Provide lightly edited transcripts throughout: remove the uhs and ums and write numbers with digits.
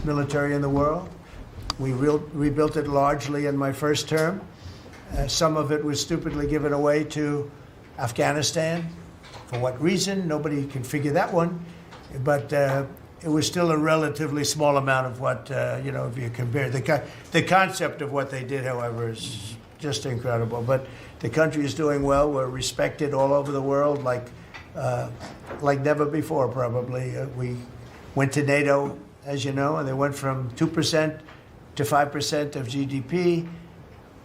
military in the world. We rebuilt it largely in my first term. Some of it was stupidly given away to Afghanistan. For what reason? Nobody can figure that one. But it was still a relatively small amount of what, if you compare. The concept of what they did, however, is just incredible. But the country is doing well. We're respected all over the world like never before, probably. We went to NATO, as you know, and they went from 2% to 5% of GDP.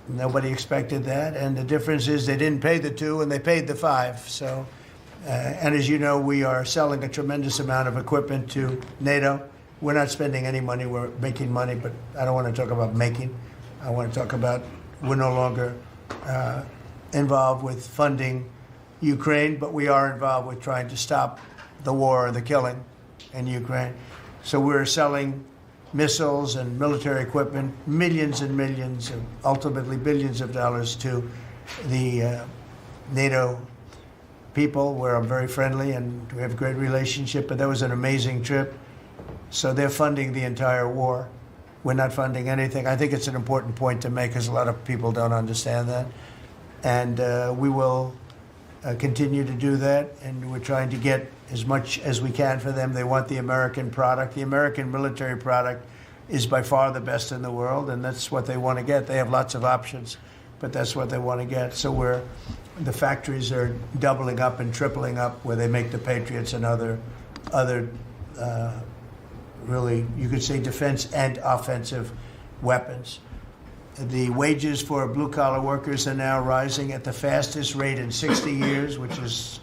Nobody expected that. And the difference is they didn't pay the 2 and they paid the 5. So, and as you know, we are selling a tremendous amount of equipment to NATO. We're not spending any money. We're making money, but I don't want to talk about making. I want to talk about we're no longer involved with funding Ukraine, but we are involved with trying to stop the war and the killing in Ukraine. So we're selling missiles and military equipment, millions and millions, and ultimately billions of dollars to the NATO people, where I'm very friendly and we have a great relationship. But that was an amazing trip. So they're funding the entire war. We're not funding anything. I think it's an important point to make because a lot of people don't understand that. And we will continue to do that, and we're trying to get as much as we can for them. They want the American product. The American military product is by far the best in the world, and that's what they want to get. They have lots of options, but that's what they want to get. So the factories are doubling up and tripling up where they make the Patriots and other really, you could say, defense and offensive weapons. The wages for blue-collar workers are now rising at the fastest rate in 60 years, which is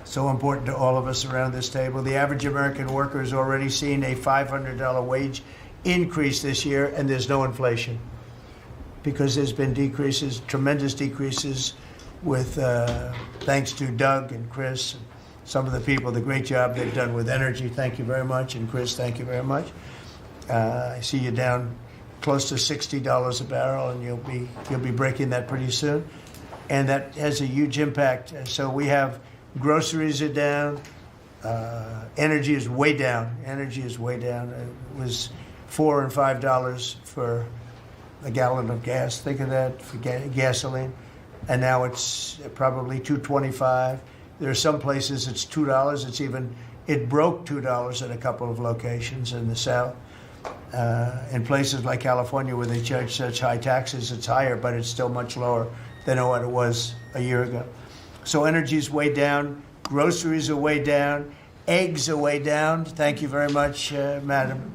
so important to all of us around this table. The average American worker has already seen a $500 wage increase this year, and there's no inflation because there's been decreases, tremendous decreases, with thanks to Doug and Chris, and some of the people, the great job they've done with energy. Thank you very much. And Chris, thank you very much. I see you down close to $60 a barrel, and you'll be breaking that pretty soon. And that has a huge impact. So we have groceries are down. Energy is way down. Energy is way down. It was $4 and $5 for a gallon of gas. Think of that for gasoline. And now it's probably $2.25. There are some places it's $2. It broke $2 at a couple of locations in the South. In places like California where they charge such high taxes, it's higher, but it's still much lower than what it was a year ago. So energy's way down. Groceries are way down. Eggs are way down. Thank you very much, Madam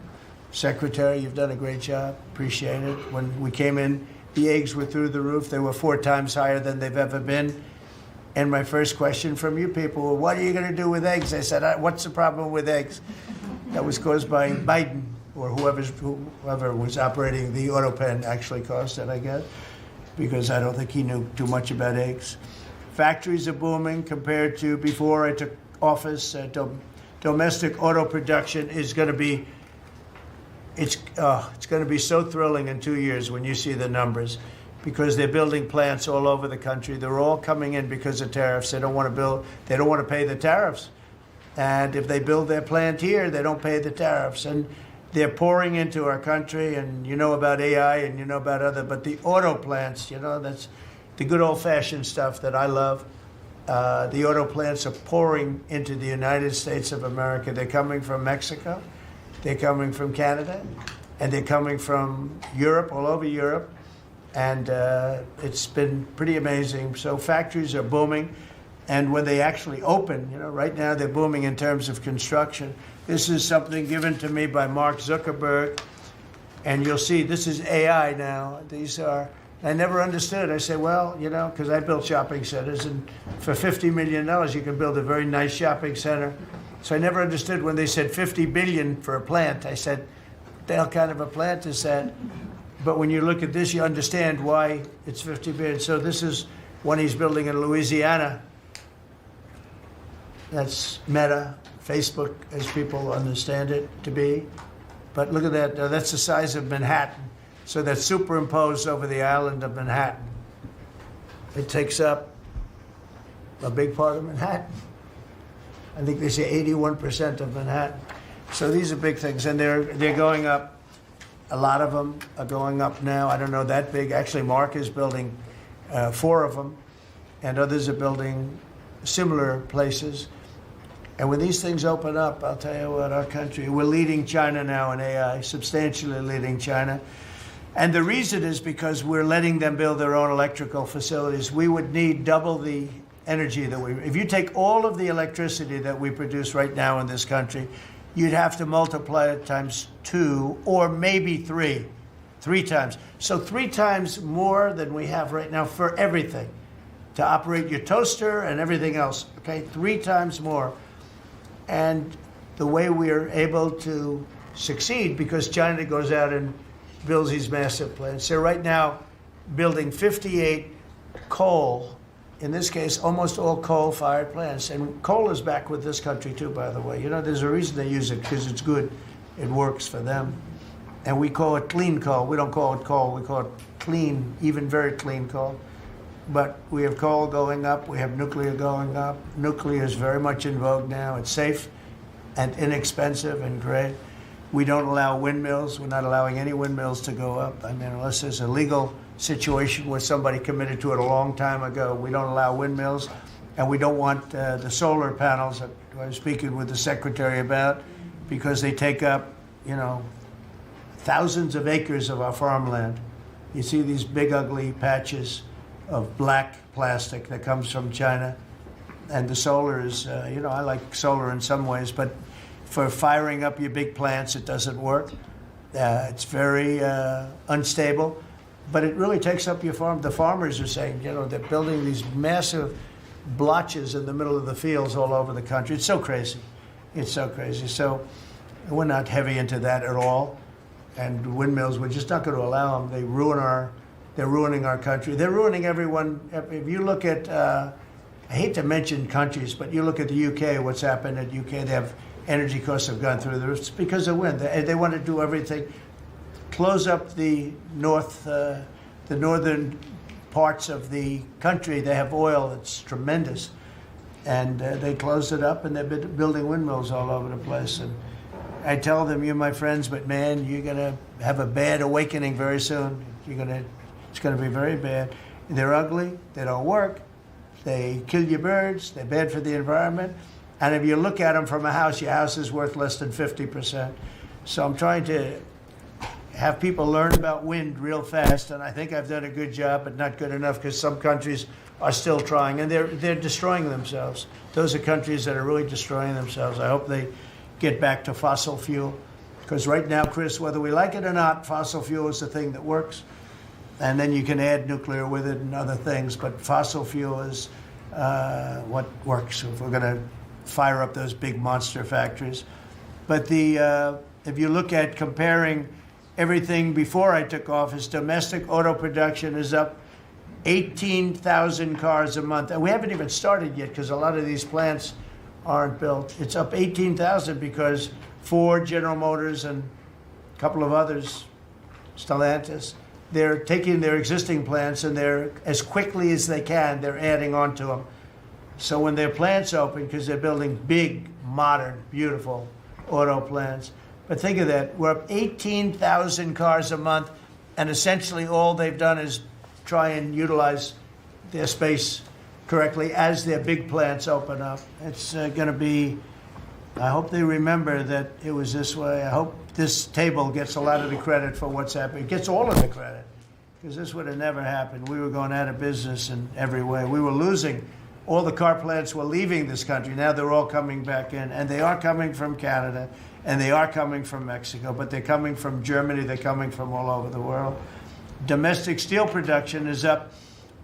Secretary. You've done a great job. Appreciate it. When we came in, the eggs were through the roof. They were 4 times higher than they've ever been. And my first question from you people were, what are you going to do with eggs? I said, what's the problem with eggs? That was caused by Biden, or whoever was operating the auto pen actually caused it, I guess, because I don't think he knew too much about eggs. Factories are booming compared to before I took office. Domestic auto production is going to be, it's going to be so thrilling in 2 years when you see the numbers, because they're building plants all over the country. They're all coming in because of tariffs. They don't want to pay the tariffs. And if they build their plant here, they don't pay the tariffs. And they're pouring into our country, and you know about AI and you know about but the auto plants, that's the good old-fashioned stuff that I love. The auto plants are pouring into the United States of America. They're coming from Mexico, they're coming from Canada, and they're coming from Europe, all over Europe. And it's been pretty amazing. So factories are booming. And when they actually open, right now they're booming in terms of construction. This is something given to me by Mark Zuckerberg. And you'll see this is AI now. I never understood. I said, well, because I built shopping centers, and for $50 million, you can build a very nice shopping center. So I never understood when they said $50 billion for a plant. I said, what the hell kind of a plant is that? But when you look at this, you understand why it's $50 billion. So this is one he's building in Louisiana. That's Meta, Facebook, as people understand it to be. But look at that. That's the size of Manhattan. So that's superimposed over the island of Manhattan. It takes up a big part of Manhattan. I think they say 81% of Manhattan. So these are big things, and they're going up. A lot of them are going up now. I don't know that big. Actually, Mark is building 4 of them, and others are building similar places. And when these things open up, I'll tell you what, our country, we're leading China now in AI, substantially leading China. And the reason is because we're letting them build their own electrical facilities. We would need double the energy that if you take all of the electricity that we produce right now in this country, you'd have to multiply it times 2 or maybe 3 times. So 3 times more than we have right now for everything, to operate your toaster and everything else, okay? 3 times more. And the way we are able to succeed, because China goes out and builds these massive plants. They're right now building 58 coal, in this case, almost all coal-fired plants. And coal is back with this country too, by the way. You know, there's a reason they use it, because it's good. It works for them. And we call it clean coal. We don't call it coal. We call it clean, even very clean coal. But we have coal going up. We have nuclear going up. Nuclear is very much in vogue now. It's safe and inexpensive and great. We don't allow windmills. We're not allowing any windmills to go up. I mean, unless there's a legal situation where somebody committed to it a long time ago, we don't allow windmills. And we don't want the solar panels that I was speaking with the secretary about, because they take up, you know, thousands of acres of our farmland. You see these big, ugly patches of black plastic that comes from China. And the solar is, you know, I like solar in some ways, but for firing up your big plants, it doesn't work. It's very unstable, but it really takes up your farm. The farmers are saying, you know, they're building these massive blotches in the middle of the fields all over the country. It's so crazy. It's so crazy. So we're not heavy into that at all. And windmills, we're just not going to allow them. They're ruining our country. They're ruining everyone. If you look at, I hate to mention countries, but you look at the UK, what's happened at UK, they have energy costs have gone through the roof. It's because of wind. They want to do everything, close up the northern parts of the country. They have oil that's tremendous, and they closed it up, and they've been building windmills all over the place. And I tell them, you're my friends, but man, you're gonna have a bad awakening very soon. It's gonna be very bad. They're ugly. They don't work. They kill your birds. They're bad for the environment. And if you look at them from a house, your house is worth less than 50%. So I'm trying to have people learn about wind real fast, and I think I've done a good job, but not good enough, because some countries are still trying, and they're destroying themselves. Those are countries that are really destroying themselves. I hope they get back to fossil fuel, because right now, Chris, whether we like it or not, fossil fuel is the thing that works, and then you can add nuclear with it and other things, but fossil fuel is what works if we're going to fire up those big monster factories. But if you look at comparing everything before I took office, domestic auto production is up 18,000 cars a month. And we haven't even started yet, because a lot of these plants aren't built. It's up 18,000 because Ford, General Motors, and a couple of others, Stellantis, they're taking their existing plants, and they're, as quickly as they can, they're adding on to them. So when their plants open, because they're building big, modern, beautiful auto plants. But think of that, we're up 18,000 cars a month, and essentially all they've done is try and utilize their space correctly as their big plants open up. It's going to be, I hope they remember that it was this way. I hope this table gets a lot of the credit for what's happening. It gets all of the credit, because this would have never happened. We were going out of business in every way. We were losing. All the car plants were leaving this country. Now they're all coming back in, and they are coming from Canada, and they are coming from Mexico, but they're coming from Germany. They're coming from all over the world. Domestic steel production is up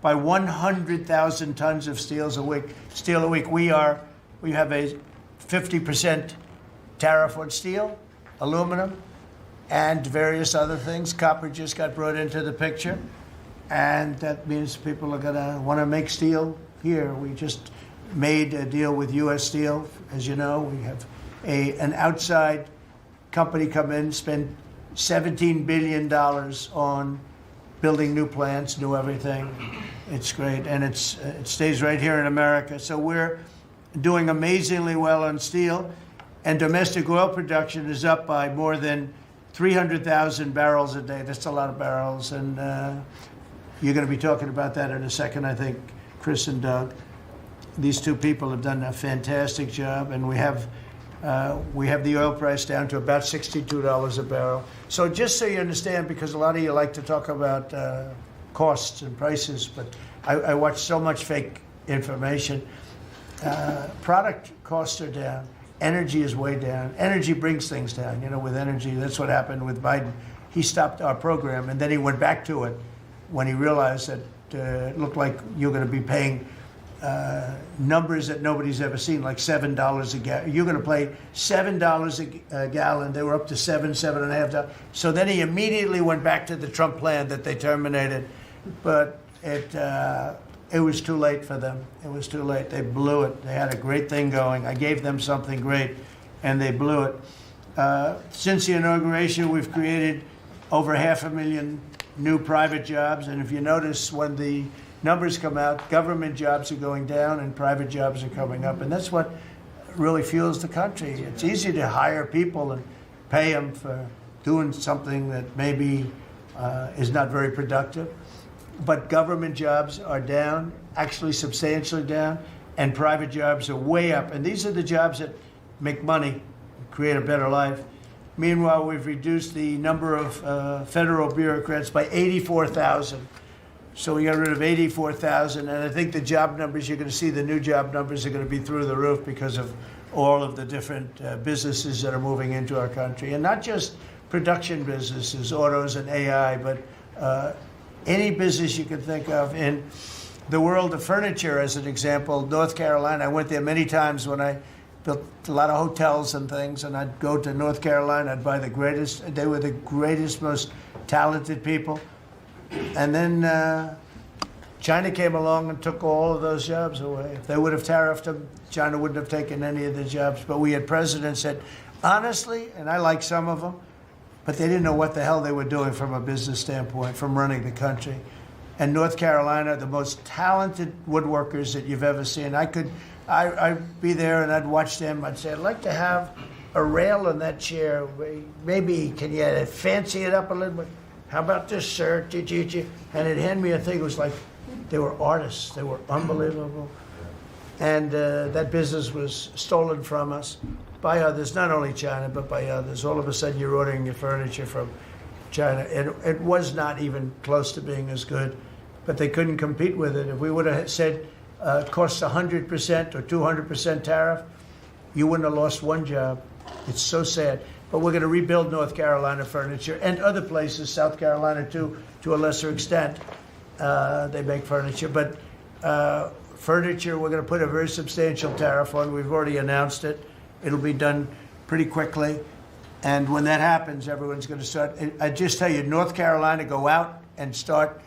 by 100,000 tons of steel a week. We have a 50% tariff on steel, aluminum, and various other things. Copper just got brought into the picture, and that means people are going to want to make steel here. We just made a deal with U.S. Steel. As you know, we have an outside company come in, spend $17 billion on building new plants, new everything. It's great, and it stays right here in America. So we're doing amazingly well on steel, and domestic oil production is up by more than 300,000 barrels a day. That's a lot of barrels, and you're going to be talking about that in a second, I think, Chris and Doug. These two people have done a fantastic job, and we have the oil price down to about $62 a barrel. So just so you understand, because a lot of you like to talk about costs and prices, but I watch so much fake information. Product costs are down. Energy is way down. Energy brings things down. You know, with energy, that's what happened with Biden. He stopped our program, and then he went back to it when he realized that it looked like you're going to be paying numbers that nobody's ever seen, like $7 a gallon. You're going to pay $7 a gallon. They were up to $7.5. So then he immediately went back to the Trump plan that they terminated, but it was too late for them. It was too late. They blew it. They had a great thing going. I gave them something great, and they blew it. Since the inauguration, we've created over 500,000 new private jobs, and if you notice, when the numbers come out, government jobs are going down and private jobs are coming up, and that's what really fuels the country. It's easy to hire people and pay them for doing something that maybe is not very productive, but government jobs are down, actually substantially down, and private jobs are way up, and these are the jobs that make money, create a better life. Meanwhile, we've reduced the number of federal bureaucrats by 84,000. So we got rid of 84,000, and I think the job numbers, you're going to see the new job numbers are going to be through the roof because of all of the different businesses that are moving into our country. And not just production businesses, autos and AI, but any business you can think of. In the world of furniture, as an example, North Carolina, I went there many times when I built a lot of hotels and things, and I'd go to North Carolina, I'd buy the greatest, they were the greatest, most talented people. And then China came along and took all of those jobs away. If they would have tariffed them, China wouldn't have taken any of the jobs. But we had presidents that, honestly, and I like some of them, but they didn't know what the hell they were doing from a business standpoint, from running the country. And North Carolina, the most talented woodworkers that you've ever seen. I'd be there and I'd watch them. I'd say, I'd like to have a rail in that chair. Maybe, can you fancy it up a little bit? How about this, sir? And he'd hand me a thing. It was like they were artists. They were unbelievable. And that business was stolen from us by others, not only China, but by others. All of a sudden, you're ordering your furniture from China. And it was not even close to being as good, but they couldn't compete with it. If we would have said it costs 100% or 200% tariff, you wouldn't have lost one job. It's so sad. But we're going to rebuild North Carolina furniture and other places, South Carolina too, to a lesser extent. They make furniture. But furniture, we're going to put a very substantial tariff on. We've already announced it. It'll be done pretty quickly. And when that happens, everyone's going to start. I just tell you, North Carolina, go out and start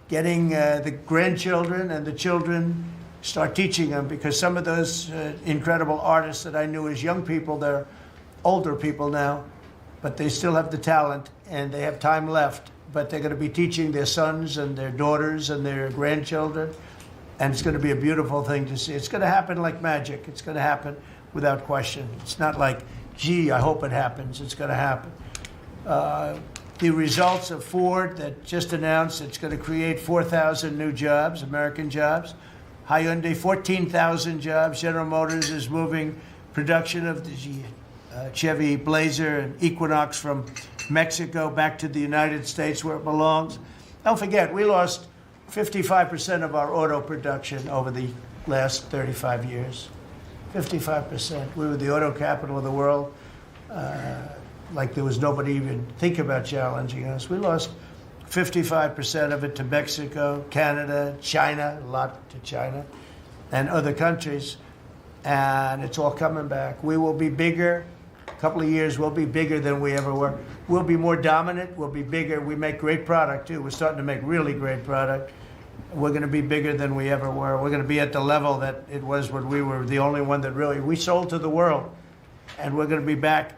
getting the grandchildren and the children, start teaching them, because some of those incredible artists that I knew as young people, they're older people now, but they still have the talent and they have time left, but they're going to be teaching their sons and their daughters and their grandchildren, and it's going to be a beautiful thing to see. It's going to happen like magic. It's going to happen without question. It's not like, gee, I hope it happens. It's going to happen. The results of Ford that just announced it's going to create 4,000 new jobs, American jobs. Hyundai, 14,000 jobs. General Motors is moving production of the Chevy Blazer and Equinox from Mexico back to the United States where it belongs. Don't forget, we lost 55% of our auto production over the last 35 years. 55%. We were the auto capital of the world. Like there was nobody even think about challenging us. We lost 55% of it to Mexico, Canada, China, a lot to China, and other countries. And it's all coming back. We will be bigger. A couple of years, we'll be bigger than we ever were. We'll be more dominant. We'll be bigger. We make great product, too. We're starting to make really great product. We're going to be bigger than we ever were. We're going to be at the level that it was when we were the only one that really, we sold to the world. And we're going to be back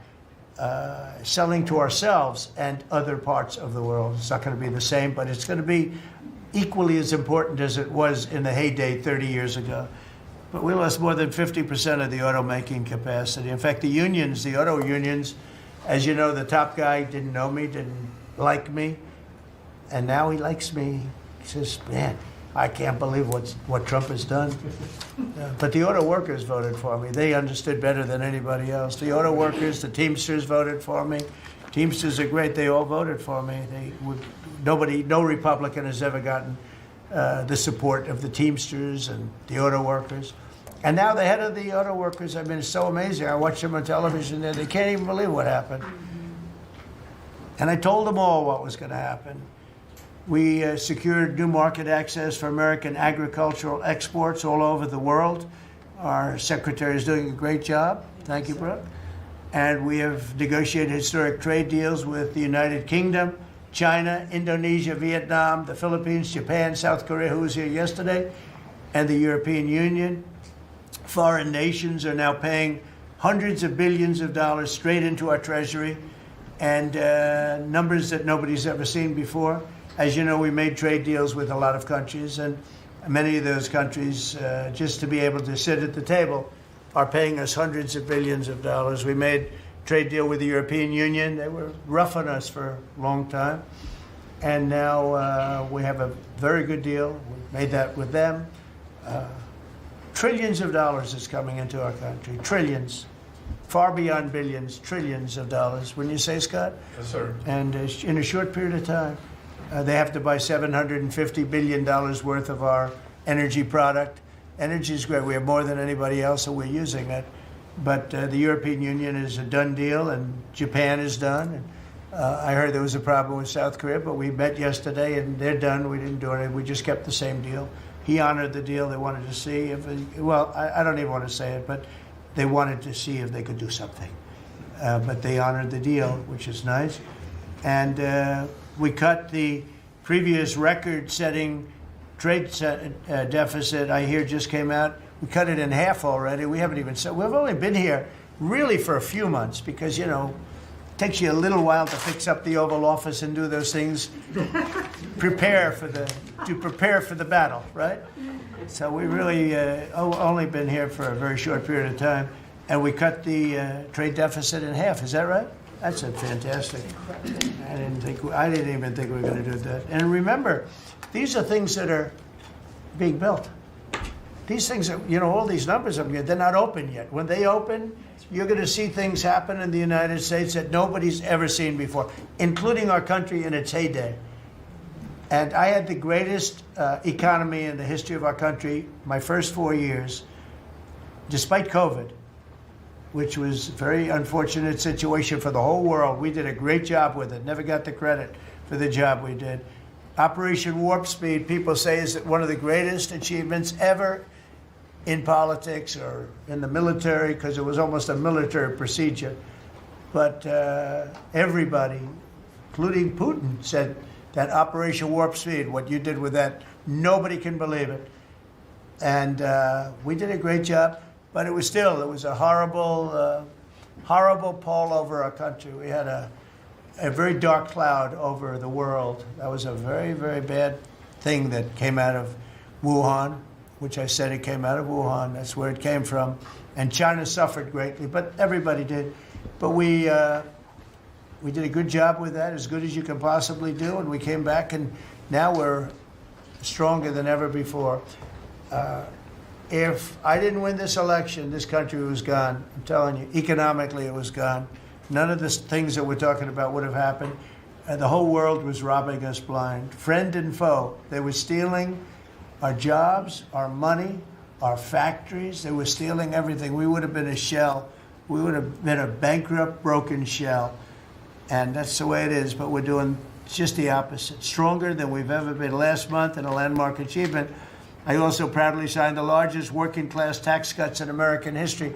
selling to ourselves and other parts of the world. It's not going to be the same, but it's going to be equally as important as it was in the heyday 30 years ago. But we lost more than 50% of the automaking capacity. In fact, the unions, the auto unions, As you know, the top guy didn't know me, didn't like me, and now he likes me. He says, man, I can't believe what Trump has done. But the auto workers voted for me. They understood better than anybody else. The auto workers, the Teamsters voted for me. Teamsters are great. They all voted for me. No Republican has ever gotten the support of the Teamsters and the auto workers. And now the head of the auto workers, I mean, it's so amazing. I watch them on television there. They can't even believe what happened. And I told them all what was going to happen. We secured new market access for American agricultural exports all over the world. Our secretary is doing a great job. Thank you, Brooke. And we have negotiated historic trade deals with the United Kingdom, China, Indonesia, Vietnam, the Philippines, Japan, South Korea, who was here yesterday, and the European Union. Foreign nations are now paying hundreds of billions of dollars straight into our treasury, and numbers that nobody's ever seen before. As you know, we made trade deals with a lot of countries, and many of those countries, just to be able to sit at the table, are paying us hundreds of billions of dollars. We made a trade deal with the European Union. They were rough on us for a long time, and now we have a very good deal. We made that with them. Trillions of dollars is coming into our country. Trillions. Far beyond billions, trillions of dollars. Wouldn't you say, Scott? Yes, sir. And in a short period of time, they have to buy $750 billion worth of our energy product. Energy is great. We have more than anybody else, so we're using it. But the European Union is a done deal, and Japan is done. And, I heard there was a problem with South Korea, but we met yesterday, and they're done. We didn't do anything. We just kept the same deal. He honored the deal. They wanted to see if, I don't even want to say it, but they wanted to see if they could do something. But they honored the deal, which is nice. And we cut the previous record-setting trade deficit, I hear just came out. We cut it in half already. We haven't even said, we've only been here really for a few months because, you know, it takes you a little while to fix up the Oval Office and do those things. prepare for the battle, right? So we really only been here for a very short period of time, and we cut the trade deficit in half. Is that right? That's fantastic. I didn't even think we were going to do that. And remember, these are things that are being built. These things are, you know, all these numbers up here, they're not open yet. When they open, you're going to see things happen in the United States that nobody's ever seen before, including our country in its heyday. And I had the greatest economy in the history of our country my first 4 years, despite COVID, which was a very unfortunate situation for the whole world. We did a great job with it, never got the credit for the job we did. Operation Warp Speed, people say, is one of the greatest achievements ever in politics or in the military, because it was almost a military procedure. But everybody, including Putin, said that Operation Warp Speed, what you did with that, nobody can believe it. And we did a great job, but it was a horrible, horrible pall over our country. We had a very dark cloud over the world. That was a very, very bad thing that came out of Wuhan, which I said it came out of Wuhan. That's where it came from. And China suffered greatly, but everybody did. But we did a good job with that, as good as you can possibly do, and we came back, and now we're stronger than ever before. If I didn't win this election, this country was gone. I'm telling you, economically it was gone. None of the things that we're talking about would have happened. The whole world was robbing us blind. Friend and foe. They were stealing our jobs, our money, our factories. They were stealing everything. We would have been a shell. We would have been a bankrupt, broken shell. And that's the way it is. But we're doing just the opposite. Stronger than we've ever been. Last month, in a landmark achievement, I also proudly signed the largest working class tax cuts in American history.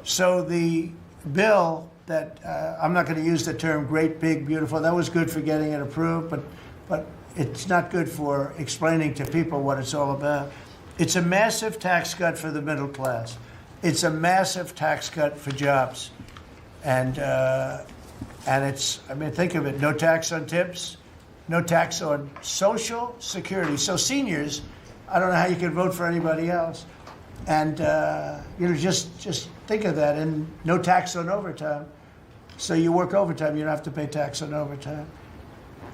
So the bill that, I'm not going to use the term great, big, beautiful. That was good for getting it approved, but it's not good for explaining to people what it's all about. It's a massive tax cut for the middle class. It's a massive tax cut for jobs. And it's, I mean, think of it, no tax on tips, no tax on Social Security. So seniors, I don't know how you can vote for anybody else. And, you know, just think of that, and no tax on overtime. So you work overtime, you don't have to pay tax on overtime.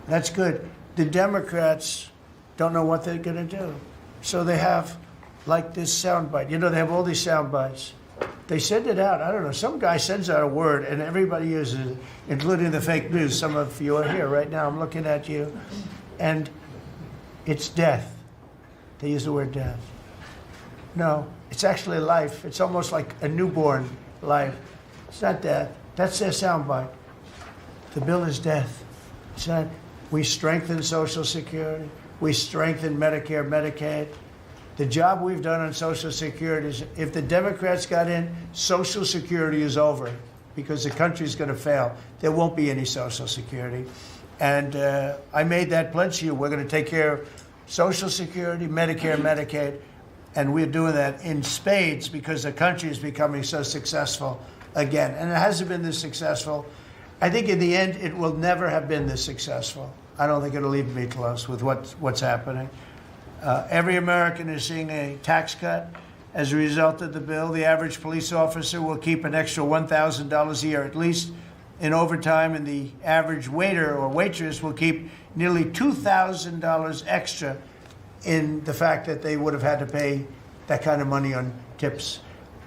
That's good. The Democrats don't know what they're going to do. So they have like this soundbite. You know, they have all these sound bites. They send it out. I don't know. Some guy sends out a word and everybody uses it, including the fake news. Some of you are here right now. I'm looking at you. And it's death. They use the word death. No, it's actually life. It's almost like a newborn life. It's not death. That's their soundbite. The bill is death. It's not. We strengthen Social Security. We strengthen Medicare, Medicaid. The job we've done on Social Security is, if the Democrats got in, Social Security is over because the country's going to fail. There won't be any Social Security. And I made that pledge to you. We're going to take care of Social Security, Medicare, Medicaid. And we're doing that in spades because the country is becoming so successful again. And it hasn't been this successful. I think in the end, it will never have been this successful. I don't think it'll even be close with what's happening. Every American is seeing a tax cut as a result of the bill. The average police officer will keep an extra $1,000 a year at least in overtime, and the average waiter or waitress will keep nearly $2,000 extra in the fact that they would have had to pay that kind of money on tips.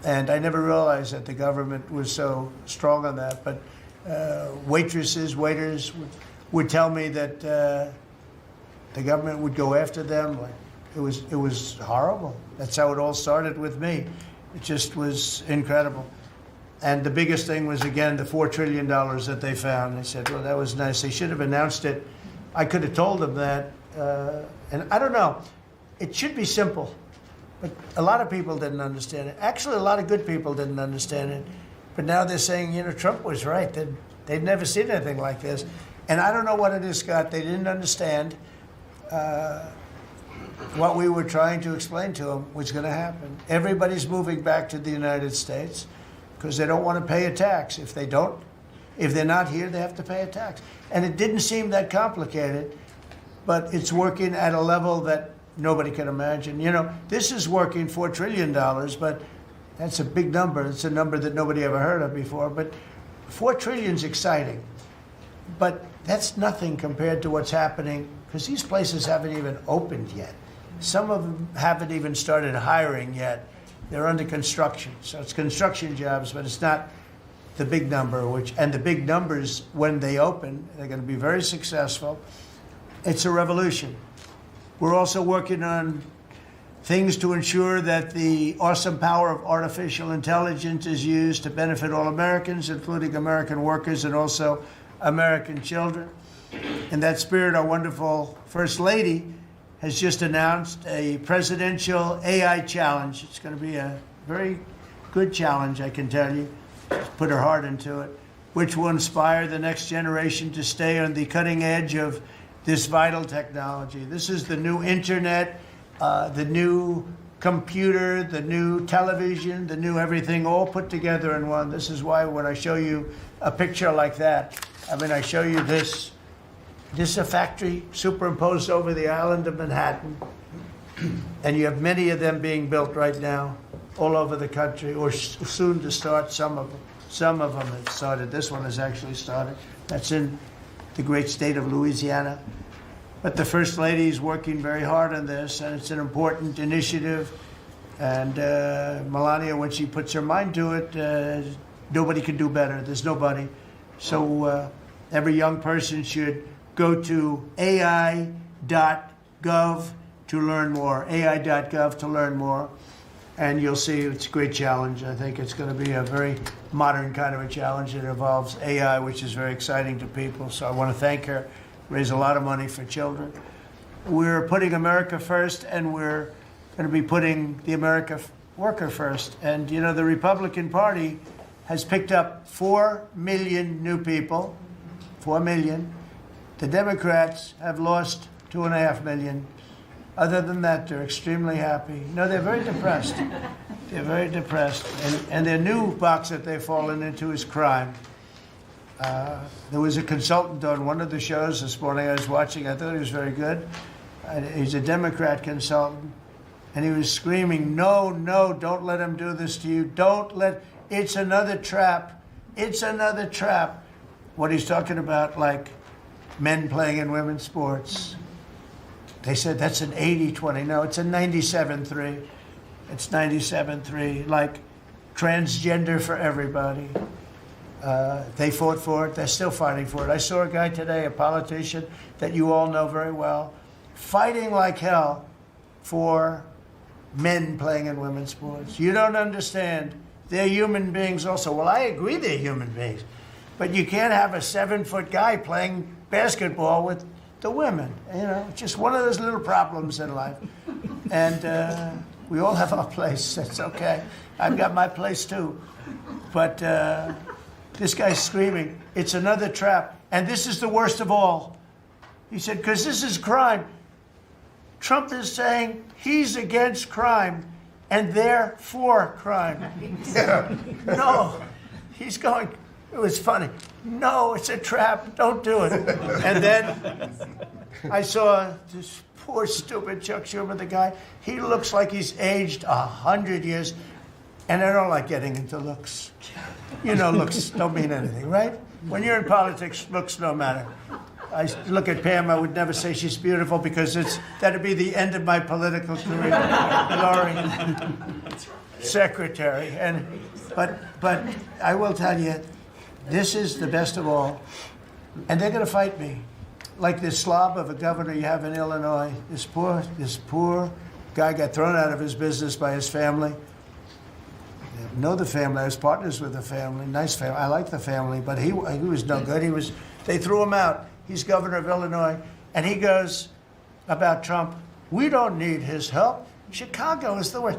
And I never realized that the government was so strong on that. But waitresses, waiters would tell me that the government would go after them. Like, it was horrible. That's how it all started with me. It just was incredible. And the biggest thing was, again, the $4 trillion that they found. They said, well, that was nice. They should have announced it. I could have told them that. And I don't know. It should be simple. But a lot of people didn't understand it. Actually, a lot of good people didn't understand it. But now they're saying, you know, Trump was right. They'd never seen anything like this. And I don't know what it is, Scott. They didn't understand what we were trying to explain to them was going to happen. Everybody's moving back to the United States because they don't want to pay a tax. If they're not here, they have to pay a tax. And it didn't seem that complicated, but it's working at a level that nobody can imagine. You know, this is working $4 trillion, but that's a big number. It's a number that nobody ever heard of before. But $4 trillion is exciting. But that's nothing compared to what's happening, because these places haven't even opened yet. Some of them haven't even started hiring yet. They're under construction. So it's construction jobs, but it's not the big number, and the big numbers, when they open, they're going to be very successful. It's a revolution. We're also working on things to ensure that the awesome power of artificial intelligence is used to benefit all Americans, including American workers and also American children. In that spirit, our wonderful First Lady has just announced a presidential AI challenge. It's going to be a very good challenge, I can tell you. She's put her heart into it, which will inspire the next generation to stay on the cutting edge of this vital technology. This is the new internet, the new computer, the new television, the new everything, all put together in one. This is why when I show you a picture like that, I mean, I show you this. This is a factory superimposed over the island of Manhattan. And you have many of them being built right now all over the country, or soon to start. Some of them. Some of them have started. This one has actually started. That's in the great state of Louisiana. But the First Lady is working very hard on this, and it's an important initiative. And Melania, when she puts her mind to it, nobody can do better. There's nobody. So every young person should go to AI.gov to learn more, AI.gov to learn more. And you'll see it's a great challenge. I think it's going to be a very modern kind of a challenge that involves AI, which is very exciting to people. So I want to thank her, raise a lot of money for children. We're putting America first, and we're going to be putting the American worker first. And, you know, the Republican Party has picked up 4 million new people, 4 million. The Democrats have lost 2.5 million. Other than that, they're extremely happy. No, they're very depressed. They're very depressed. And their new box that they've fallen into is crime. There was a consultant on one of the shows this morning I was watching. I thought he was very good. He's a Democrat consultant. And he was screaming, no, no, don't let him do this to you. Don't let, it's another trap. It's another trap. what he's talking about, like men playing in women's sports. They said that's an 80-20. No, it's a 97-3. It's 97-3. Like transgender for everybody. They fought for it. They're still fighting for it. I saw a guy today, a politician that you all know very well, fighting like hell for men playing in women's sports. You don't understand. They're human beings also. Well, I agree they're human beings. But you can't have a 7-foot guy playing basketball with the women. You know, it's just one of those little problems in life. And we all have our place. That's okay. I've got my place too. But this guy's screaming, it's another trap. And this is the worst of all. He said, because this is crime. Trump is saying he's against crime and they're for crime. No, he's going, it was funny. No, it's a trap. Don't do it. And then I saw this poor, stupid Chuck Schumer, the guy. He looks like he's aged 100 years. And I don't like getting into looks. You know, looks don't mean anything, right? When you're in politics, looks don't matter. I look at Pam, I would never say she's beautiful because that'd be the end of my political career. Glory. Secretary. But I will tell you, this is the best of all. And they're going to fight me. Like this slob of a governor you have in Illinois. This poor guy got thrown out of his business by his family. I know the family. I was partners with the family. Nice family. I like the family, but he was no good. They threw him out. He's governor of Illinois. And he goes about Trump, we don't need his help. Chicago is the worst.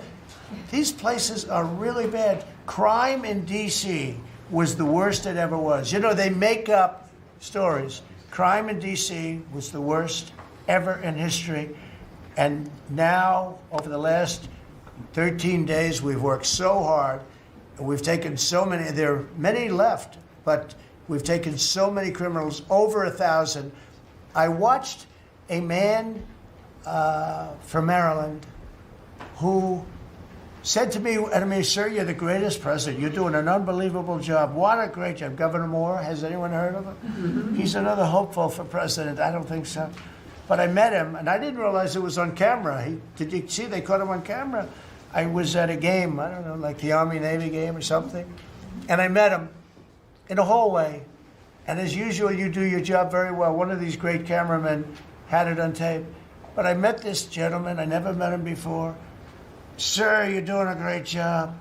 These places are really bad. Crime in D.C. was the worst it ever was. You know, they make up stories. Crime in D.C. was the worst ever in history. And now, over the last 13 days, we've worked so hard. We've taken so many, there are many left, but we've taken so many criminals, over 1,000. I watched a man from Maryland who said to me, sir, you're the greatest president. You're doing an unbelievable job. What a great job. Governor Moore, has anyone heard of him? Mm-hmm. He's another hopeful for president. I don't think so. But I met him, and I didn't realize it was on camera. Did you see they caught him on camera? I was at a game, I don't know, like the Army-Navy game or something. And I met him in a hallway. And as usual, you do your job very well. One of these great cameramen had it on tape. But I met this gentleman. I never met him before. Sir, you're doing a great job.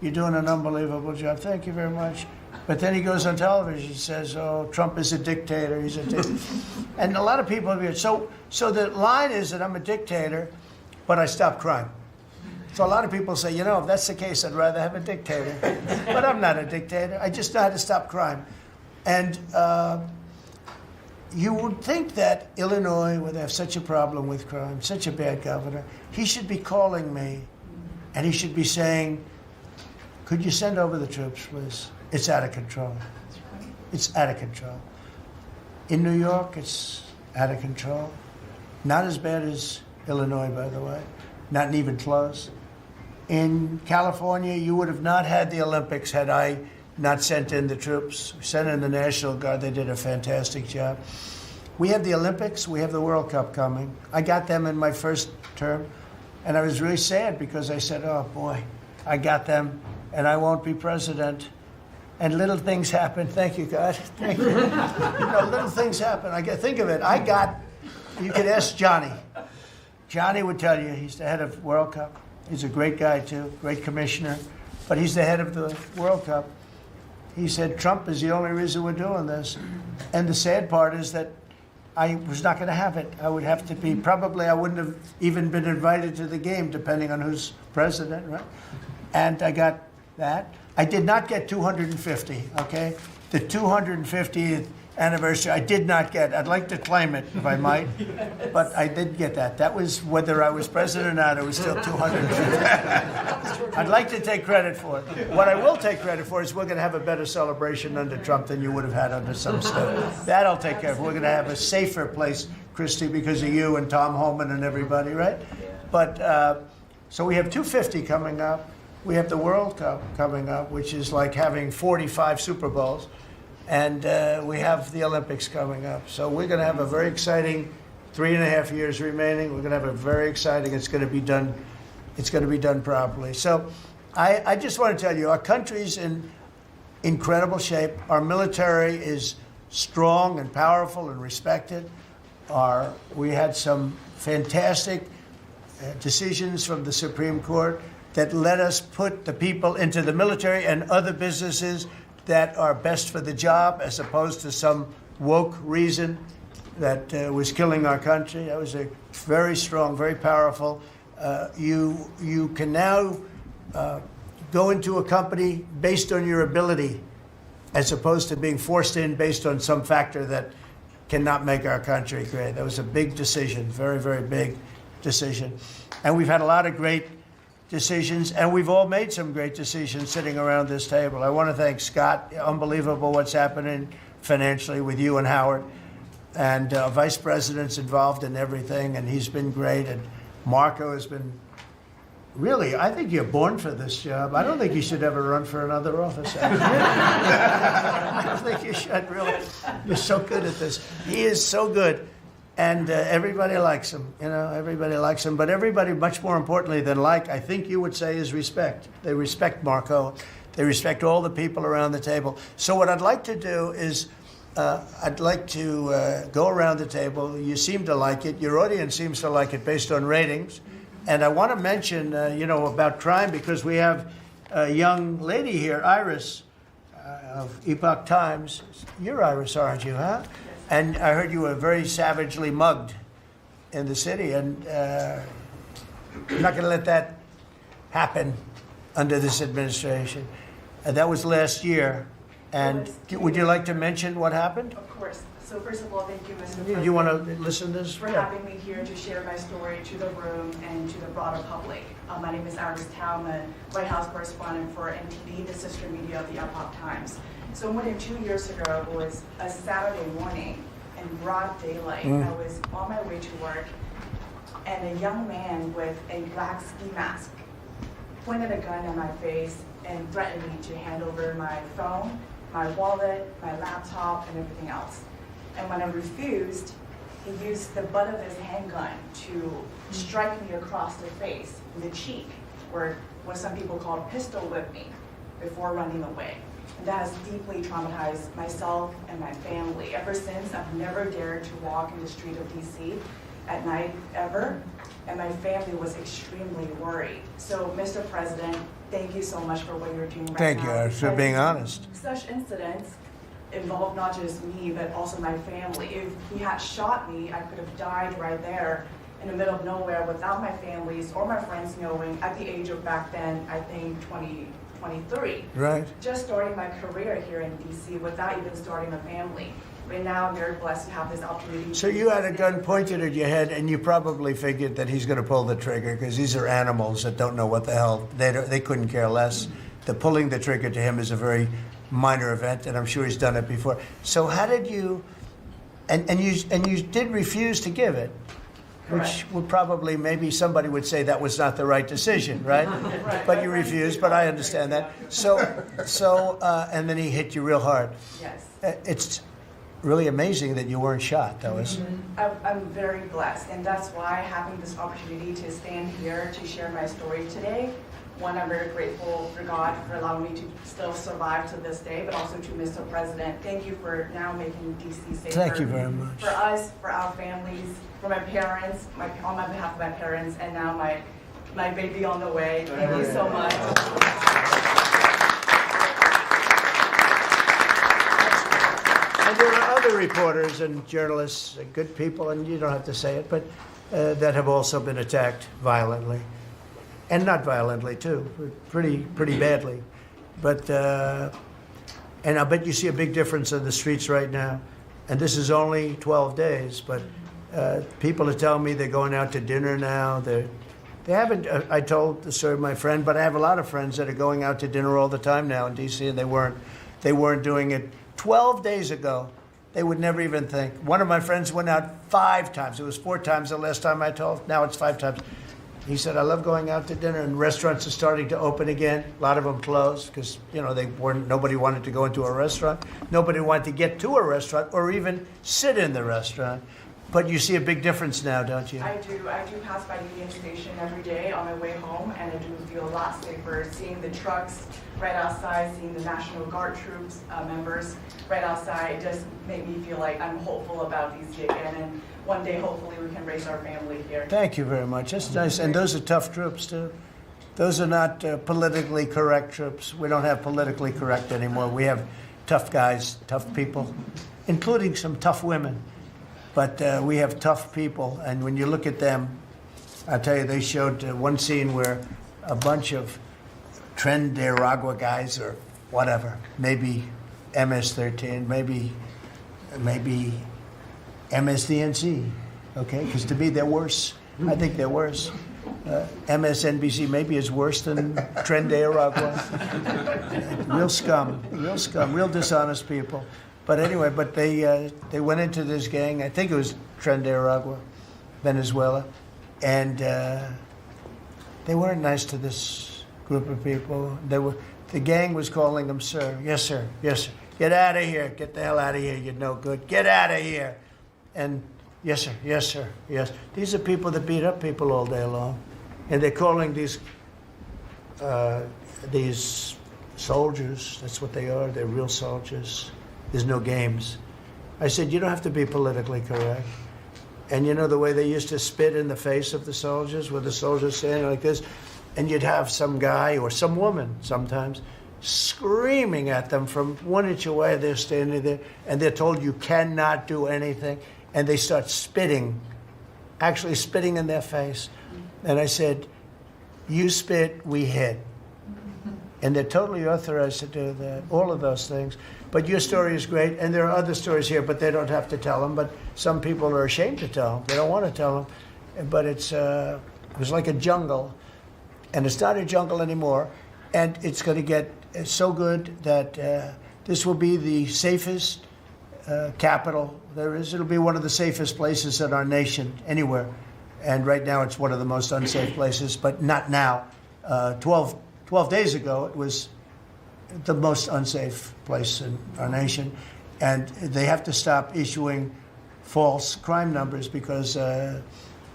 You're doing an unbelievable job. Thank you very much. But then he goes on television. He says, oh, Trump is a dictator. He's a dictator. And a lot of people are so the line is that I'm a dictator, but I stop crime. So a lot of people say, you know, if that's the case, I'd rather have a dictator. But I'm not a dictator. I just know how to stop crime. And you would think that Illinois, where they have such a problem with crime, such a bad governor, he should be calling me and he should be saying, could you send over the troops, please? It's out of control. It's out of control. In New York, it's out of control. Not as bad as Illinois, by the way. Not even close. In California, you would have not had the Olympics had I not sent in the troops. We sent in the National Guard. They did a fantastic job. We have the Olympics. We have the World Cup coming. I got them in my first term, and I was really sad because I said, oh, boy, I got them, and I won't be president. And little things happen. Thank you, God. Thank you. You know, little things happen. Think of it. You could ask Johnny. Johnny would tell you he's the head of World Cup. He's a great guy, too, great commissioner. But he's the head of the World Cup. He said, Trump is the only reason we're doing this. And the sad part is that I was not going to have it. I would have to be, probably I wouldn't have even been invited to the game, depending on who's president, right? And I got that. I did not get 250, okay? The 250th anniversary, I did not get. I'd like to claim it, if I might, but I did get that. That was, whether I was president or not, it was still 250. I'd like to take credit for it. What I will take credit for is we're going to have a better celebration under Trump than you would have had under some stuff. That I'll take care of. We're going to have a safer place, Christy, because of you and Tom Homan and everybody, right? But, so we have 250 coming up. We have the World Cup coming up, which is like having 45 Super Bowls. And we have the Olympics coming up. So we're going to have a very exciting 3.5 years remaining. We're going to have a very exciting, it's going to be done properly. So I just want to tell you, our country's in incredible shape. Our military is strong and powerful and respected. We had some fantastic decisions from the Supreme Court that let us put the people into the military and other businesses that are best for the job, as opposed to some woke reason that was killing our country. That was a very strong, very powerful. You can now go into a company based on your ability, as opposed to being forced in based on some factor that cannot make our country great. That was a big decision, very, very big decision. And we've had a lot of great decisions, and we've all made some great decisions sitting around this table. I want to thank Scott. Unbelievable what's happening financially with you and Howard. And Vice President's involved in everything, and he's been great. And Marco has been, really, I think you're born for this job. I don't think you should ever run for another office. I don't think you should, really. You're so good at this. He is so good. And everybody likes him, everybody likes him. But everybody, much more importantly than like, I think you would say, is respect. They respect Marco. They respect all the people around the table. So what I'd like to do is, I'd like to go around the table. You seem to like it. Your audience seems to like it based on ratings. And I want to mention, about crime, because we have a young lady here, Iris, of Epoch Times. You're Iris, aren't you, huh? And I heard you were very savagely mugged in the city, and I'm not going to let that happen under this administration. That was last year. And would you like to mention what happened? Of course. So first of all, thank you, Mr. President. You want to listen to this? For having me here to share my story to the room and to the broader public. My name is Iris Tao. I'm a White House correspondent for NTD, the sister media of the Epoch Times. So more than 2 years ago, it was a Saturday morning in broad daylight. I was on my way to work, and a young man with a black ski mask pointed a gun at my face and threatened me to hand over my phone, my wallet, my laptop, and everything else. And when I refused, he used the butt of his handgun to strike me across the face, in the cheek, or what some people call pistol whip me, before running away. And that has deeply traumatized myself and my family. Ever since, I've never dared to walk in the street of DC at night, ever. And my family was extremely worried. So, Mr. President, thank you so much for what you're doing right now. Thank you for being honest. Such incidents involve not just me, but also my family. If he had shot me, I could have died right there in the middle of nowhere without my families or my friends knowing, at the age of back then, I think 23. Right. Just starting my career here in DC without even starting a family. Right now, I'm very blessed to have this opportunity. So you had a gun pointed at your head, and you probably figured that he's going to pull the trigger, because these are animals that don't know what the hell, they couldn't care less. The pulling the trigger to him is a very minor event, and I'm sure he's done it before. So how did you, and you did refuse to give it, which would probably, maybe somebody would say that was not the right decision, right? Right. But you refused, but I understand that. So, and then he hit you real hard. Yes. It's really amazing that you weren't shot, though, isn't it? I'm very blessed, and that's why having this opportunity to stand here to share my story today. One, I'm very grateful for God for allowing me to still survive to this day, but also to Mr. President. Thank you for now making DC safer. Thank you very much. For us, for our families, for my parents, on my behalf of my parents, and now my baby on the way. Thank you so much. And there are other reporters and journalists, good people, and you don't have to say it, but that have also been attacked violently. And not violently, too, pretty badly. But, and I bet you see a big difference in the streets right now. And this is only 12 days, but people are telling me they're going out to dinner now. They haven't, I told the story of my friend, but I have a lot of friends that are going out to dinner all the time now in D.C., and they weren't doing it 12 days ago. They would never even think. One of my friends went out 5 times. It was 4 times the last time I told. Now it's 5 times. He said, I love going out to dinner, and restaurants are starting to open again. A lot of them closed because, nobody wanted to go into a restaurant. Nobody wanted to get to a restaurant or even sit in the restaurant. But you see a big difference now, don't you? I do. I do pass by Union Station every day on my way home, and I do feel a lot safer seeing the trucks right outside, seeing the National Guard troops members right outside. It does make me feel like I'm hopeful about DC again, and one day hopefully we can raise our family here. Thank you very much. That's nice. And those are tough troops, too. Those are not politically correct troops. We don't have politically correct anymore. We have tough guys, tough people, including some tough women. But we have tough people, and when you look at them, I tell you, they showed one scene where a bunch of Treneragua guys or whatever, maybe MS-13, maybe MSDNC, okay? Because to me, they're worse. I think they're worse. MSNBC maybe is worse than Treneragua. Real scum, real dishonest people. But anyway, they went into this gang. I think it was Treneragua, Venezuela, and they weren't nice to this group of people. The gang was calling them sir. Yes, sir. Yes, sir. Get out of here. Get the hell out of here. You're no good. Get out of here. And yes, sir. Yes, sir. Yes. These are people that beat up people all day long, and they're calling these soldiers. That's what they are. They're real soldiers. There's no games. I said, you don't have to be politically correct. And you know the way they used to spit in the face of the soldiers, with the soldiers standing like this, and you'd have some guy or some woman sometimes screaming at them from 1 inch away. They're standing there, and they're told you cannot do anything, and they start spitting, actually spitting in their face. And I said, you spit, we hit. And they're totally authorized to do that, all of those things. But your story is great, and there are other stories here, but they don't have to tell them. But some people are ashamed to tell them. They don't want to tell them. But it was like a jungle, and it's not a jungle anymore. And it's going to get so good that this will be the safest capital there is. It'll be one of the safest places in our nation, anywhere. And right now it's one of the most unsafe places, but not now. 12 days ago, it was the most unsafe place in our nation. And they have to stop issuing false crime numbers because, I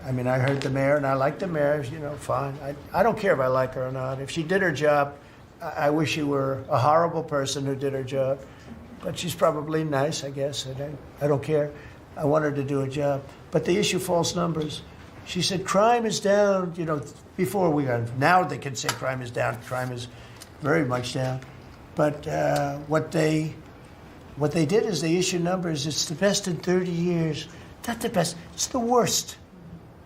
heard the mayor, and I like the mayor, fine. I don't care if I like her or not. If she did her job, I wish she were a horrible person who did her job. But she's probably nice, I guess. I don't care. I want her to do a job. But they issue false numbers. She said crime is down, before we got, now they can say crime is down. Crime is very much down. But what they did is they issued numbers. It's the best in 30 years. Not the best. It's the worst.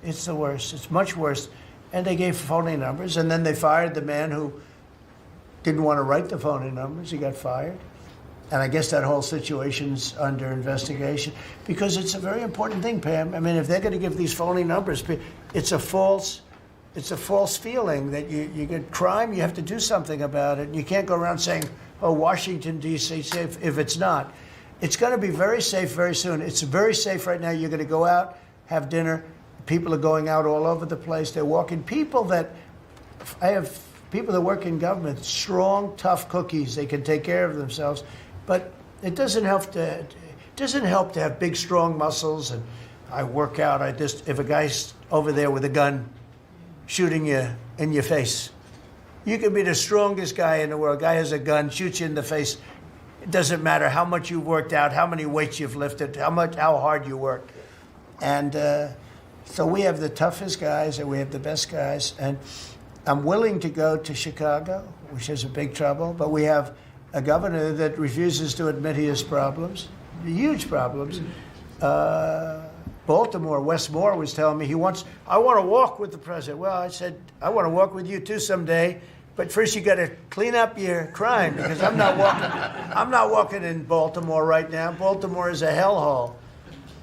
It's the worst. It's much worse. And they gave phony numbers. And then they fired the man who didn't want to write the phony numbers. He got fired. And I guess that whole situation's under investigation because it's a very important thing, Pam. If they're going to give these phony numbers, it's a false feeling that you get crime. You have to do something about it. You can't go around saying, "Oh, Washington D.C. safe," if it's not. It's going to be very safe very soon. It's very safe right now. You're going to go out, have dinner. People are going out all over the place. They're walking. I have people that work in government, strong, tough cookies. They can take care of themselves. But it doesn't help to have big, strong muscles. And I work out. If a guy's over there with a gun shooting you in your face, you can be the strongest guy in the world. Guy has a gun, shoots you in the face. It doesn't matter how much you've worked out, how many weights you've lifted, how hard you work. And so we have the toughest guys and we have the best guys. And I'm willing to go to Chicago, which is a big trouble, but we have a governor that refuses to admit he has problems, huge problems. Baltimore, Wes Moore was telling me I want to walk with the president. Well, I said, I want to walk with you too someday, but first you got to clean up your crime because I'm not walking in Baltimore right now. Baltimore is a hellhole.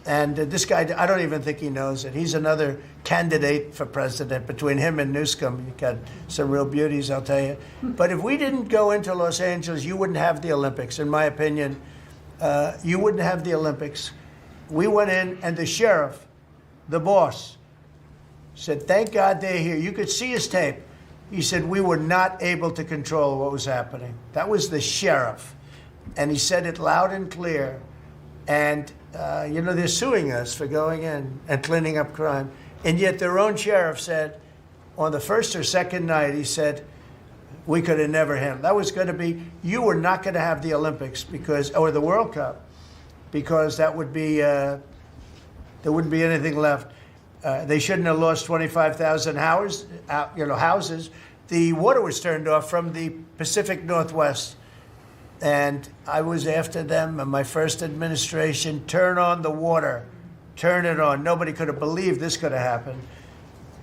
And this guy, I don't even think he knows it. He's another candidate for president. Between him and Newsom, you got some real beauties, I'll tell you. But if we didn't go into Los Angeles, you wouldn't have the Olympics. In my opinion, you wouldn't have the Olympics. We went in, and the sheriff, the boss, Said, thank God they're here. You could see his tape. He said, we were not able to control what was happening. That was the sheriff. And he said it loud and clear. And, they're suing us for going in and cleaning up crime. And yet their own sheriff said, on the first or second night, he said, we could have never handled. That was going to be, you were not going to have the Olympics or the World Cup, because that would be, there wouldn't be anything left. They shouldn't have lost 25,000 houses. The water was turned off from the Pacific Northwest. And I was after them in my first administration, turn on the water, turn it on. Nobody could have believed this could have happened.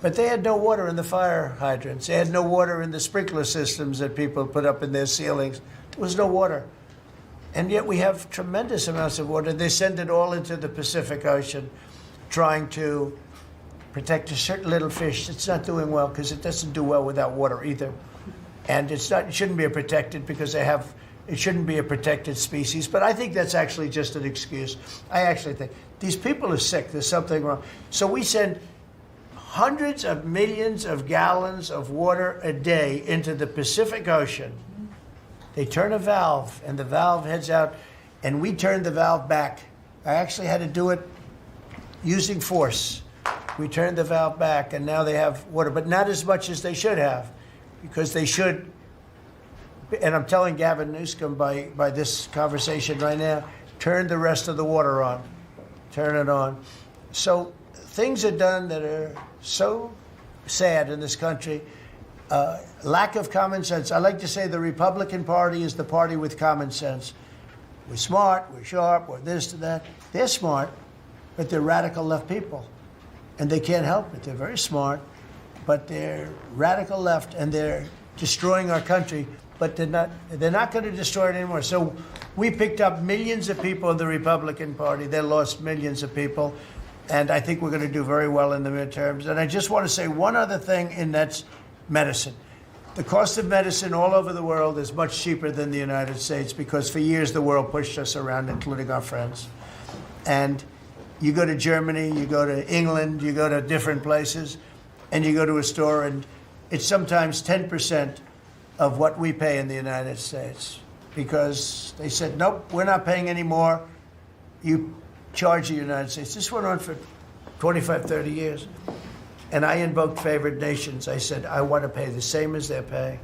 But they had no water in the fire hydrants. They had no water in the sprinkler systems that people put up in their ceilings. There was no water. And yet we have tremendous amounts of water. They send it all into the Pacific Ocean, trying to protect a certain little fish that's not doing well, because it doesn't do well without water either. And it shouldn't be protected because it shouldn't be a protected species. But I think that's actually just an excuse. I actually think these people are sick. There's something wrong. So we send hundreds of millions of gallons of water a day into the Pacific Ocean. They turn a valve, and the valve heads out, and we turn the valve back. I actually had to do it using force. We turned the valve back, and now they have water, but not as much as they should have, because they should, and I'm telling Gavin Newsom by this conversation right now, turn the rest of the water on. Turn it on. So things are done that are so sad in this country. Lack of common sense. I like to say the Republican Party is the party with common sense. We're smart, we're sharp, we're this and that. They're smart, but they're radical left people. And they can't help it. They're very smart, but they're radical left, and they're destroying our country, but they're not going to destroy it anymore. So we picked up millions of people in the Republican Party. They lost millions of people. And I think we're going to do very well in the midterms. And I just want to say one other thing, and that's medicine. The cost of medicine all over the world is much cheaper than the United States, because for years the world pushed us around, including our friends. And you go to Germany, you go to England, you go to different places, and you go to a store, and it's sometimes 10% of what we pay in the United States, because they said, nope, we're not paying any more. You charge the United States. This went on for 25, 30 years. And I invoked favored nations. I said, I want to pay the same as they're paying.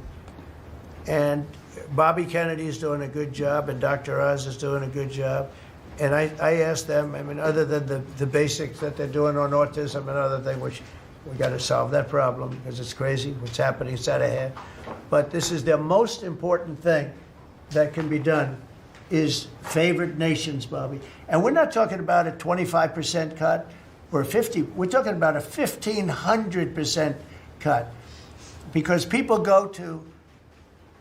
And Bobby Kennedy is doing a good job, and Dr. Oz is doing a good job. And I asked them, I mean, other than the basics that they're doing on autism and other things, which we got to solve that problem because it's crazy what's happening, it's out of hand. But this is the most important thing that can be done, is favored nations, Bobby. And we're not talking about a 25% cut or 50. We're talking about a 1,500% cut, because people go to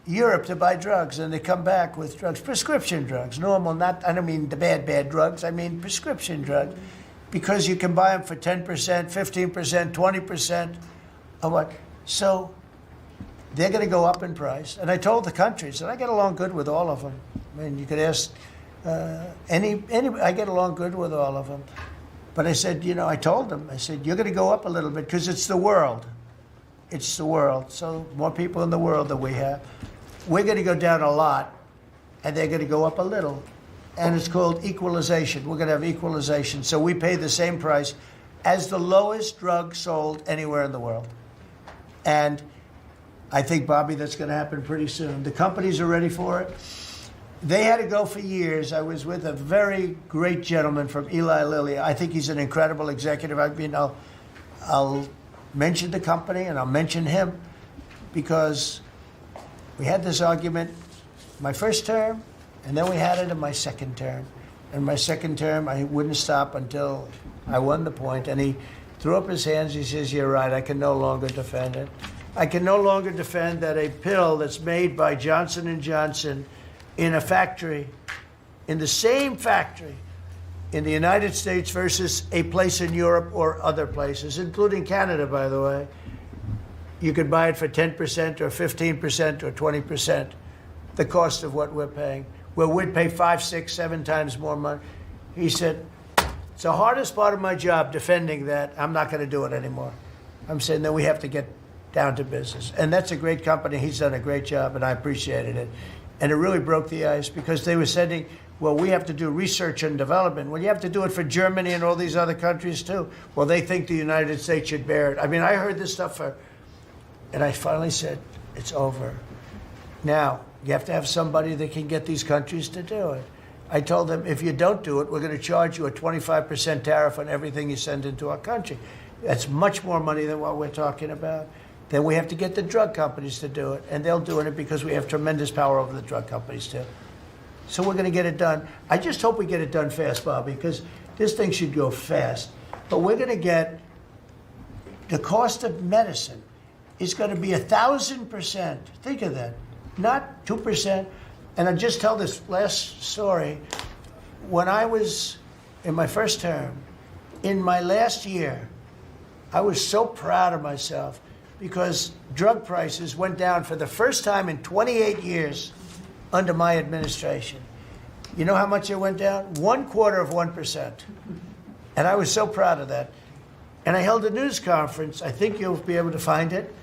Europe to buy drugs, and they come back with drugs, prescription drugs, normal, I don't mean the bad drugs, I mean prescription drugs, because you can buy them for 10%, 15%, 20% of what. So they're going to go up in price. And I told the countries, and I get along good with all of them. I mean, you could ask I get along good with all of them. But I said, I told them, I said, you're going to go up a little bit because it's the world. It's the world. So more people in the world than we have. We're going to go down a lot, and they're going to go up a little. And it's called equalization. We're going to have equalization. So we pay the same price as the lowest drug sold anywhere in the world. And I think, Bobby, that's going to happen pretty soon. The companies are ready for it. They had to go for years. I was with a very great gentleman from Eli Lilly. I think he's an incredible executive. I mean, I'll mention the company and I'll mention him, because we had this argument my first term, and then we had it in my second term. In my second term, I wouldn't stop until I won the point. And he threw up his hands. He says, you're right, I can no longer defend it. I can no longer defend that a pill that's made by Johnson & Johnson in a factory, in the same factory in the United States versus a place in Europe or other places, including Canada, by the way, you could buy it for 10% or 15% or 20%, the cost of what we're paying, where we'd pay 5, 6, 7 times more money. He said, it's the hardest part of my job, defending that. I'm not going to do it anymore. I'm saying that we have to get down to business. And that's a great company. He's done a great job, and I appreciated it. And it really broke the ice because they were saying, well, we have to do research and development. Well, you have to do it for Germany and all these other countries too. Well, they think the United States should bear it. I mean, I heard this stuff, and I finally said, it's over. Now, you have to have somebody that can get these countries to do it. I told them, if you don't do it, we're going to charge you a 25% tariff on everything you send into our country. That's much more money than what we're talking about. Then we have to get the drug companies to do it, and they'll do it because we have tremendous power over the drug companies too. So we're going to get it done. I just hope we get it done fast, Bobby, because this thing should go fast. But we're going to get the cost of medicine is going to be 1,000%. Think of that, not 2%. And I'll just tell this last story. When I was in my first term, in my last year, I was so proud of myself because drug prices went down for the first time in 28 years under my administration. You know how much it went down? 1/4%. And I was so proud of that. And I held a news conference, I think you'll be able to find it,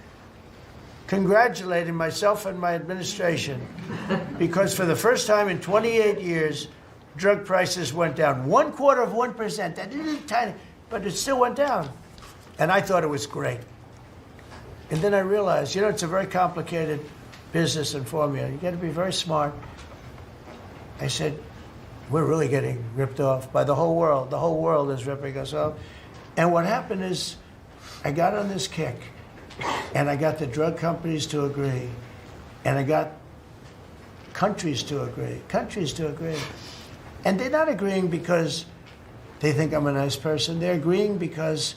congratulating myself and my administration because for the first time in 28 years, drug prices went down 1/4%. That isn't tiny, but it still went down. And I thought it was great. And then I realized, it's a very complicated business and formula. You got to be very smart. I said, we're really getting ripped off by the whole world. The whole world is ripping us off. And what happened is I got on this kick, and I got the drug companies to agree, and I got countries to agree. And they're not agreeing because they think I'm a nice person. They're agreeing because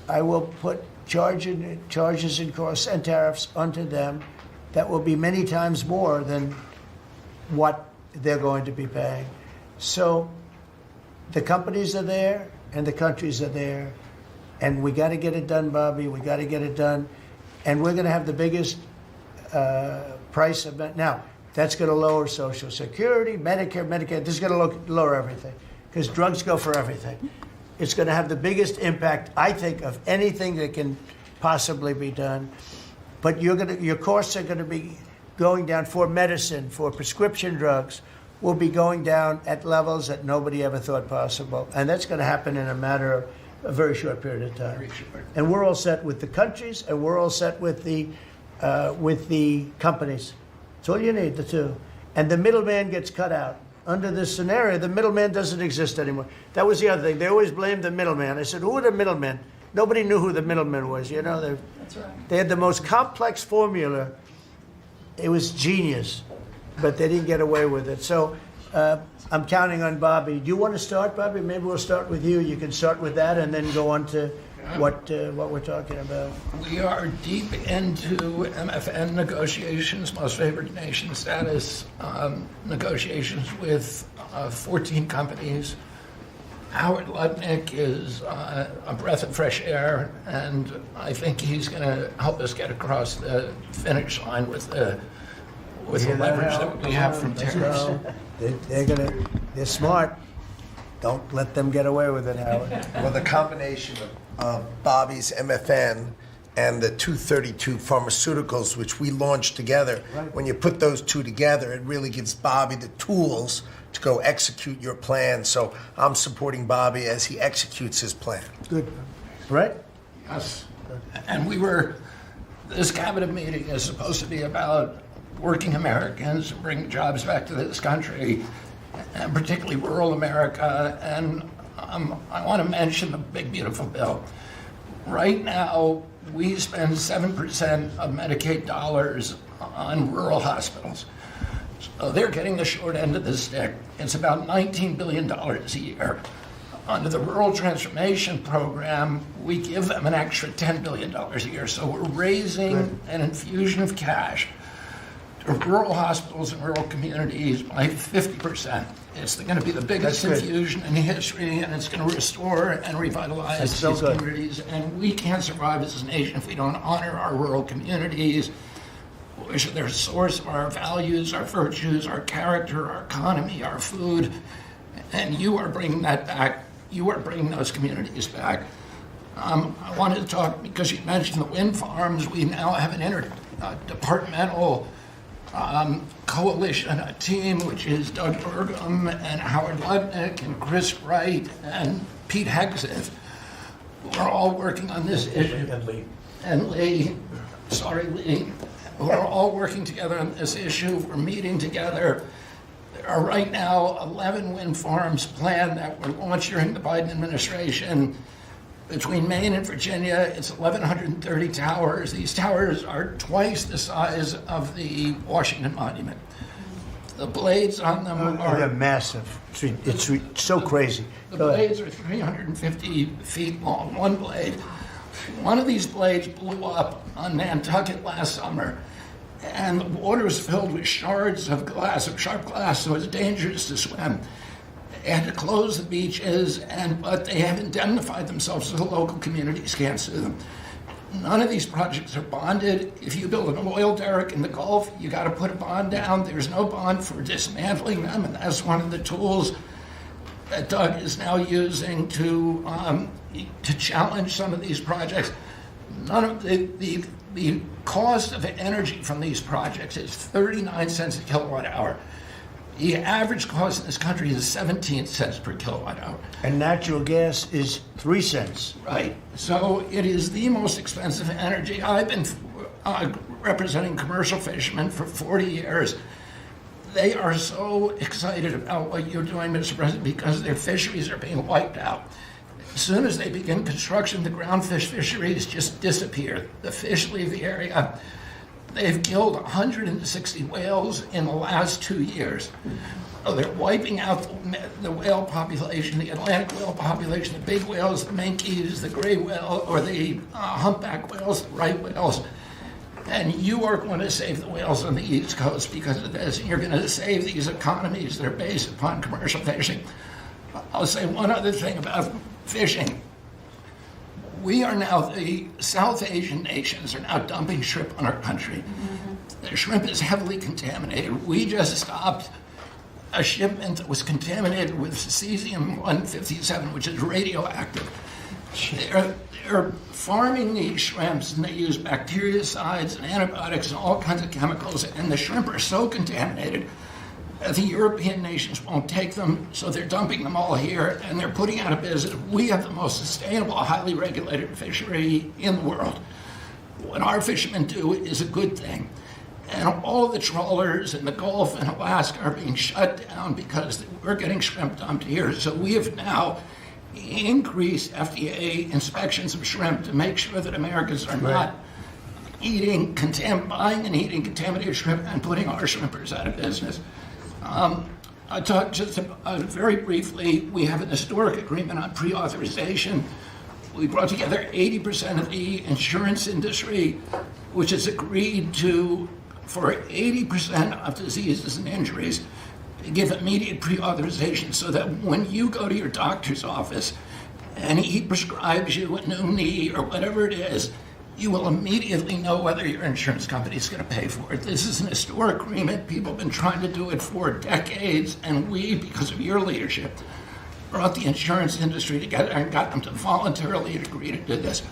I will put charges and costs and tariffs onto them that will be many times more than what they're going to be paying. So the companies are there and the countries are there. And we got to get it done, Bobby. We got to get it done. And we're going to have the biggest price of it. Now, that's going to lower Social Security, Medicare. This is going to lower everything because drugs go for everything. It's going to have the biggest impact, I think, of anything that can possibly be done. But your costs are going to be going down for medicine, for prescription drugs, will be going down at levels that nobody ever thought possible. And that's going to happen in a matter of a very short period of time. Very short. And we're all set with the countries, and we're all set with the companies. That's all you need, the two. And the middleman gets cut out. Under this scenario, the middleman doesn't exist anymore. That was the other thing. They always blamed the middleman. I said, who are the middlemen? Nobody knew who the middleman was. That's right. They had the most complex formula. It was genius, but they didn't get away with it. So I'm counting on Bobby. Do you want to start, Bobby? Maybe we'll start with you. You can start with that and then go on to what we're talking about. We are deep into MFN negotiations, most favored nation status negotiations with 14 companies. Howard Lutnick is a breath of fresh air, and I think he's going to help us get across the finish line with the leverage that we have from tariffs. They're smart. Don't let them get away with it, Howard. Well, the combination of Bobby's MFN and the 232 pharmaceuticals, which we launched together, Right. When you put those two together, it really gives Bobby the tools to go execute your plan. So I'm supporting Bobby as he executes his plan. Good. Right? Yes. And this cabinet meeting is supposed to be about working Americans, bring jobs back to this country, and particularly rural America. And I want to mention the big, beautiful bill. Right now, we spend 7% of Medicaid dollars on rural hospitals. So they're getting the short end of the stick. It's about $19 billion a year. Under the Rural Transformation Program, we give them an extra $10 billion a year. So we're raising an infusion of cash to rural hospitals and rural communities by 50%. It's going to be the biggest infusion in history, and it's going to restore and revitalize these communities. And we can't survive as a nation if we don't honor our rural communities, which are the source of our values, our virtues, our character, our economy, our food. And you are bringing that back. You are bringing those communities back. I wanted to talk, because you mentioned the wind farms, we now have an interdepartmental coalition, a team, which is Doug Burgum and Howard Lutnick and Chris Wright and Pete Hegseth. We're all working on this issue. And Lee, we're all working together on this issue. We're meeting together. There are right now 11 wind farms planned that were launched during the Biden administration. Between Maine and Virginia, it's 1,130 towers. These towers are twice the size of the Washington Monument. The blades on them They're are, massive. It's so crazy. the Go ahead. blades are 350 feet long, one blade. One of these blades blew up on Nantucket last summer, and the water was filled with shards of glass, of sharp glass, so it's dangerous to swim. They had to close the beaches, but they have indemnified themselves so the local communities can't sue them. None of these projects are bonded. If you build an oil derrick in the Gulf, you got to put a bond down. There's no bond for dismantling them, and that's one of the tools that Doug is now using to challenge some of these projects. None of the cost of energy from these projects is 39 cents a kilowatt hour. The average cost in this country is 17 cents per kilowatt hour. And natural gas is 3 cents. Right. So it is the most expensive energy. I've been representing commercial fishermen for 40 years. They are so excited about what you're doing, Mr. President, because their fisheries are being wiped out. As soon as they begin construction, the groundfish fisheries just disappear. The fish leave the area. They've killed 160 whales in the last 2 years. So they're wiping out the whale population, the Atlantic whale population, the big whales, the minkies, the gray whale, or the humpback whales, the right whales. And you are going to save the whales on the East Coast because of this. And you're going to save these economies that are based upon commercial fishing. I'll say one other thing about fishing. We are now, the South Asian nations are now dumping shrimp on our country. The shrimp is heavily contaminated. We just stopped a shipment that was contaminated with cesium-157, which is radioactive. They're farming these shrimps, and they use bactericides and antibiotics and all kinds of chemicals, and the shrimp are so contaminated that the European nations won't take them, so they're dumping them all here, and they're putting out of business. We have the most sustainable, highly regulated fishery in the world. What our fishermen do is a good thing. And all of the trawlers in the Gulf and Alaska are being shut down because we're getting shrimp dumped here. So we have now increased FDA inspections of shrimp to make sure that Americans are not buying and eating contaminated shrimp and putting our shrimpers out of business. I talked just very briefly, we have an historic agreement on pre-authorization. We brought together 80% of the insurance industry, which has agreed to, for 80% of diseases and injuries, give immediate pre-authorization so that when you go to your doctor's office and he prescribes you a new knee or whatever it is, you will immediately know whether your insurance company is going to pay for it. This is an historic agreement. People have been trying to do it for decades, and we, because of your leadership, brought the insurance industry together and got them to voluntarily agree to do this.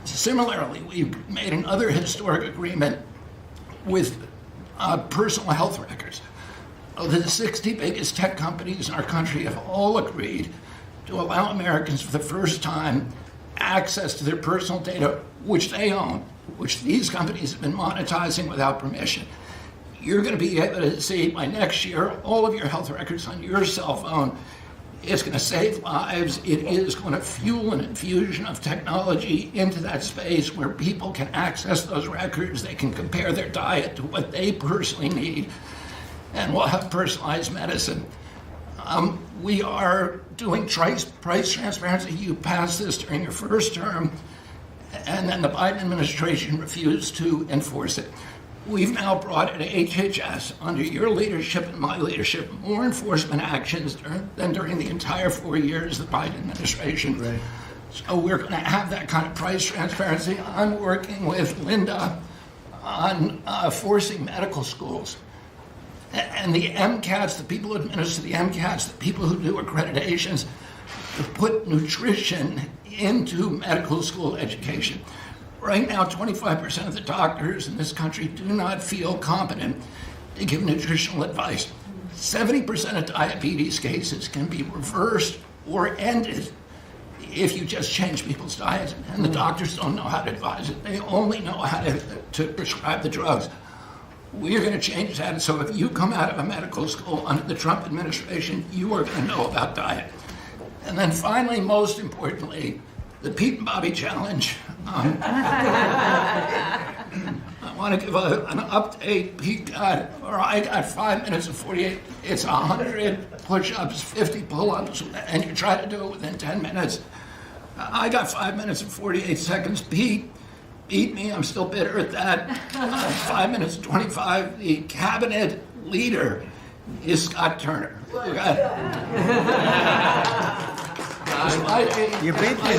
Similarly, we've made another historic agreement with personal health records. The 60 biggest tech companies in our country have all agreed to allow Americans for the first time access to their personal data, which they own, which these companies have been monetizing without permission. You're going to be able to see by next year all of your health records on your cell phone. It's going to save lives. It is going to fuel an infusion of technology into that space where people can access those records. They can compare their diet to what they personally need, and we'll have personalized medicine. We are doing price transparency. You passed this during your first term, and then the Biden administration refused to enforce it. We've now brought at HHS, under your leadership and my leadership, more enforcement actions than during the entire 4 years of the Biden administration. Right. So we're going to have that kind of price transparency. I'm working with Linda on forcing medical schools. And the MCATs, the people who administer the MCATs, the people who do accreditations, to put nutrition into medical school education. Right now, 25% of the doctors in this country do not feel competent to give nutritional advice. 70% of diabetes cases can be reversed or ended if you just change people's diets, and the doctors don't know how to advise it. They only know how to prescribe the drugs. We're going to change that, so if you come out of a medical school under the Trump administration, you are going to know about diet. And then finally, most importantly, the Pete and Bobby Challenge. I want to give an update. I got 5 minutes and 48. It's 100 push-ups, 50 pull-ups, and you try to do it within 10 minutes. I got 5 minutes and 48 seconds. Pete beat me. I'm still bitter at that. 5 minutes and 25. The cabinet leader is Scott Turner. You beat me.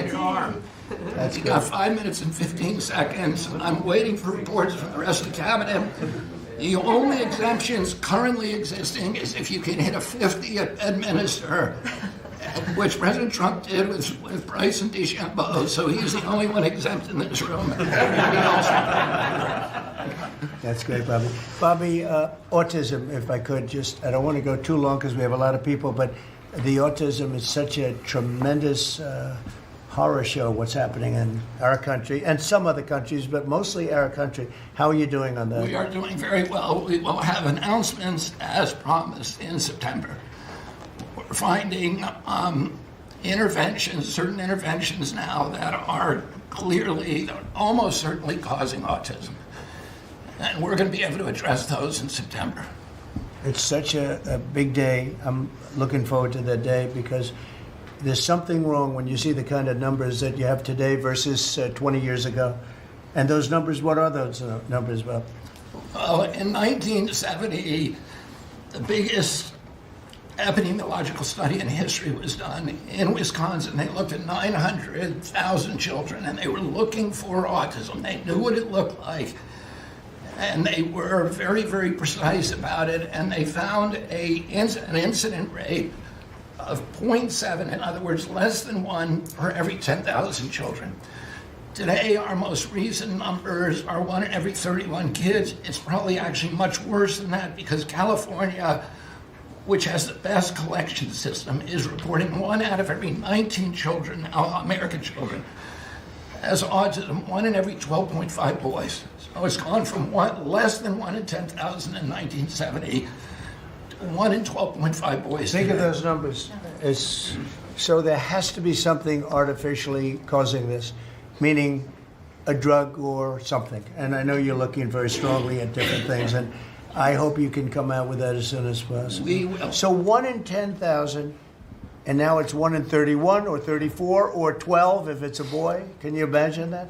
Your arm. That's You good. got 5 minutes and 15 seconds. I'm waiting for reports from the rest of the cabinet. The only exemptions currently existing is if you can hit a 50 at Bedminster, which President Trump did with Bryson DeChambeau, so he's the only one exempt in this room. Everybody else. That's great, Bobby. Bobby, autism, if I could just, I don't want to go too long because we have a lot of people, but the autism is such a tremendous horror show, what's happening in our country and some other countries, but mostly our country. How are you doing on that? We are doing very well. We will have announcements as promised in September. We're finding certain interventions now that are clearly, almost certainly causing autism. And we're going to be able to address those in September. It's such a big day. I'm looking forward to that day because there's something wrong when you see the kind of numbers that you have today versus 20 years ago. And those numbers, what are those numbers, Bob? Well, in 1970, the biggest epidemiological study in history was done in Wisconsin. They looked at 900,000 children, and they were looking for autism. They knew what it looked like, and they were very, very precise about it, and they found an incident rate of 0.7, in other words, less than 1 per every 10,000 children. Today, our most recent numbers are 1 in every 31 kids. It's probably actually much worse than that because California, which has the best collection system, is reporting 1 out of every 19 children, American children, has autism, 1 in every 12.5 boys. So it's gone from less than 1 in 10,000 in 1970 to 1 in 12.5 boys. Think of today. those numbers. So there has to be something artificially causing this, meaning a drug or something. And I know you're looking very strongly at different things, and I hope you can come out with that as soon as possible. We will. So 1 in 10,000, and now it's 1 in 31 or 34 or 12 if it's a boy. Can you imagine that?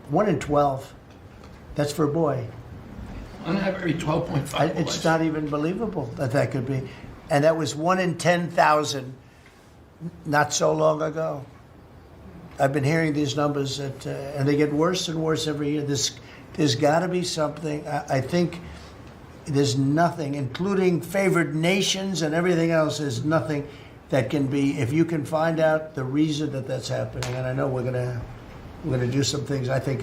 1 in 12. That's for a boy. 1 out of every 12.5 boys. It's not even believable that could be. And that was 1 in 10,000 not so long ago. I've been hearing these numbers, and they get worse and worse every year. There's got to be something. I think there's nothing, including favored nations and everything else, there's nothing that can be, if you can find out the reason that that's happening, and I know we're gonna do some things. I think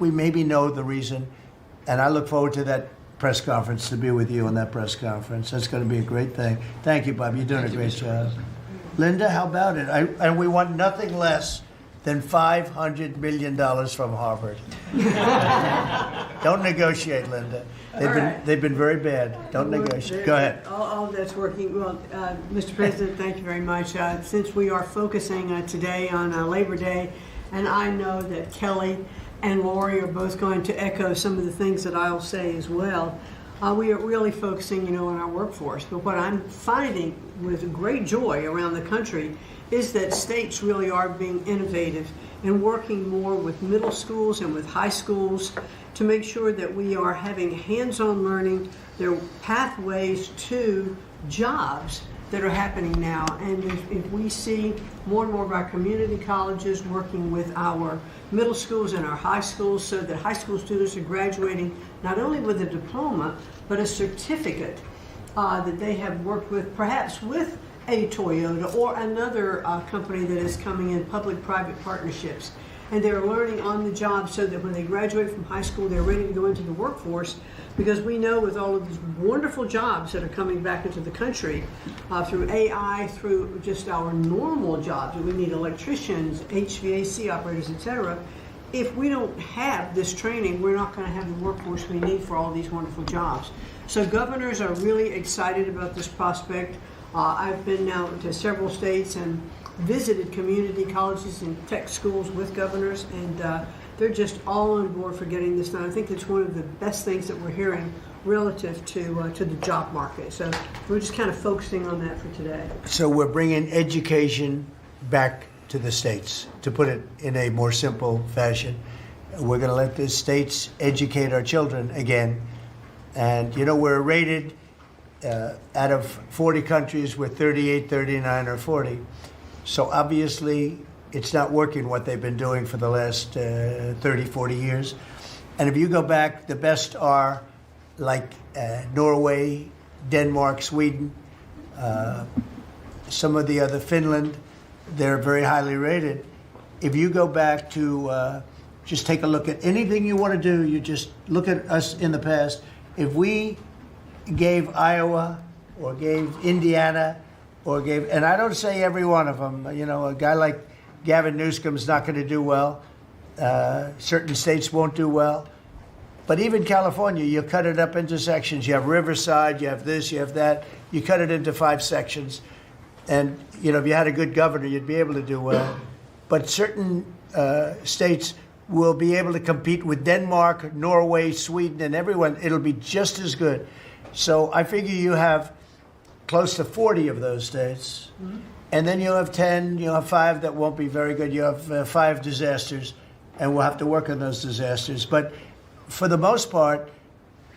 we maybe know the reason, and I look forward to that press conference, to be with you on that press conference. That's going to be a great thing. Thank you, Bob. You're doing a great job. Linda, how about it? And we want nothing less than $500 million from Harvard. Don't negotiate, Linda. They've been very bad. Don't negotiate. Go ahead. All that's working well. Mr. President, thank you very much. Since we are focusing today on Labor Day, and I know that Kelly and Lori are both going to echo some of the things that I'll say as well, we are really focusing, on our workforce. But what I'm finding with great joy around the country is that states really are being innovative and working more with middle schools and with high schools to make sure that we are having hands-on learning. There are pathways to jobs that are happening now. And if we see more and more of our community colleges working with our middle schools and our high schools so that high school students are graduating not only with a diploma, but a certificate that they have worked with, perhaps with a Toyota or another company that is coming in, public-private partnerships. And they're learning on the job so that when they graduate from high school, they're ready to go into the workforce, because we know with all of these wonderful jobs that are coming back into the country through AI, through just our normal jobs, we need electricians, HVAC operators, etc. If we don't have this training, we're not going to have the workforce we need for all these wonderful jobs. So governors are really excited about this prospect. I've been now to several states and visited community colleges and tech schools with governors, and they're just all on board for getting this done. I think it's one of the best things that we're hearing relative to the job market. So we're just kind of focusing on that for today. So we're bringing education back to the states, to put it in a more simple fashion. We're going to let the states educate our children again. And, you know, we're rated out of 40 countries, we're 38, 39, or 40. So obviously, it's not working what they've been doing for the last 30, 40 years. And if you go back, the best are like Norway, Denmark, Sweden, some of the other, Finland, they're very highly rated. If you go back to just take a look at anything you want to do, you just look at us in the past. If we gave Iowa or gave Indiana or gave, and I don't say every one of them, you know, a guy like Gavin Newsom's not going to do well. Certain states won't do well. But even California, you cut it up into sections. You have Riverside, you have this, you have that. You cut it into 5 sections. And, you know, if you had a good governor, you'd be able to do well. But certain states will be able to compete with Denmark, Norway, Sweden, and everyone. It'll be just as good. So I figure you have close to 40 of those states. Mm-hmm. And then you'll have 10, you'll have 5 that won't be very good. You have 5 disasters, and we'll have to work on those disasters. But for the most part,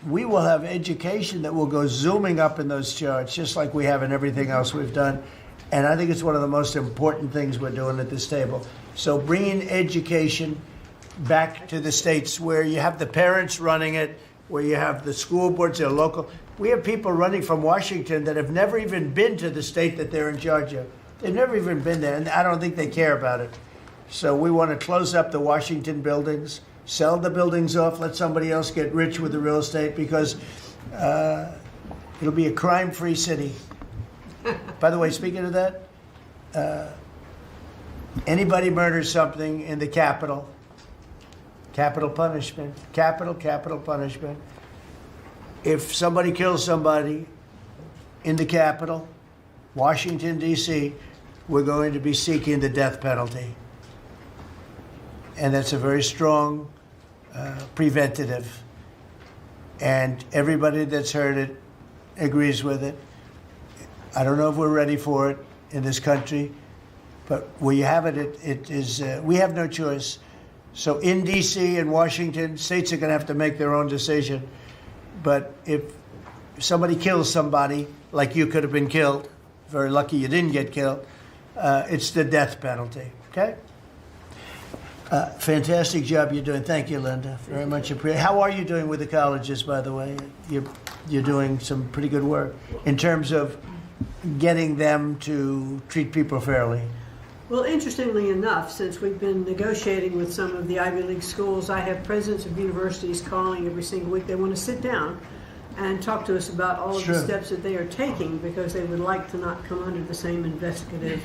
we will have education that will go zooming up in those charts, just like we have in everything else we've done. And I think it's one of the most important things we're doing at this table. So bringing education back to the states where you have the parents running it, where you have the school boards, they're local. We have people running from Washington that have never even been to the state that they're in charge of. They've never even been there, and I don't think they care about it. So we want to close up the Washington buildings, sell the buildings off, let somebody else get rich with the real estate, because it'll be a crime-free city. By the way, speaking of that, anybody murders something in the Capitol, capital punishment, capital punishment. If somebody kills somebody in the Capitol, Washington, D.C., we're going to be seeking the death penalty. And that's a very strong preventative. And everybody that's heard it agrees with it. I don't know if we're ready for it in this country, but where you have it, it is, we have no choice. So in D.C. and Washington, states are going to have to make their own decision. But if somebody kills somebody, like you could have been killed, very lucky you didn't get killed, it's the death penalty, okay? Fantastic job you're doing. Thank you, Linda. Very much appreciated. How are you doing with the colleges, by the way? You're doing some pretty good work in terms of getting them to treat people fairly. Well, interestingly enough, since we've been negotiating with some of the Ivy League schools, I have presidents of universities calling every single week. They want to sit down and talk to us about all of the steps that they are taking, because they would like to not come under the same investigative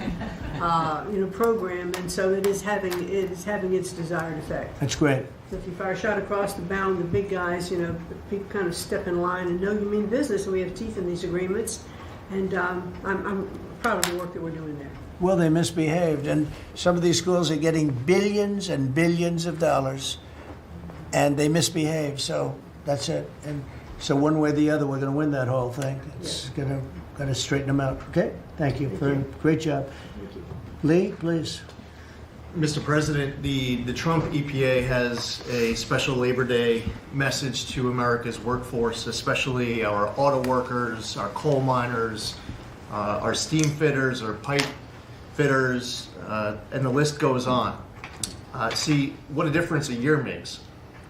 program. And so it is having its desired effect. That's great. So if you fire a shot across the bow, the big guys, people kind of step in line and know you mean business, and we have teeth in these agreements. And I'm proud of the work that we're doing there. Well, they misbehaved, and some of these schools are getting billions and billions of dollars, and they misbehave. So that's it. And so one way or the other, we're going to win that whole thing. It's going to straighten them out. Okay? Thank you. Great job. Thank you. Lee, please. Mr. President, the Trump EPA has a special Labor Day message to America's workforce, especially our auto workers, our coal miners, our steam fitters, our pipe fitters, and the list goes on. See what a difference a year makes.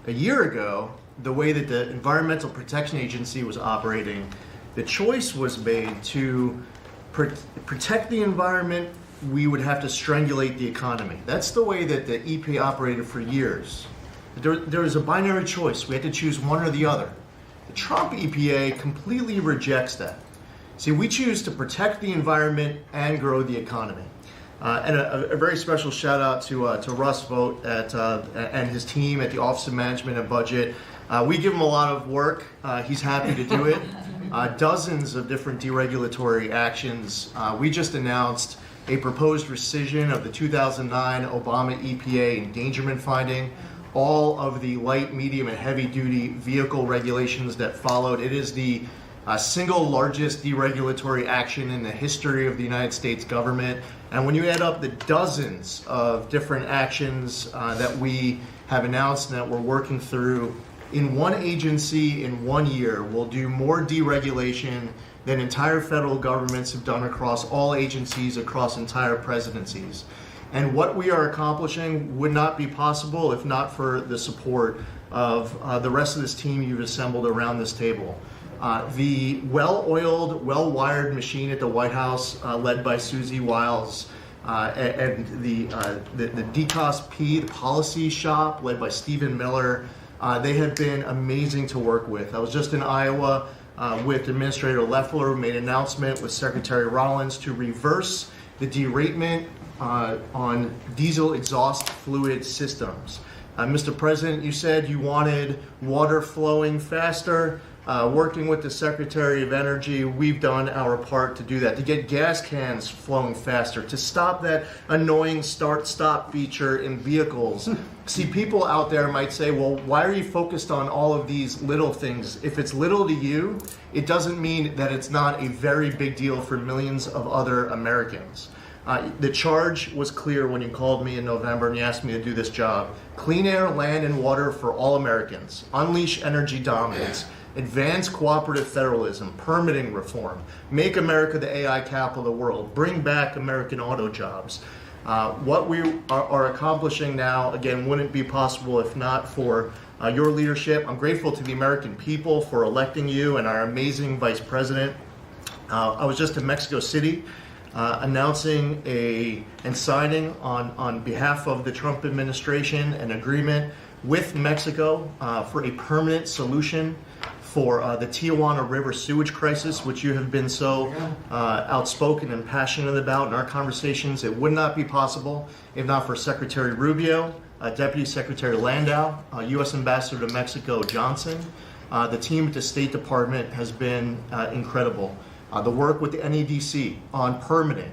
A year ago, the way that the Environmental Protection Agency was operating, The choice was made to protect the environment. We would have to strangulate the economy. That's the way that the EPA operated for years. There was a binary choice. We had to choose one or the other. The Trump EPA completely rejects that. See, we choose to protect the environment and grow the economy. And a very special shout out to Russ Vogt and his team at the Office of Management and Budget. We give him a lot of work. He's happy to do it. Dozens of different deregulatory actions. We just announced a proposed rescission of the 2009 Obama EPA endangerment finding, all of the light, medium, and heavy-duty vehicle regulations that followed. It is the single largest deregulatory action in the history of the United States government. And when you add up the dozens of different actions that we have announced and that we're working through, in one agency in 1 year, we'll do more deregulation than entire federal governments have done across all agencies, across entire presidencies. And what we are accomplishing would not be possible if not for the support of the rest of this team you've assembled around this table. The well-oiled, well-wired machine at the White House, led by Susie Wiles, and the DCOSP, the policy shop, led by Stephen Miller, they have been amazing to work with. I was just in Iowa with Administrator Loeffler, who made an announcement with Secretary Rollins to reverse the deratement on diesel exhaust fluid systems. Mr. President, you said you wanted water flowing faster. Working with the Secretary of Energy, we've done our part to do that, to get gas cans flowing faster, to stop that annoying start-stop feature in vehicles. See, people out there might say, well, why are you focused on all of these little things? If it's little to you, it doesn't mean that it's not a very big deal for millions of other Americans. The charge was clear when you called me in November and you asked me to do this job. Clean air, land, and water for all Americans. Unleash energy dominance. Advance cooperative federalism, permitting reform, make America the AI capital of the world, bring back American auto jobs. What we are accomplishing now, again, wouldn't be possible if not for your leadership. I'm grateful to the American people for electing you and our amazing Vice President. I was just in Mexico City announcing and signing on behalf of the Trump administration an agreement with Mexico for a permanent solution for the Tijuana River sewage crisis, which you have been so outspoken and passionate about in our conversations. It would not be possible if not for Secretary Rubio, Deputy Secretary Landau, U.S. Ambassador to Mexico Johnson. The team at the State Department has been incredible. The work with the NEDC on permitting,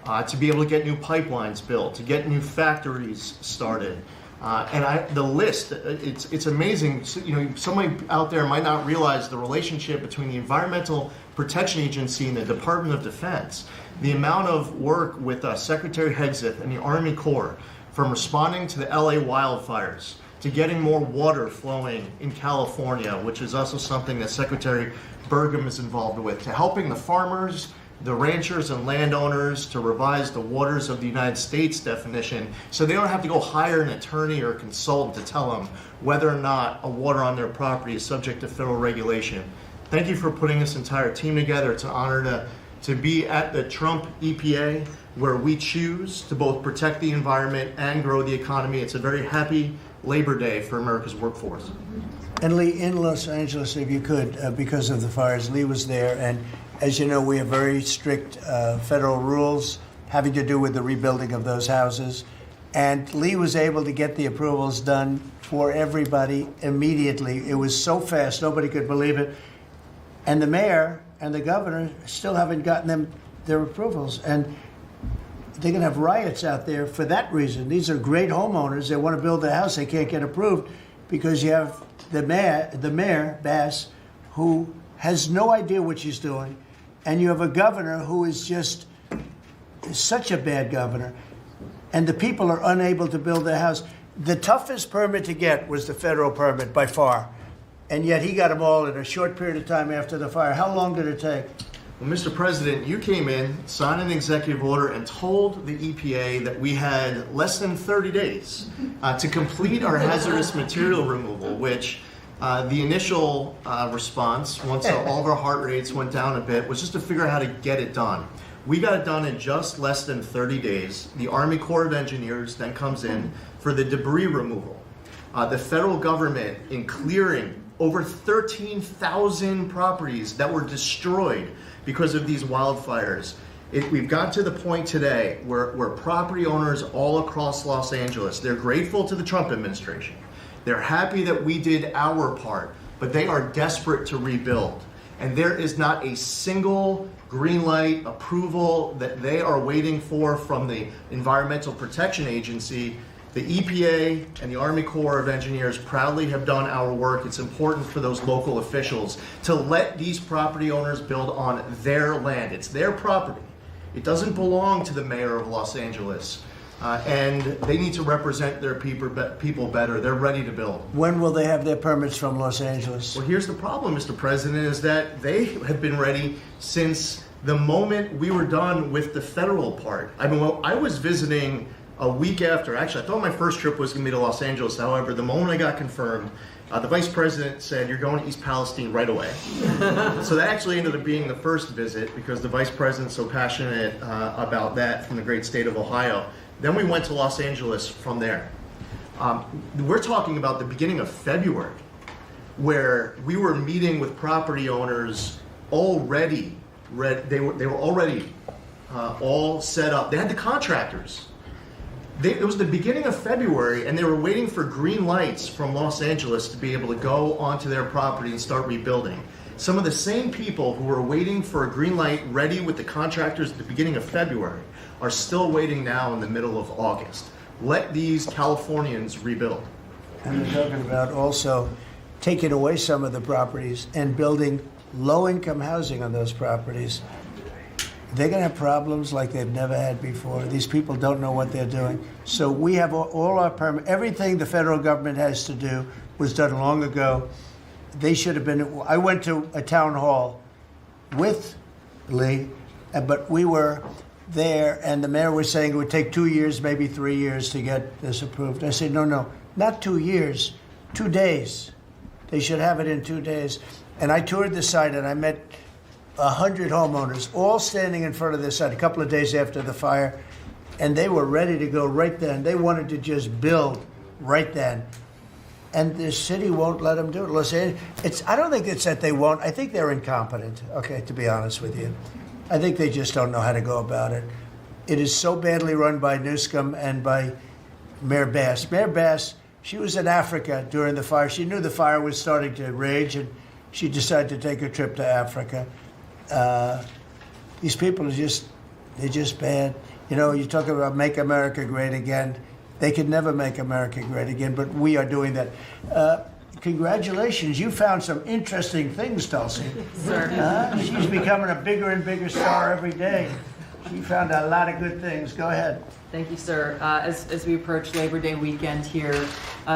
to be able to get new pipelines built, to get new factories started. The list, it's amazing. So, somebody out there might not realize the relationship between the Environmental Protection Agency and the Department of Defense. The amount of work with Secretary Hegseth and the Army Corps, from responding to the LA wildfires, to getting more water flowing in California, which is also something that Secretary Burgum is involved with, to helping the farmers, the ranchers and landowners to revise the waters of the United States definition so they don't have to go hire an attorney or a consultant to tell them whether or not a water on their property is subject to federal regulation. Thank you for putting this entire team together. It's an honor to be at the Trump EPA, where we choose to both protect the environment and grow the economy. It's a very happy Labor Day for America's workforce. And Lee, in Los Angeles, if you could, because of the fires, Lee was there, and as you know, we have very strict federal rules having to do with the rebuilding of those houses. And Lee was able to get the approvals done for everybody immediately. It was so fast, nobody could believe it. And the mayor and the governor still haven't gotten their approvals. And they're going to have riots out there for that reason. These are great homeowners. They want to build a house. They can't get approved because you have the mayor, Bass, who has no idea what she's doing. And you have a governor who is just such a bad governor, and the people are unable to build their house. The toughest permit to get was the federal permit by far, and yet he got them all in a short period of time after the fire. How long did it take? Well, Mr. President, you came in, signed an executive order, and told the EPA that we had less than 30 days to complete our hazardous material removal, which The initial response, once all of our heart rates went down a bit, was just to figure out how to get it done. We got it done in just less than 30 days. The Army Corps of Engineers then comes in for the debris removal. The federal government, in clearing over 13,000 properties that were destroyed because of these wildfires. We've got to the point today where property owners all across Los Angeles, they're grateful to the Trump administration. They're happy that we did our part, but they are desperate to rebuild. And there is not a single green light approval that they are waiting for from the Environmental Protection Agency. The EPA and the Army Corps of Engineers proudly have done our work. It's important for those local officials to let these property owners build on their land. It's their property. It doesn't belong to the mayor of Los Angeles. And they need to represent their people better. They're ready to build. When will they have their permits from Los Angeles? Well, here's the problem, Mr. President, is that they have been ready since the moment we were done with the federal part. I mean, I was visiting a week after. Actually, I thought my first trip was going to be to Los Angeles. However, the moment I got confirmed, the vice president said, "You're going to East Palestine right away." So that actually ended up being the first visit because the vice president's so passionate about that from the great state of Ohio. Then we went to Los Angeles from there. We're talking about the beginning of February, where we were meeting with property owners already. They were already all set up. They had the contractors. It was the beginning of February, and they were waiting for green lights from Los Angeles to be able to go onto their property and start rebuilding. Some of the same people who were waiting for a green light ready with the contractors at the beginning of February are still waiting now in the middle of August. Let these Californians rebuild. And they're talking about also taking away some of the properties and building low-income housing on those properties. They're going to have problems like they've never had before. These people don't know what they're doing. So we have all our permit. Everything the federal government has to do was done long ago. They should have been. I went to a town hall with Lee, but we were there, and the mayor was saying it would take 2 years, maybe 3 years to get this approved. I said, no, not 2 years, 2 days. They should have it in 2 days. And I toured the site, and I met 100 homeowners, all standing in front of the site a couple of days after the fire, and they were ready to go right then. They wanted to just build right then. And the city won't let them do it. Los Angeles, I don't think it's that they won't. I think they're incompetent, okay, to be honest with you. I think they just don't know how to go about it. It is so badly run by Newsom and by Mayor Bass. Mayor Bass, she was in Africa during the fire. She knew the fire was starting to rage, and she decided to take a trip to Africa. These people are they're just bad. You know, you talk about make America great again. They could never make America great again, but we are doing that. Congratulations, you found some interesting things, Tulsi. Sir. She's becoming a bigger and bigger star every day. She found a lot of good things. Go ahead. Thank you, sir. As we approach Labor Day weekend here,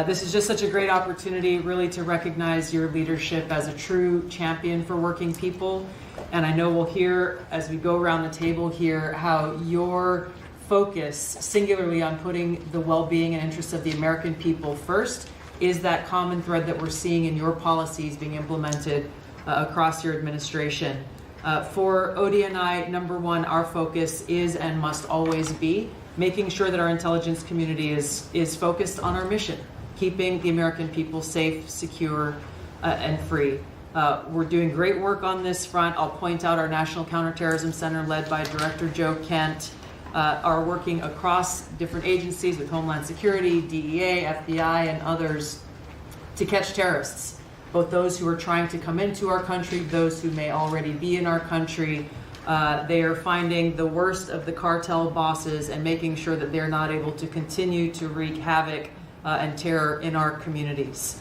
this is just such a great opportunity really to recognize your leadership as a true champion for working people. And I know we'll hear as we go around the table here how your focus singularly on putting the well-being and interests of the American people first is that common thread that we're seeing in your policies being implemented across your administration. For Odie and I, number one, our focus is and must always be making sure that our intelligence community is focused on our mission, keeping the American people safe, secure, and free. We're doing great work on this front. I'll point out our National Counterterrorism Center, led by Director Joe Kent, are working across different agencies with Homeland Security, DEA, FBI, and others to catch terrorists, both those who are trying to come into our country, those who may already be in our country. They are finding the worst of the cartel bosses and making sure that they're not able to continue to wreak havoc and terror in our communities.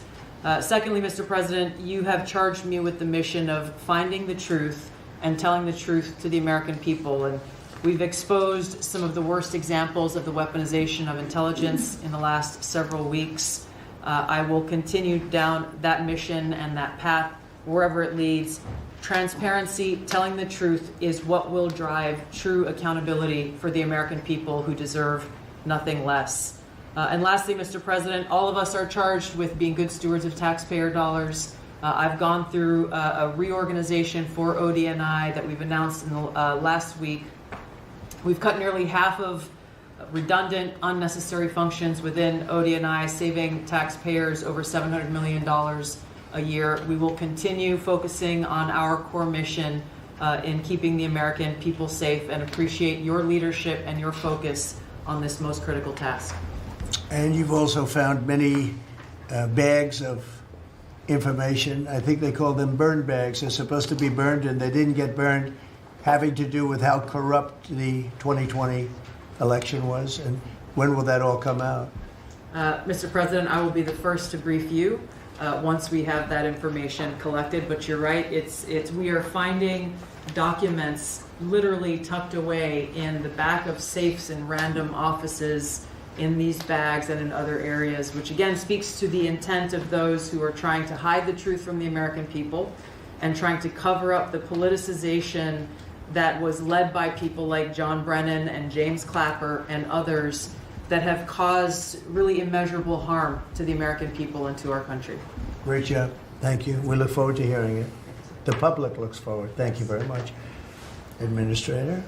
Secondly, Mr. President, you have charged me with the mission of finding the truth and telling the truth to the American people. And we've exposed some of the worst examples of the weaponization of intelligence in the last several weeks. I will continue down that mission and that path wherever it leads. Transparency, telling the truth is what will drive true accountability for the American people who deserve nothing less. And lastly, Mr. President, all of us are charged with being good stewards of taxpayer dollars. I've gone through a reorganization for ODNI that we've announced in the last week. We've cut nearly half of redundant, unnecessary functions within ODNI, saving taxpayers over $700 million a year. We will continue focusing on our core mission in keeping the American people safe, and appreciate your leadership and your focus on this most critical task. And you've also found many bags of information. I think they call them burn bags. They're supposed to be burned and they didn't get burned, having to do with how corrupt the 2020 election was. And when will that all come out? Mr. President, I will be the first to brief you once we have that information collected. But you're right, we are finding documents literally tucked away in the back of safes in random offices, in these bags and in other areas, which again speaks to the intent of those who are trying to hide the truth from the American people and trying to cover up the politicization that was led by people like John Brennan and James Clapper and others that have caused really immeasurable harm to the American people and to our country. Great job. Thank you. We look forward to hearing it. The public looks forward. Thank you very much. Administrator?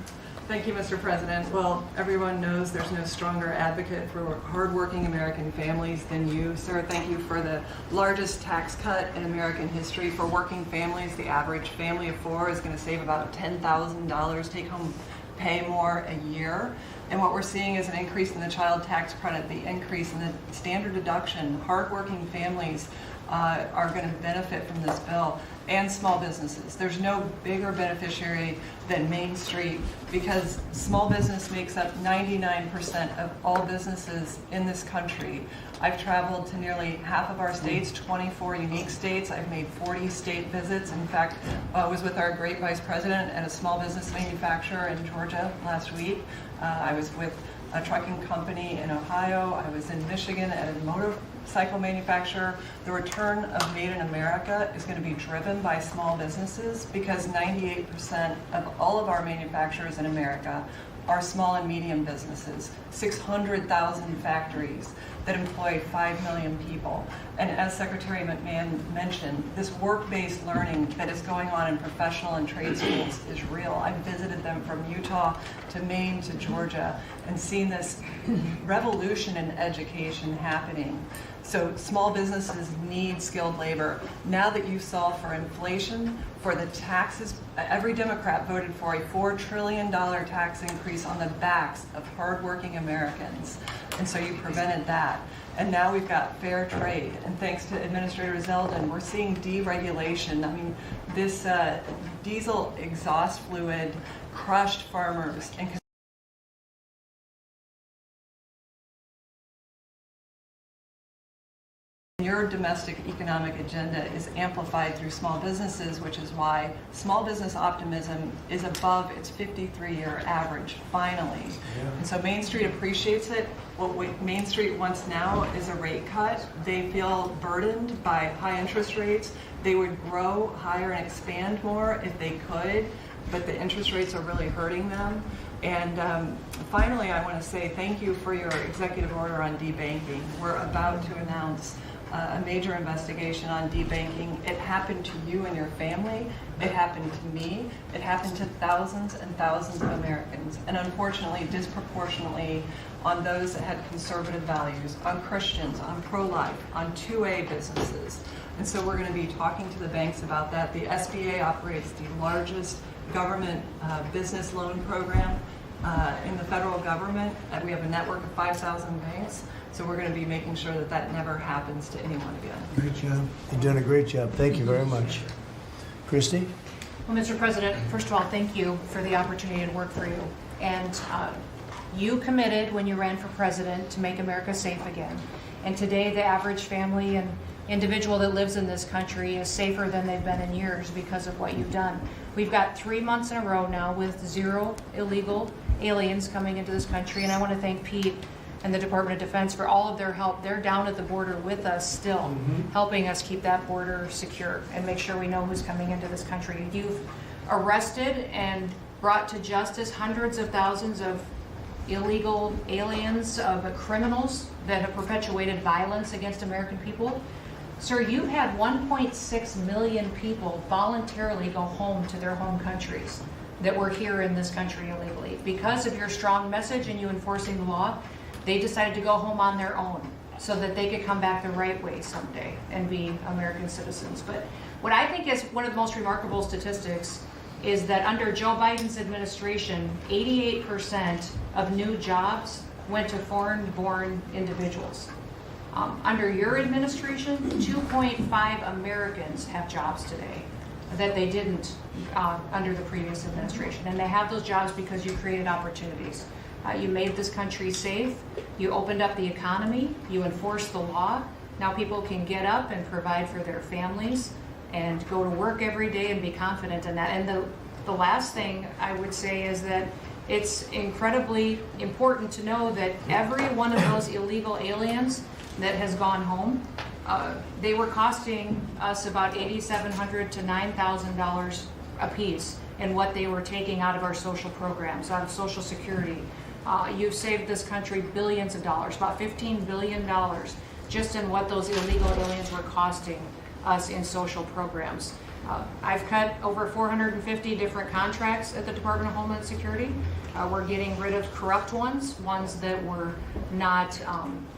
Thank you, Mr. President. Well, everyone knows there's no stronger advocate for hardworking American families than you, sir. Thank you for the largest tax cut in American history for working families. The average family of four is going to save about $10,000 take-home pay more a year. And what we're seeing is an increase in the child tax credit, the increase in the standard deduction. Hardworking families are going to benefit from this bill, and small businesses. There's no bigger beneficiary than Main Street, because small business makes up 99% of all businesses in this country. I've traveled to nearly half of our states, 24 unique states. I've made 40 state visits. In fact, I was with our great vice president at a small business manufacturer in Georgia last week. I was with a trucking company in Ohio. I was in Michigan at a motorcycle manufacturer. The return of Made in America is going to be driven by small businesses, because 98% of all of our manufacturers in America are small and medium businesses, 600,000 factories that employ 5 million people. And as Secretary McMahon mentioned, this work-based learning that is going on in professional and trade schools is real. I've visited them from Utah to Maine to Georgia and seen this revolution in education happening. So small businesses need skilled labor. Now that you solve for inflation, for the taxes, every Democrat voted for a $4 trillion tax increase on the backs of hardworking Americans. And so you prevented that. And now we've got fair trade. And thanks to Administrator Zeldin, we're seeing deregulation. I mean, this diesel exhaust fluid crushed farmers and your domestic economic agenda is amplified through small businesses, which is why small business optimism is above its 53-year average, finally. Yeah. And so Main Street appreciates it. What Main Street wants now is a rate cut. They feel burdened by high interest rates. They would grow higher and expand more if they could, but the interest rates are really hurting them. And finally, I want to say thank you for your executive order on debanking. We're about to announce a major investigation on debanking. It happened to you and your family. It happened to me. It happened to thousands and thousands of Americans. And unfortunately, disproportionately on those that had conservative values, on Christians, on pro-life, on 2A businesses. And so we're going to be talking to the banks about that. The SBA operates the largest government business loan program in the federal government. We have a network of 5,000 banks. So we're going to be making sure that that never happens to anyone again. Great job. You're doing a great job. Thank you very much. Christy? Well, Mr. President, first of all, thank you for the opportunity to work for you. And you committed when you ran for president to make America safe again. And today, the average family and individual that lives in this country is safer than they've been in years because of what you've done. We've got 3 months in a row now with 0 illegal aliens coming into this country. And I want to thank Pete and the Department of Defense for all of their help. They're down at the border with us still, helping us keep that border secure and make sure we know who's coming into this country. You've arrested and brought to justice hundreds of thousands of illegal aliens, criminals that have perpetuated violence against American people. Sir, you had 1.6 million people voluntarily go home to their home countries that were here in this country illegally. Because of your strong message and you enforcing the law, they decided to go home on their own so that they could come back the right way someday and be American citizens. But what I think is one of the most remarkable statistics is that under Joe Biden's administration, 88% of new jobs went to foreign-born individuals. Under your administration, 2.5 Americans have jobs today that they didn't under the previous administration. And they have those jobs because you created opportunities. You made this country safe. You opened up the economy. You enforced the law. Now people can get up and provide for their families and go to work every day and be confident in that. And the last thing I would say is that it's incredibly important to know that every one of those illegal aliens that has gone home, they were costing us about $8,700 to $9,000 a piece in what they were taking out of our social programs, out of Social Security. You've saved this country billions of dollars, about $15 billion, just in what those illegal aliens were costing us in social programs. I've cut over 450 different contracts at the Department of Homeland Security. We're getting rid of corrupt ones that were not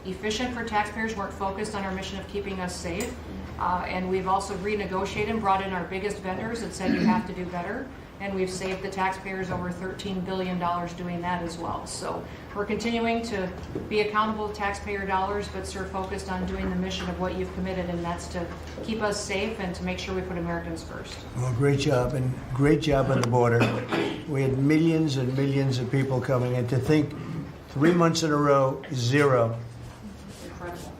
efficient for taxpayers, weren't focused on our mission of keeping us safe. And we've also renegotiated and brought in our biggest vendors that said you have to do better. And we've saved the taxpayers over $13 billion doing that as well. So we're continuing to be accountable to taxpayer dollars, but sir, focused on doing the mission of what you've committed, and that's to keep us safe and to make sure we put Americans first. Well, great job, and great job on the border. We had millions and millions of people coming in. To think 3 months in a row, 0. Incredible.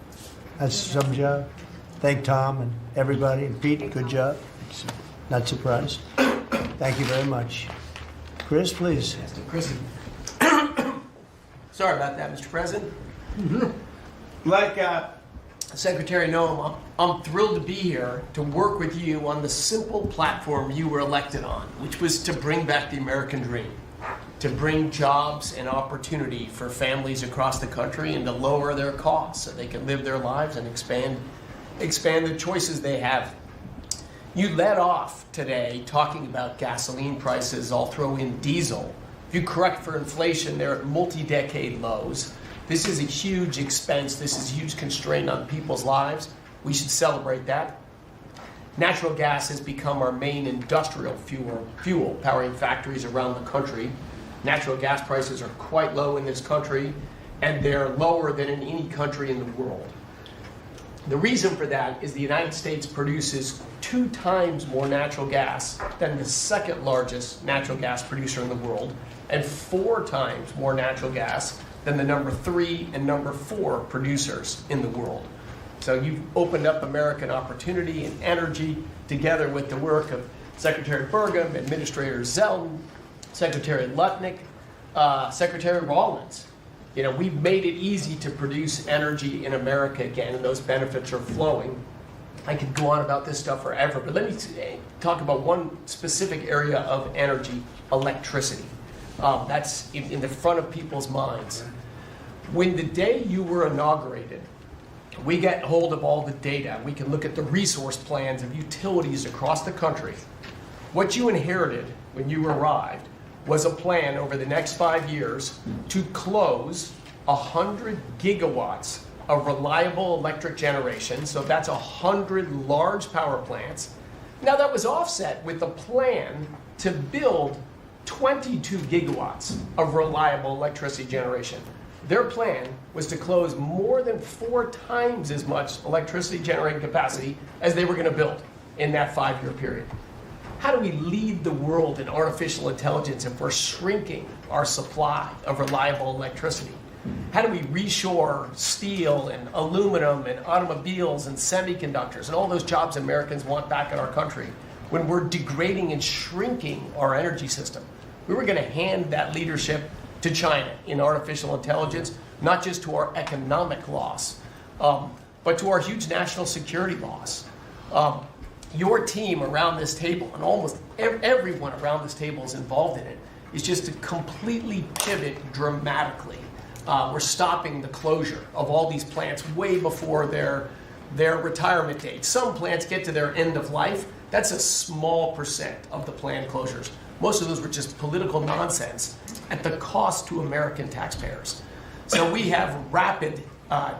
That's some job. Thank Tom and everybody, and Pete, good job. Not surprised. Thank you very much. Chris, please. Mr. Chris. Sorry about that, Mr. President. Like Secretary Noem, I'm thrilled to be here to work with you on the simple platform you were elected on, which was to bring back the American dream, to bring jobs and opportunity for families across the country and to lower their costs so they can live their lives and expand the choices they have. You led off today talking about gasoline prices. I'll throw in diesel. If you correct for inflation, they're at multi-decade lows. This is a huge expense. This is a huge constraint on people's lives. We should celebrate that. Natural gas has become our main industrial fuel powering factories around the country. Natural gas prices are quite low in this country, and they're lower than in any country in the world. The reason for that is the United States produces 2 times more natural gas than the second largest natural gas producer in the world, and 4 times more natural gas than the number 3 and number 4 producers in the world. So you've opened up American opportunity and energy together with the work of Secretary Burgum, Administrator Zeldin, Secretary Lutnick, Secretary Rawlins. You know, we've made it easy to produce energy in America again, and those benefits are flowing. I could go on about this stuff forever, but let me talk about one specific area of energy, electricity. That's in the front of people's minds. When the day you were inaugurated, we get hold of all the data. We can look at the resource plans of utilities across the country. What you inherited when you arrived was a plan over the next 5 years to close 100 gigawatts of reliable electric generation. So that's 100 large power plants. Now that was offset with a plan to build 22 gigawatts of reliable electricity generation. Their plan was to close more than 4 times as much electricity generating capacity as they were going to build in that 5-year period. How do we lead the world in artificial intelligence if we're shrinking our supply of reliable electricity? How do we reshore steel and aluminum and automobiles and semiconductors and all those jobs Americans want back in our country when we're degrading and shrinking our energy system? We were going to hand that leadership to China in artificial intelligence, not just to our economic loss, but to our huge national security loss. Your team around this table, and almost everyone around this table is involved in it, is just to completely pivot dramatically. We're stopping the closure of all these plants way before their retirement date. Some plants get to their end of life. That's a small percent of the planned closures. Most of those were just political nonsense at the cost to American taxpayers. So we have rapid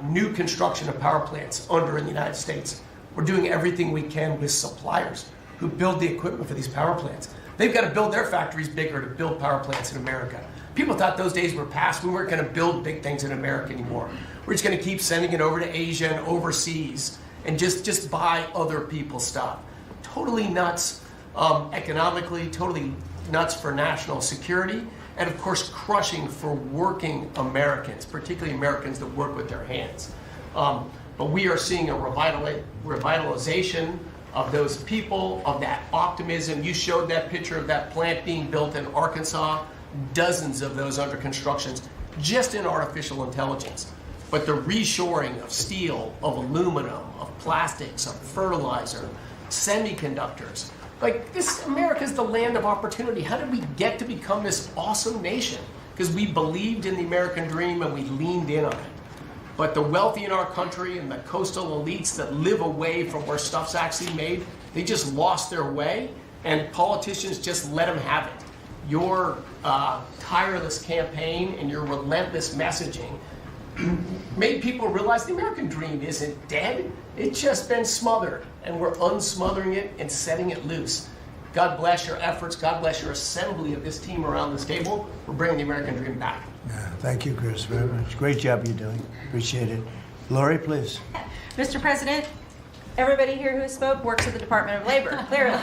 new construction of power plants under in the United States. We're doing everything we can with suppliers who build the equipment for these power plants. They've got to build their factories bigger to build power plants in America. People thought those days were past. We weren't going to build big things in America anymore. We're just going to keep sending it over to Asia and overseas and just buy other people's stuff. Totally nuts economically, totally nuts for national security, and of course crushing for working Americans, particularly Americans that work with their hands. But we are seeing a revitalization of those people, of that optimism. You showed that picture of that plant being built in Arkansas, dozens of those under construction, just in artificial intelligence. But the reshoring of steel, of aluminum, of plastics, of fertilizer, semiconductors. Like this, America's the land of opportunity. How did we get to become this awesome nation? Because we believed in the American dream and we leaned in on it. But the wealthy in our country and the coastal elites that live away from where stuff's actually made, they just lost their way, and politicians just let them have it. Your tireless campaign and your relentless messaging made people realize the American dream isn't dead. It's just been smothered, and we're unsmothering it and setting it loose. God bless your efforts. God bless your assembly of this team around this table for bringing the American dream back. Yeah, thank you, Chris, very much. Great job you're doing. Appreciate it. Lori, please. Mr. President, everybody here who spoke works at the Department of Labor, clearly,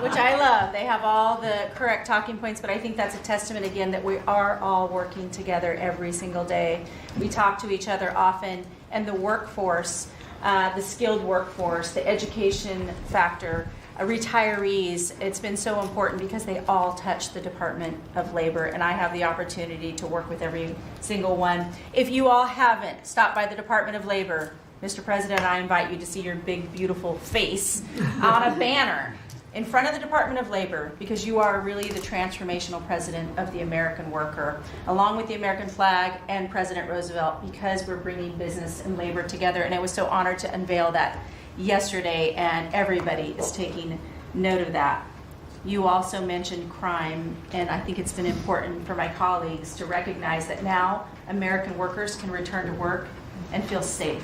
which I love. They have all the correct talking points, but I think that's a testament again that we are all working together every single day. We talk to each other often, and the workforce, the skilled workforce, the education factor, retirees, it's been so important because they all touch the Department of Labor, and I have the opportunity to work with every single one. If you all haven't stopped by the Department of Labor, Mr. President, I invite you to see your big, beautiful face on a banner in front of the Department of Labor, because you are really the transformational president of the American worker, along with the American flag and President Roosevelt, because we're bringing business and labor together. And I was so honored to unveil that yesterday, and everybody is taking note of that. You also mentioned crime, and I think it's been important for my colleagues to recognize that now American workers can return to work and feel safe.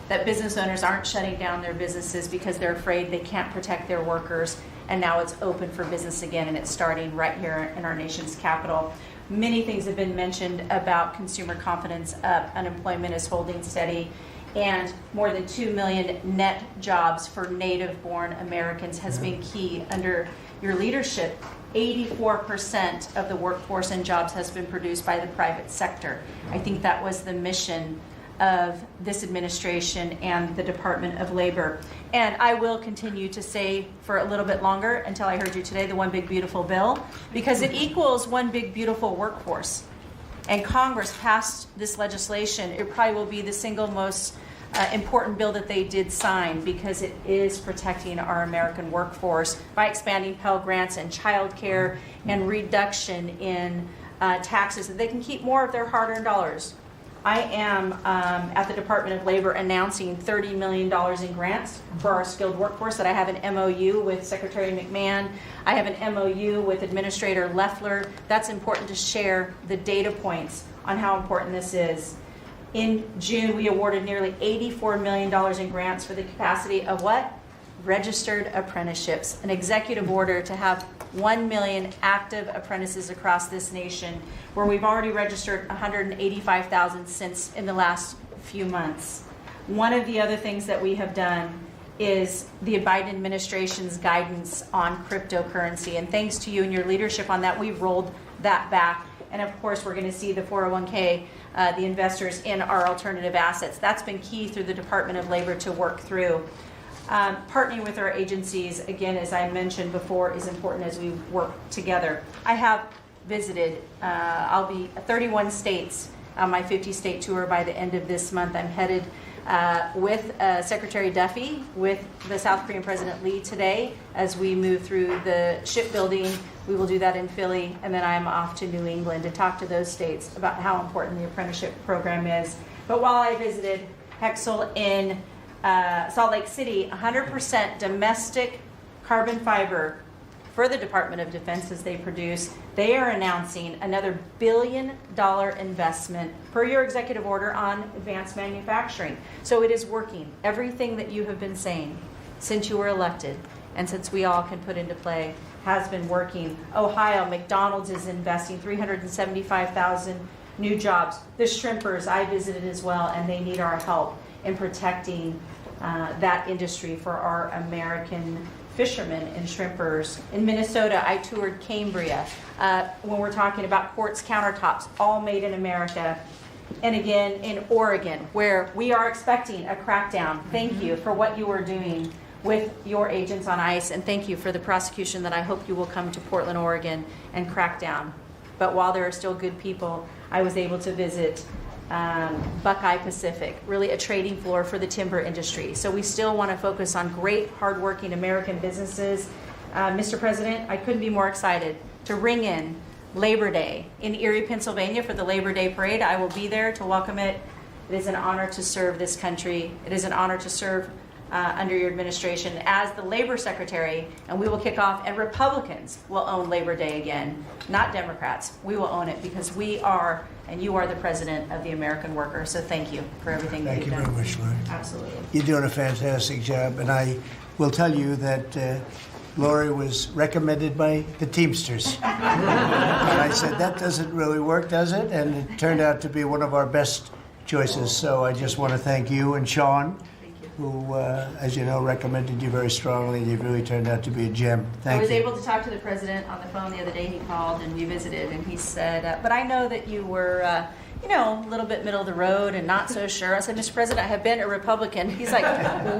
That business owners aren't shutting down their businesses because they're afraid they can't protect their workers, and now it's open for business again, and it's starting right here in our nation's capital. Many things have been mentioned about consumer confidence up, unemployment is holding steady, and more than 2 million net jobs for native-born Americans has been key under your leadership. 84% of the workforce and jobs has been produced by the private sector. I think that was the mission of this administration and the Department of Labor. And I will continue to say for a little bit longer, until I heard you today, the One Big Beautiful Bill, because it equals one big beautiful workforce. And Congress passed this legislation. It probably will be the single most important bill that they did sign, because it is protecting our American workforce by expanding Pell Grants and child care and reduction in taxes, so they can keep more of their hard-earned dollars. I am at the Department of Labor announcing $30 million in grants for our skilled workforce, that I have an MOU with Secretary McMahon. I have an MOU with Administrator Loeffler. That's important to share the data points on how important this is. In June, we awarded nearly $84 million in grants for the capacity of what? Registered apprenticeships, an executive order to have 1 million active apprentices across this nation, where we've already registered 185,000 since in the last few months. One of the other things that we have done is the Biden administration's guidance on cryptocurrency, and thanks to you and your leadership on that, we've rolled that back. And of course, we're going to see the 401k, the investors in our alternative assets. That's been key through the Department of Labor to work through. Partnering with our agencies, again, as I mentioned before, is important as we work together. I have visited, I'll be 31 states on my 50-state tour by the end of this month. I'm headed with Secretary Duffy, with the South Korean President Lee today as we move through the shipbuilding. We will do that in Philly, and then I'm off to New England to talk to those states about how important the apprenticeship program is. But while I visited Hexel in Salt Lake City, 100% domestic carbon fiber for the Department of Defense as they produce. They are announcing another $1 billion investment per your executive order on advanced manufacturing. So it is working. Everything that you have been saying since you were elected and since we all can put into play has been working. Ohio, McDonald's is investing 375,000 new jobs. The shrimpers I visited as well, and they need our help in protecting that industry for our American fishermen and shrimpers. In Minnesota, I toured Cambria. When we're talking about quartz countertops, all made in America. And again, in Oregon, where we are expecting a crackdown. Thank you for what you are doing with your agents on ICE, and thank you for the prosecution that I hope you will come to Portland, Oregon, and crack down. But while there are still good people, I was able to visit Buckeye Pacific, really a trading floor for the timber industry. So we still want to focus on great, hardworking American businesses. Mr. President, I couldn't be more excited to ring in Labor Day in Erie, Pennsylvania for the Labor Day Parade. I will be there to welcome it. It is an honor to serve this country. It is an honor to serve under your administration as the Labor Secretary, and we will kick off, and Republicans will own Labor Day again, not Democrats. We will own it because we are, and you are the president of the American worker. So thank you for everything that you've done. Thank you very much, Lori. Absolutely. You're doing a fantastic job, and I will tell you that Lori was recommended by the Teamsters. And I said, that doesn't really work, does it? And it turned out to be one of our best choices. So I just want to thank you and Sean, who, as you know, recommended you very strongly. You've really turned out to be a gem. Thank you. I was able to talk to the president on the phone the other day. He called and we visited, and he said, but I know that you were, a little bit middle of the road and not so sure. I said, Mr. President, I have been a Republican. He's like,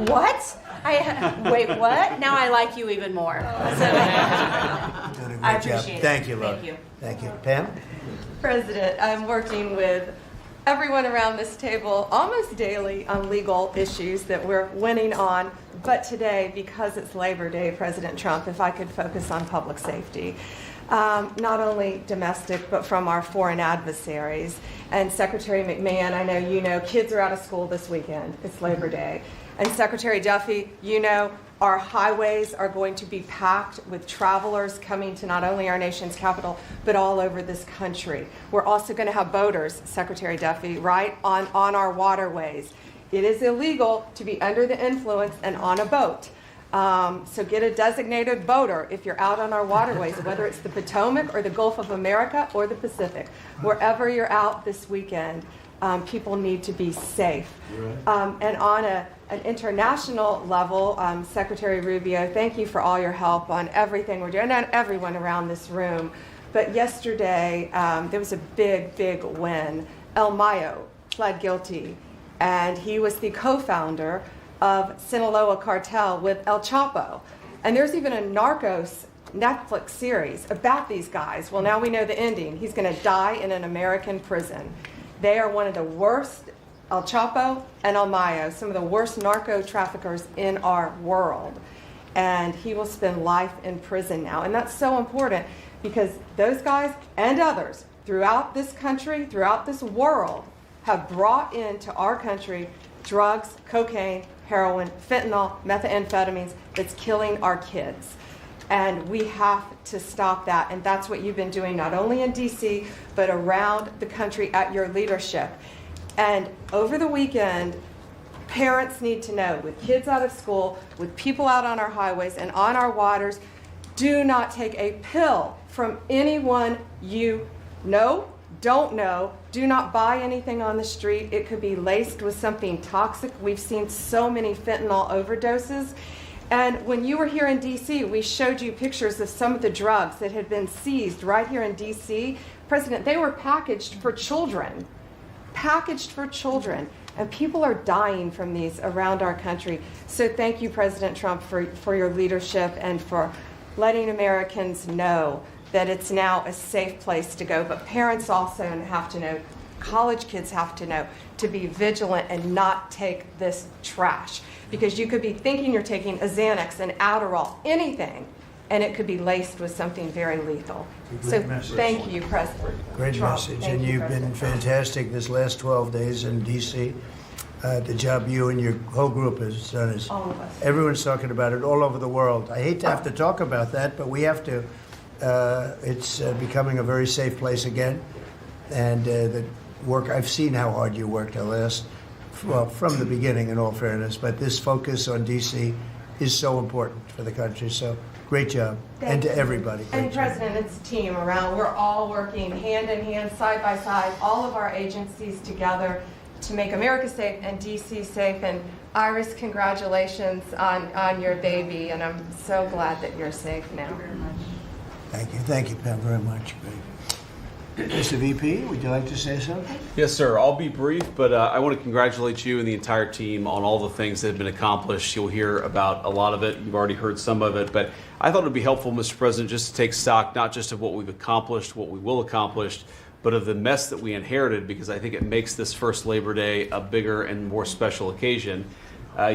what? Wait, what? Now I like you even more. So, You're doing a great I job. appreciate it. Thank you, Lori. Thank you. Thank you. Pam? President, I'm working with everyone around this table almost daily on legal issues that we're winning on. But today, because it's Labor Day, President Trump, if I could focus on public safety. Not only domestic, but from our foreign adversaries. And Secretary McMahon, I know you know, kids are out of school this weekend. It's Labor Day. And Secretary Duffy, you know, our highways are going to be packed with travelers coming to not only our nation's capital, but all over this country. We're also going to have boaters, Secretary Duffy, right, on our waterways. It is illegal to be under the influence and on a boat. So get a designated boater if you're out on our waterways, whether it's the Potomac or the Gulf of America or the Pacific. Wherever you're out this weekend, people need to be safe. And on an international level, Secretary Rubio, thank you for all your help on everything we're doing, and everyone around this room. But yesterday, there was a big, big win. El Mayo pled guilty, and he was the co-founder of Sinaloa cartel with El Chapo. And there's even a Narcos Netflix series about these guys. Well, now we know the ending. He's going to die in an American prison. They are one of the worst, El Chapo and El Mayo, some of the worst narco traffickers in our world. And he will spend life in prison now. And that's so important because those guys and others throughout this country, throughout this world, have brought into our country drugs, cocaine, heroin, fentanyl, methamphetamines that's killing our kids. And we have to stop that. And that's what you've been doing not only in DC, but around the country at your leadership. And over the weekend, parents need to know, with kids out of school, with people out on our highways and on our waters, do not take a pill from anyone you know, don't know. Do not buy anything on the street. It could be laced with something toxic. We've seen so many fentanyl overdoses. And when you were here in DC, we showed you pictures of some of the drugs that had been seized right here in DC. President, they were packaged for children. Packaged for children. And people are dying from these around our country. So thank you, President Trump, for your leadership and for letting Americans know that it's now a safe place to go. But parents also have to know college kids have to know to be vigilant and not take this trash. Because you could be thinking you're taking a Xanax, an Adderall, anything, and it could be laced with something very lethal. So thank you, President Great Trump. message, Thank and you, you've been President. fantastic this last 12 days in D.C. The job you and your whole group has done is, All of us. everyone's talking about it all over the world. I hate to have to talk about that, but we have to. It's becoming a very safe place again, and the work, I've seen how hard you worked the last, well, from the beginning in all fairness, but this focus on D.C. is so important for the country, so great job. And to everybody. And great job. President, it's a team around. We're all working hand in hand, side by side, all of our agencies together to make America safe and DC safe. And Iris, congratulations on your baby, and I'm so glad that you're safe now. Thank you, Pam, very much. Great. Mr. VP, would you like to say something? Yes, sir. I'll be brief, but I want to congratulate you and the entire team on all the things that have been accomplished. You'll hear about a lot of it. You've already heard some of it, but I thought it would be helpful, Mr. President, just to take stock, not just of what we've accomplished, what we will accomplish, but of the mess that we inherited, because I think it makes this first Labor Day a bigger and more special occasion.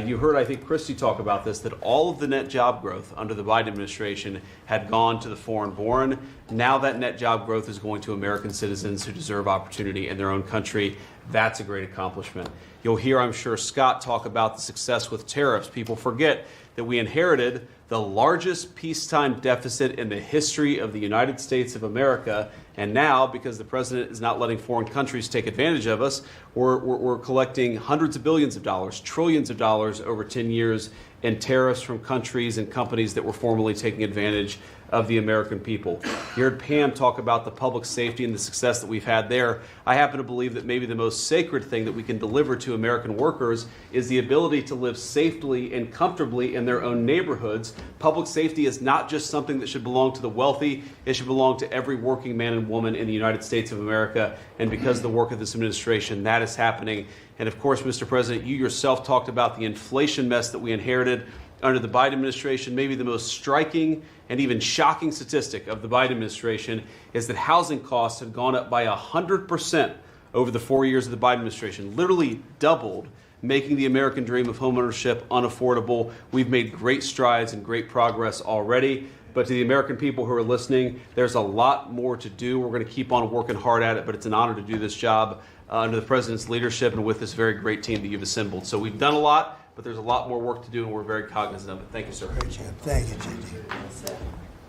You heard, I think, Christie talk about this, that all of the net job growth under the Biden administration had gone to the foreign-born. Now that net job growth is going to American citizens who deserve opportunity in their own country. That's a great accomplishment. You'll hear, I'm sure, Scott talk about the success with tariffs. People forget that we inherited the largest peacetime deficit in the history of the United States of America. And now, because the president is not letting foreign countries take advantage of us, we're collecting hundreds of billions of dollars, trillions of dollars over 10 years in tariffs from countries and companies that were formerly taking advantage of the American people. You heard Pam talk about the public safety and the success that we've had there. I happen to believe that maybe the most sacred thing that we can deliver to American workers is the ability to live safely and comfortably in their own neighborhoods. Public safety is not just something that should belong to the wealthy. It should belong to every working man and woman in the United States of America. And because of the work of this administration, that is happening. And of course, Mr. President, you yourself talked about the inflation mess that we inherited under the Biden administration. Maybe the most striking and even shocking statistic of the Biden administration is that housing costs have gone up by 100% over the 4 years of the Biden administration, literally doubled, making the American dream of homeownership unaffordable. We've made great strides and great progress already. But to the American people who are listening, there's a lot more to do. We're going to keep on working hard at it, but it's an honor to do this job under the president's leadership and with this very great team that you've assembled. So we've done a lot, but there's a lot more work to do, and we're very cognizant of it. Thank you, sir. Great job. Thank you, JD.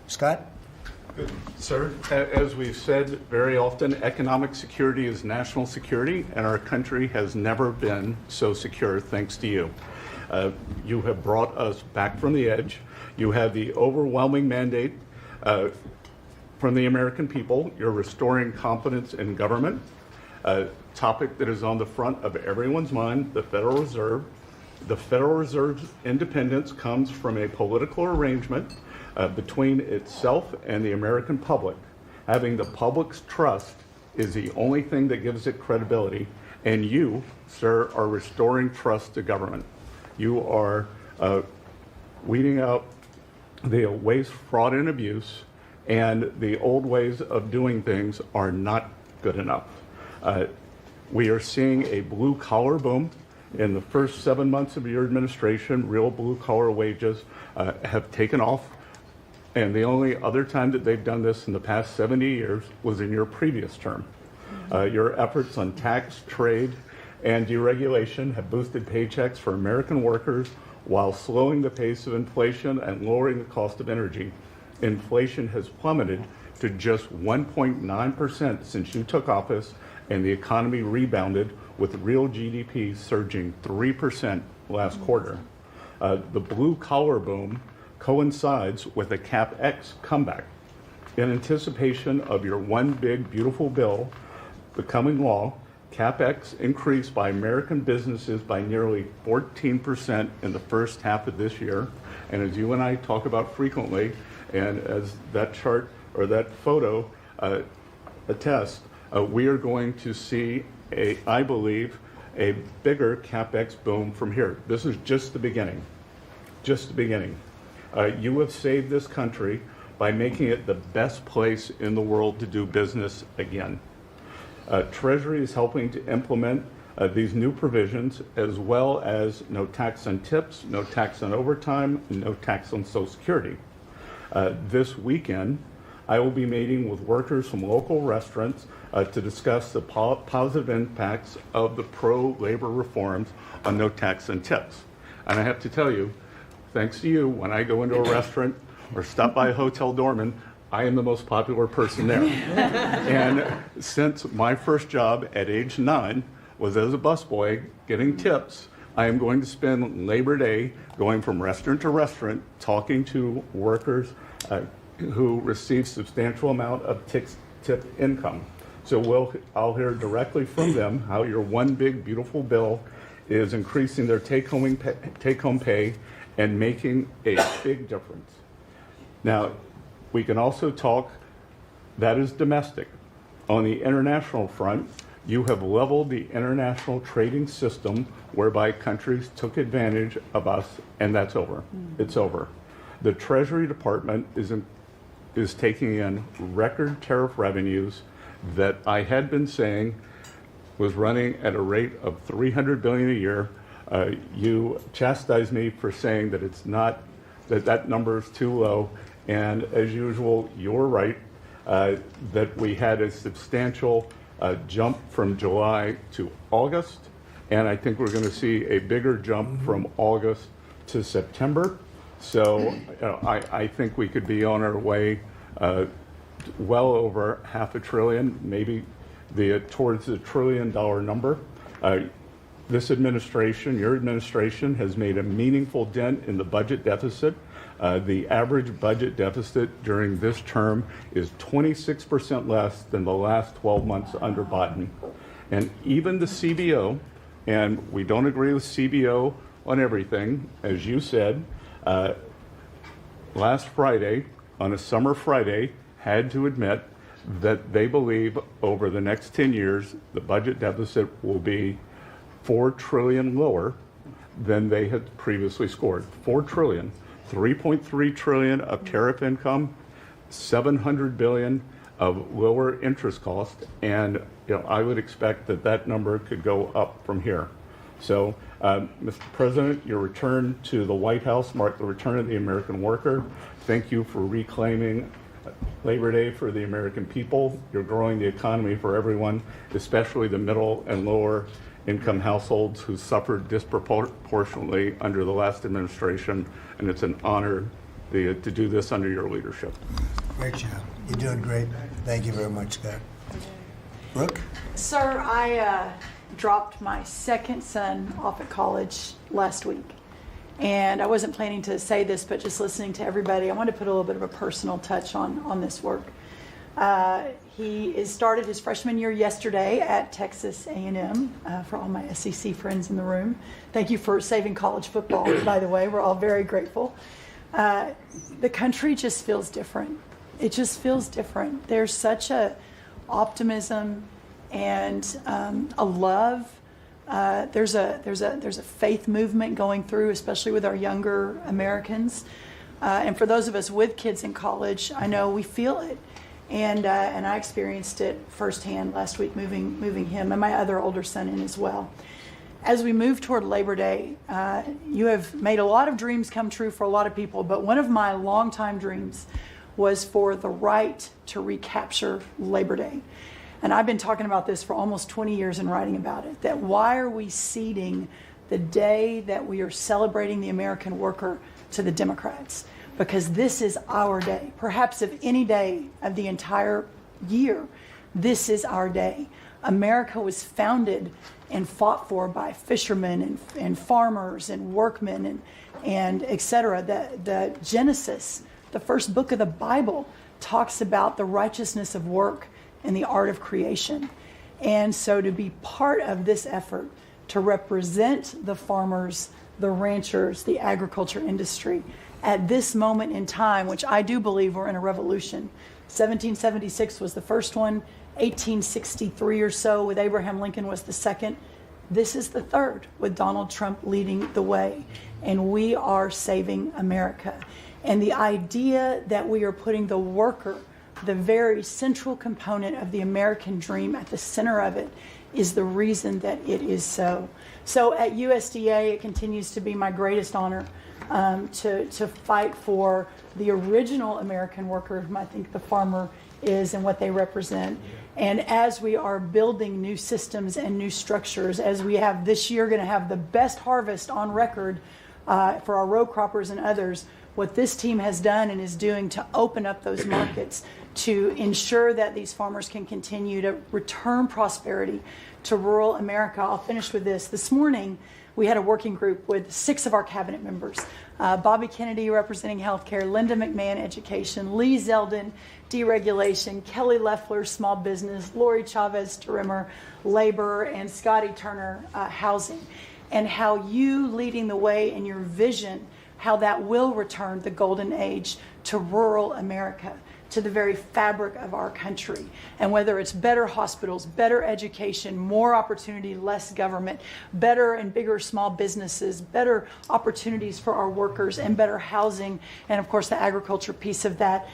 Scott? Sir, as we've said very often, economic security is national security, and our country has never been so secure thanks to you. You have brought us back from the edge. You have the overwhelming mandate from the American people. You're restoring confidence in government, a topic that is on the front of everyone's mind, the Federal Reserve. The Federal Reserve's independence comes from a political arrangement between itself and the American public. Having the public's trust is the only thing that gives it credibility, and you, sir, are restoring trust to government. You are weeding out the waste, fraud, and abuse, and the old ways of doing things are not good enough. We are seeing a blue-collar boom. In the first 7 months of your administration, real blue-collar wages have taken off. And the only other time that they've done this in the past 70 years was in your previous term. Your efforts on tax, trade, and deregulation have boosted paychecks for American workers while slowing the pace of inflation and lowering the cost of energy. Inflation has plummeted to just 1.9% since you took office, and the economy rebounded with real GDP surging 3% last quarter. The blue-collar boom coincides with a CapEx comeback. In anticipation of your one big, beautiful bill becoming law, CapEx increased by American businesses by nearly 14% in the first half of this year. And as you and I talk about frequently, and as that chart or that photo attests, we are going to see, I believe, a bigger CapEx boom from here. This is just the beginning, just the beginning. You have saved this country by making it the best place in the world to do business again. Treasury is helping to implement these new provisions, as well as no tax on tips, no tax on overtime, and no tax on Social Security. This weekend, I will be meeting with workers from local restaurants to discuss the positive impacts of the pro-labor reforms on no tax on tips. And I have to tell you, thanks to you, when I go into a restaurant or stop by a hotel doorman, I am the most popular person there. And since my first job at age 9 was as a busboy getting tips, I am going to spend Labor Day going from restaurant to restaurant talking to workers who receive substantial amount of tip income. So I'll hear directly from them how your one big beautiful bill is increasing their take-home pay and making a big difference. Now, we can also talk, that is domestic. On the international front, you have leveled the international trading system whereby countries took advantage of us, and that's over. It's over. The Treasury Department is taking in record tariff revenues that I had been saying was running at a rate of $300 billion a year. You chastised me for saying that it's not, that number is too low. And as usual, you're right, that we had a substantial jump from July to August. And I think we're going to see a bigger jump from August to September. So I think we could be on our way well over $500 billion, maybe towards the $1 trillion number. This administration, your administration, has made a meaningful dent in the budget deficit. The average budget deficit during this term is 26% less than the last 12 months under Biden. And even the CBO, and we don't agree with CBO on everything, as you said, last Friday, on a summer Friday, had to admit that they believe over the next 10 years, the budget deficit will be $4 trillion lower than they had previously scored. $4 trillion, 3.3 trillion of tariff income, 700 billion of lower interest cost, and I would expect that number could go up from here. So, Mr. President, your return to the White House marked the return of the American worker. Thank you for reclaiming Labor Day for the American people. You're growing the economy for everyone, especially the middle and lower income households who suffered disproportionately under the last administration, and it's an honor to do this under your leadership. Great job. You're doing great. Thank you very much, Scott. Brooke? Sir, I dropped my second son off at college last week. And I wasn't planning to say this, but just listening to everybody, I wanted to put a little bit of a personal touch on this work. He started his freshman year yesterday at Texas A&M, for all my SEC friends in the room. Thank you for saving college football, by the way. We're all very grateful. The country just feels different. It just feels different. There's such a optimism and a love. There's a faith movement going through, especially with our younger Americans. And for those of us with kids in college, I know we feel it. And I experienced it firsthand last week, moving him and my other older son in as well. As we move toward Labor Day, you have made a lot of dreams come true for a lot of people, but one of my longtime dreams was for the right to recapture Labor Day. And I've been talking about this for almost 20 years and writing about it, that why are we ceding the day that we are celebrating the American worker to the Democrats? Because this is our day. Perhaps of any day of the entire year, this is our day. America was founded and fought for by fishermen and farmers and workmen and et cetera. The Genesis, the first book of the Bible, talks about the righteousness of work and the art of creation. And so to be part of this effort to represent the farmers, the ranchers, the agriculture industry at this moment in time, which I do believe we're in a revolution. 1776 was the first one, 1863 or so with Abraham Lincoln was the second. This is the third with Donald Trump leading the way. And we are saving America. And the idea that we are putting the worker the very central component of the American dream at the center of it is the reason that it is so. So at USDA, it continues to be my greatest honor to fight for the original American worker, whom I think the farmer is and what they represent. And as we are building new systems and new structures, as we have this year going to have the best harvest on record for our row croppers and others, what this team has done and is doing to open up those markets to ensure that these farmers can continue to return prosperity to rural America. I'll finish with this. This morning, we had a working group with 6 of our cabinet members. Bobby Kennedy representing healthcare, Linda McMahon education, Lee Zeldin deregulation, Kelly Loeffler small business, Lori Chavez Rimmer labor, and Scotty Turner housing. And how you leading the way in your vision, how that will return the golden age to rural America, to the very fabric of our country. And whether it's better hospitals, better education, more opportunity, less government, better and bigger small businesses, better opportunities for our workers, and better housing, and of course the agriculture piece of that,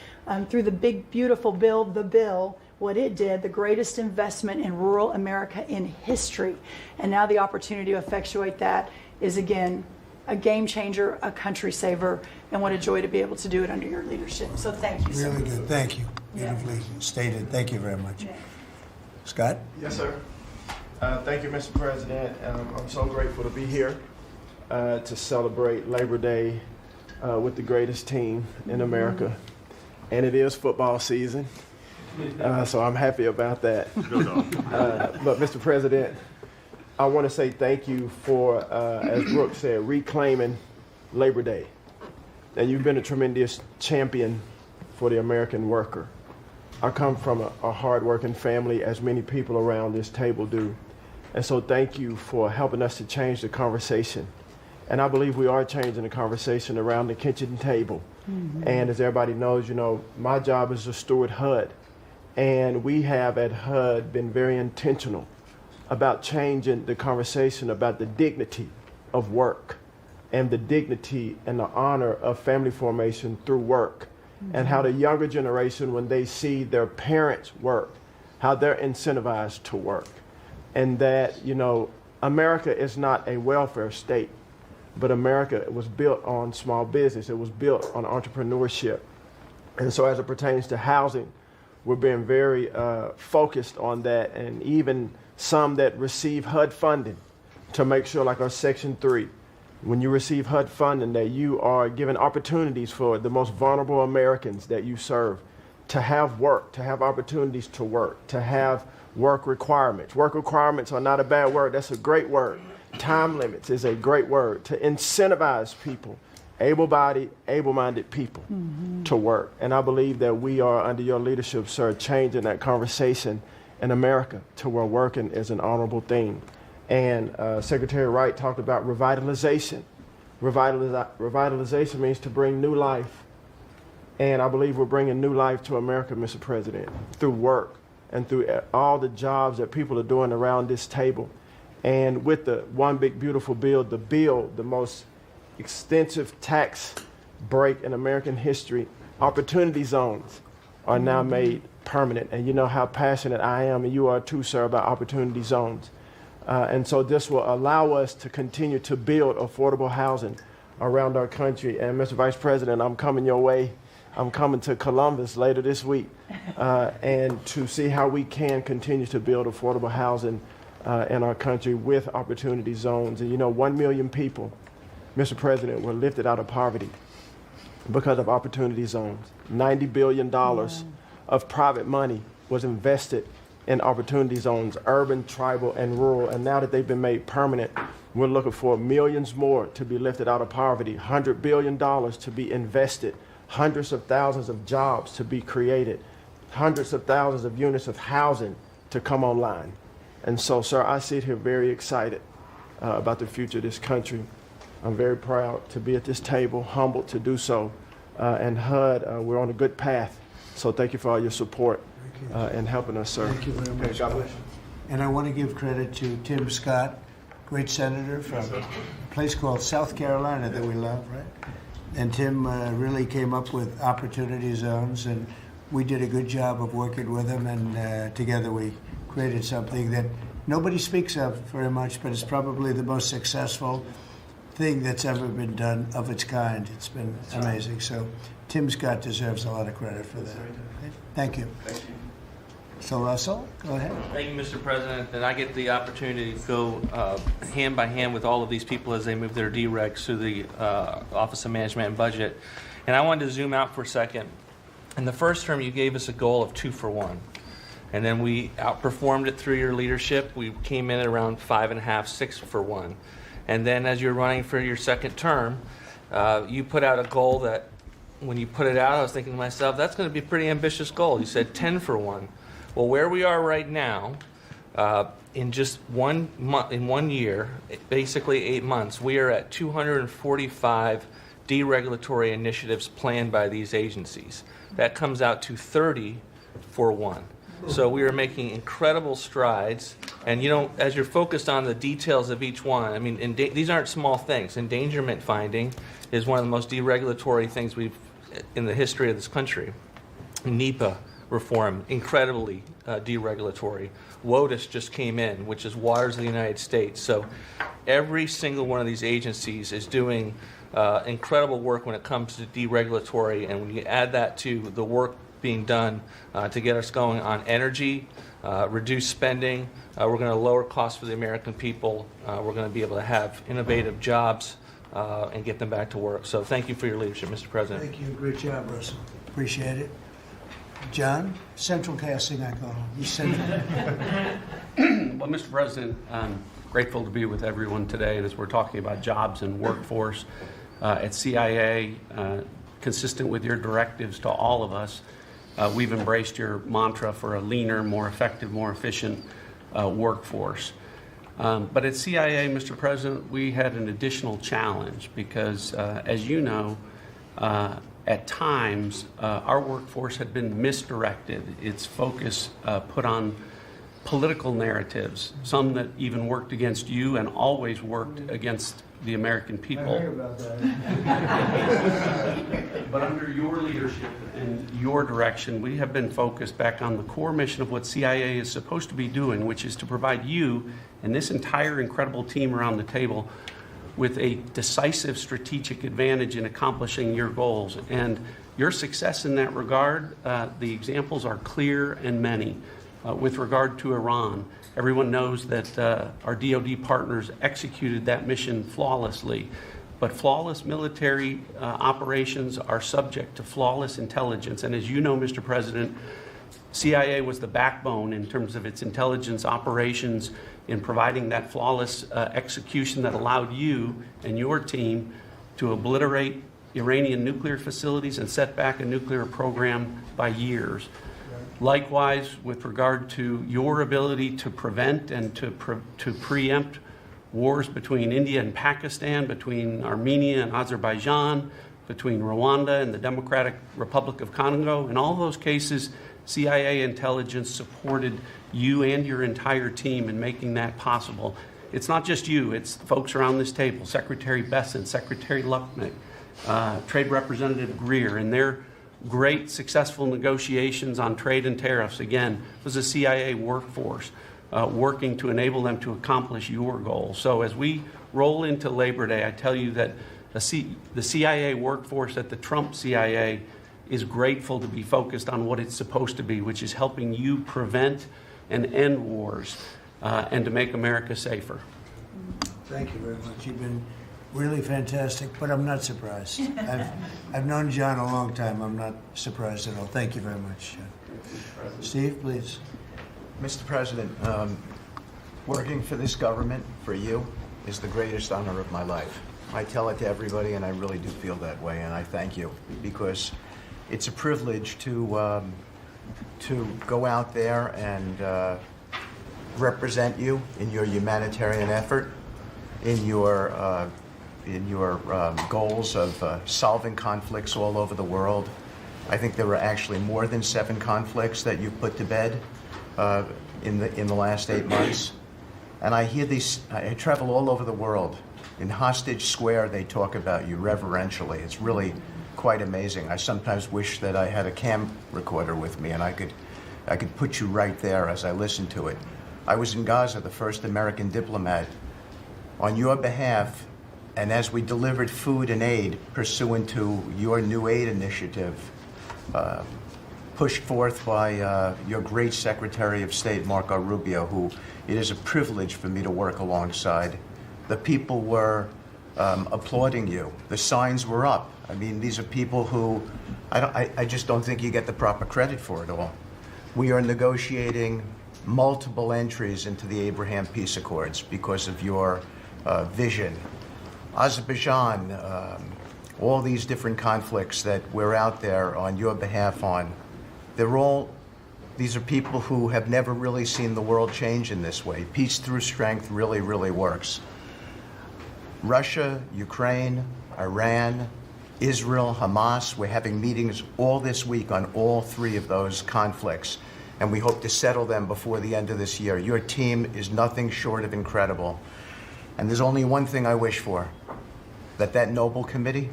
through the big beautiful bill, the bill, what it did, the greatest investment in rural America in history. And now the opportunity to effectuate that is again a game changer, a country saver, and what a joy to be able to do it under your leadership. So thank you so much. Really good. Thank you. Beautifully stated. Thank you very much. Yeah. Scott? Yes, sir. Thank you, Mr. President. I'm so grateful to be here to celebrate Labor Day with the greatest team in America. And it is football season, so I'm happy about that. But, Mr. President, I want to say thank you for, as Brooke said, reclaiming Labor Day. And you've been a tremendous champion for the American worker. I come from a hard-working family, as many people around this table do. And so thank you for helping us to change the conversation. And I believe we are changing the conversation around the kitchen table. Mm-hmm. And as everybody knows, you know, my job is to steward HUD. And we have at HUD been very intentional about changing the conversation about the dignity of work and the dignity and the honor of family formation through work. Mm-hmm. And how the younger generation, when they see their parents work, how they're incentivized to work. And that, you know, America is not a welfare state, but America was built on small business. It was built on entrepreneurship. And so as it pertains to housing, we're being very focused on that, and even some that receive HUD funding to make sure, like our Section 3, when you receive HUD funding, that you are given opportunities for the most vulnerable Americans that you serve to have work, to have opportunities to work, to have work requirements. Work requirements are not a bad word. That's a great word. Time limits is a great word to incentivize people, able-bodied, able-minded people to work. And I believe that we are, under your leadership, sir, changing that conversation in America to where working is an honorable thing. And Secretary Wright talked about revitalization. Revitalization means to bring new life. And I believe we're bringing new life to America, Mr. President, through work and through all the jobs that people are doing around this table. And with the One Big Beautiful Bill, the most extensive tax break in American history, opportunity zones are now made permanent. And you know how passionate I am, and you are too, sir, about opportunity zones. And so this will allow us to continue to build affordable housing around our country. And Mr. Vice President, I'm coming your way. I'm coming to Columbus later this week and to see how we can continue to build affordable housing in our country with opportunity zones. And you know, 1 million people, Mr. President, were lifted out of poverty because of opportunity zones. $90 billion of private money was invested in opportunity zones, urban, tribal, and rural. And now that they've been made permanent, we're looking for millions more to be lifted out of poverty, $100 billion to be invested, hundreds of thousands of jobs to be created, hundreds of thousands of units of housing to come online. And so, sir, I sit here very excited about the future of this country. I'm very proud to be at this table, humbled to do so. And HUD, we're on a good path. So thank you for all your support and helping us, sir. Thank you very much. Okay, God bless you. And I want to give credit to Tim Scott, great senator from a place called South Carolina that we love, right? And Tim really came up with opportunity zones, and we did a good job of working with him, and together we created something that nobody speaks of very much, but it's probably the most successful thing that's ever been done of its kind. It's been amazing. So Tim Scott deserves a lot of credit for that. Thank you. Thank you. So Russell, go ahead. Thank you, Mr. President, that I get the opportunity to go hand by hand with all of these people as they move their deregs through the Office of Management and Budget. And I wanted to zoom out for a second. In the first term, you gave us a goal of 2 for 1. And then we outperformed it through your leadership. We came in at around 5.5, 6 for 1. And then as you're running for your second term, you put out a goal that when you put it out, I was thinking to myself, that's going to be a pretty ambitious goal. You said 10 for 1. Well, where we are right now, in just 1 month, in 1 year, basically 8 months, we are at 245 deregulatory initiatives planned by these agencies. That comes out to 30 for 1. So we are making incredible strides. And as you're focused on the details of each one, I mean, these aren't small things. Endangerment finding is one of the most deregulatory things in the history of this country. NEPA reform, incredibly deregulatory. WOTUS just came in, which is Waters of the United States. So every single one of these agencies is doing incredible work when it comes to deregulatory, and when you add that to the work being done to get us going on energy, reduce spending, we're going to lower costs for the American people, we're going to be able to have innovative jobs and get them back to work. So thank you for your leadership, Mr. President. Thank you. Great job, Russell. Appreciate it. John, central casting, I call him. He's central. Well, Mr. President, I'm grateful to be with everyone today. And as we're talking about jobs and workforce at CIA, consistent with your directives to all of us, we've embraced your mantra for a leaner, more effective, more efficient workforce. But at CIA, Mr. President, we had an additional challenge because, as you know, at times, our workforce had been misdirected. Its focus put on political narratives, some that even worked against you and always worked against the American people. I heard about that. But under your leadership and your direction, we have been focused back on the core mission of what CIA is supposed to be doing, which is to provide you and this entire incredible team around the table with a decisive strategic advantage in accomplishing your goals. And your success in that regard, the examples are clear and many. With regard to Iran, everyone knows that our DoD partners executed that mission flawlessly. But flawless military operations are subject to flawless intelligence. And as you know, Mr. President, CIA was the backbone in terms of its intelligence operations in providing that flawless execution that allowed you and your team to obliterate Iranian nuclear facilities and set back a nuclear program by years. Likewise, with regard to your ability to prevent and to preempt wars between India and Pakistan, between Armenia and Azerbaijan, between Rwanda and the Democratic Republic of Congo, in all those cases, CIA intelligence supported you and your entire team in making that possible. It's not just you, it's folks around this table, Secretary Besson, Secretary Lucknick, Trade Representative Greer, and their great successful negotiations on trade and tariffs, again, was a CIA workforce working to enable them to accomplish your goals. So as we roll into Labor Day, I tell you that the CIA workforce at the Trump CIA is grateful to be focused on what it's supposed to be, which is helping you prevent and end wars and to make America safer. Thank you very much. You've been really fantastic, but I'm not surprised. I've known John a long time. I'm not surprised at all. Thank you very much, John. Steve, please. Mr. President, working for this government, for you, is the greatest honor of my life. I tell it to everybody, and I really do feel that way, and I thank you, because it's a privilege to go out there and represent you in your humanitarian effort, in your goals of solving conflicts all over the world. I think there were actually more than 7 conflicts that you put to bed in the last 8 months. And I hear these, I travel all over the world. In Hostage Square, they talk about you reverentially. It's really quite amazing. I sometimes wish that I had a camcorder with me and I could put you right there as I listen to it. I was in Gaza, the first American diplomat, on your behalf, and as we delivered food and aid pursuant to your new aid initiative, pushed forth by your great Secretary of State, Marco Rubio, who it is a privilege for me to work alongside. The people were applauding you. The signs were up. I mean, these are people who I just don't think you get the proper credit for it all. We are negotiating multiple entries into the Abraham Peace Accords because of your vision. Azerbaijan, all these different conflicts that we're out there on your behalf on, these are people who have never really seen the world change in this way. Peace through strength really, really works. Russia, Ukraine, Iran, Israel, Hamas, we're having meetings all this week on all three of those conflicts, and we hope to settle them before the end of this year. Your team is nothing short of incredible. And there's only one thing I wish for, that noble committee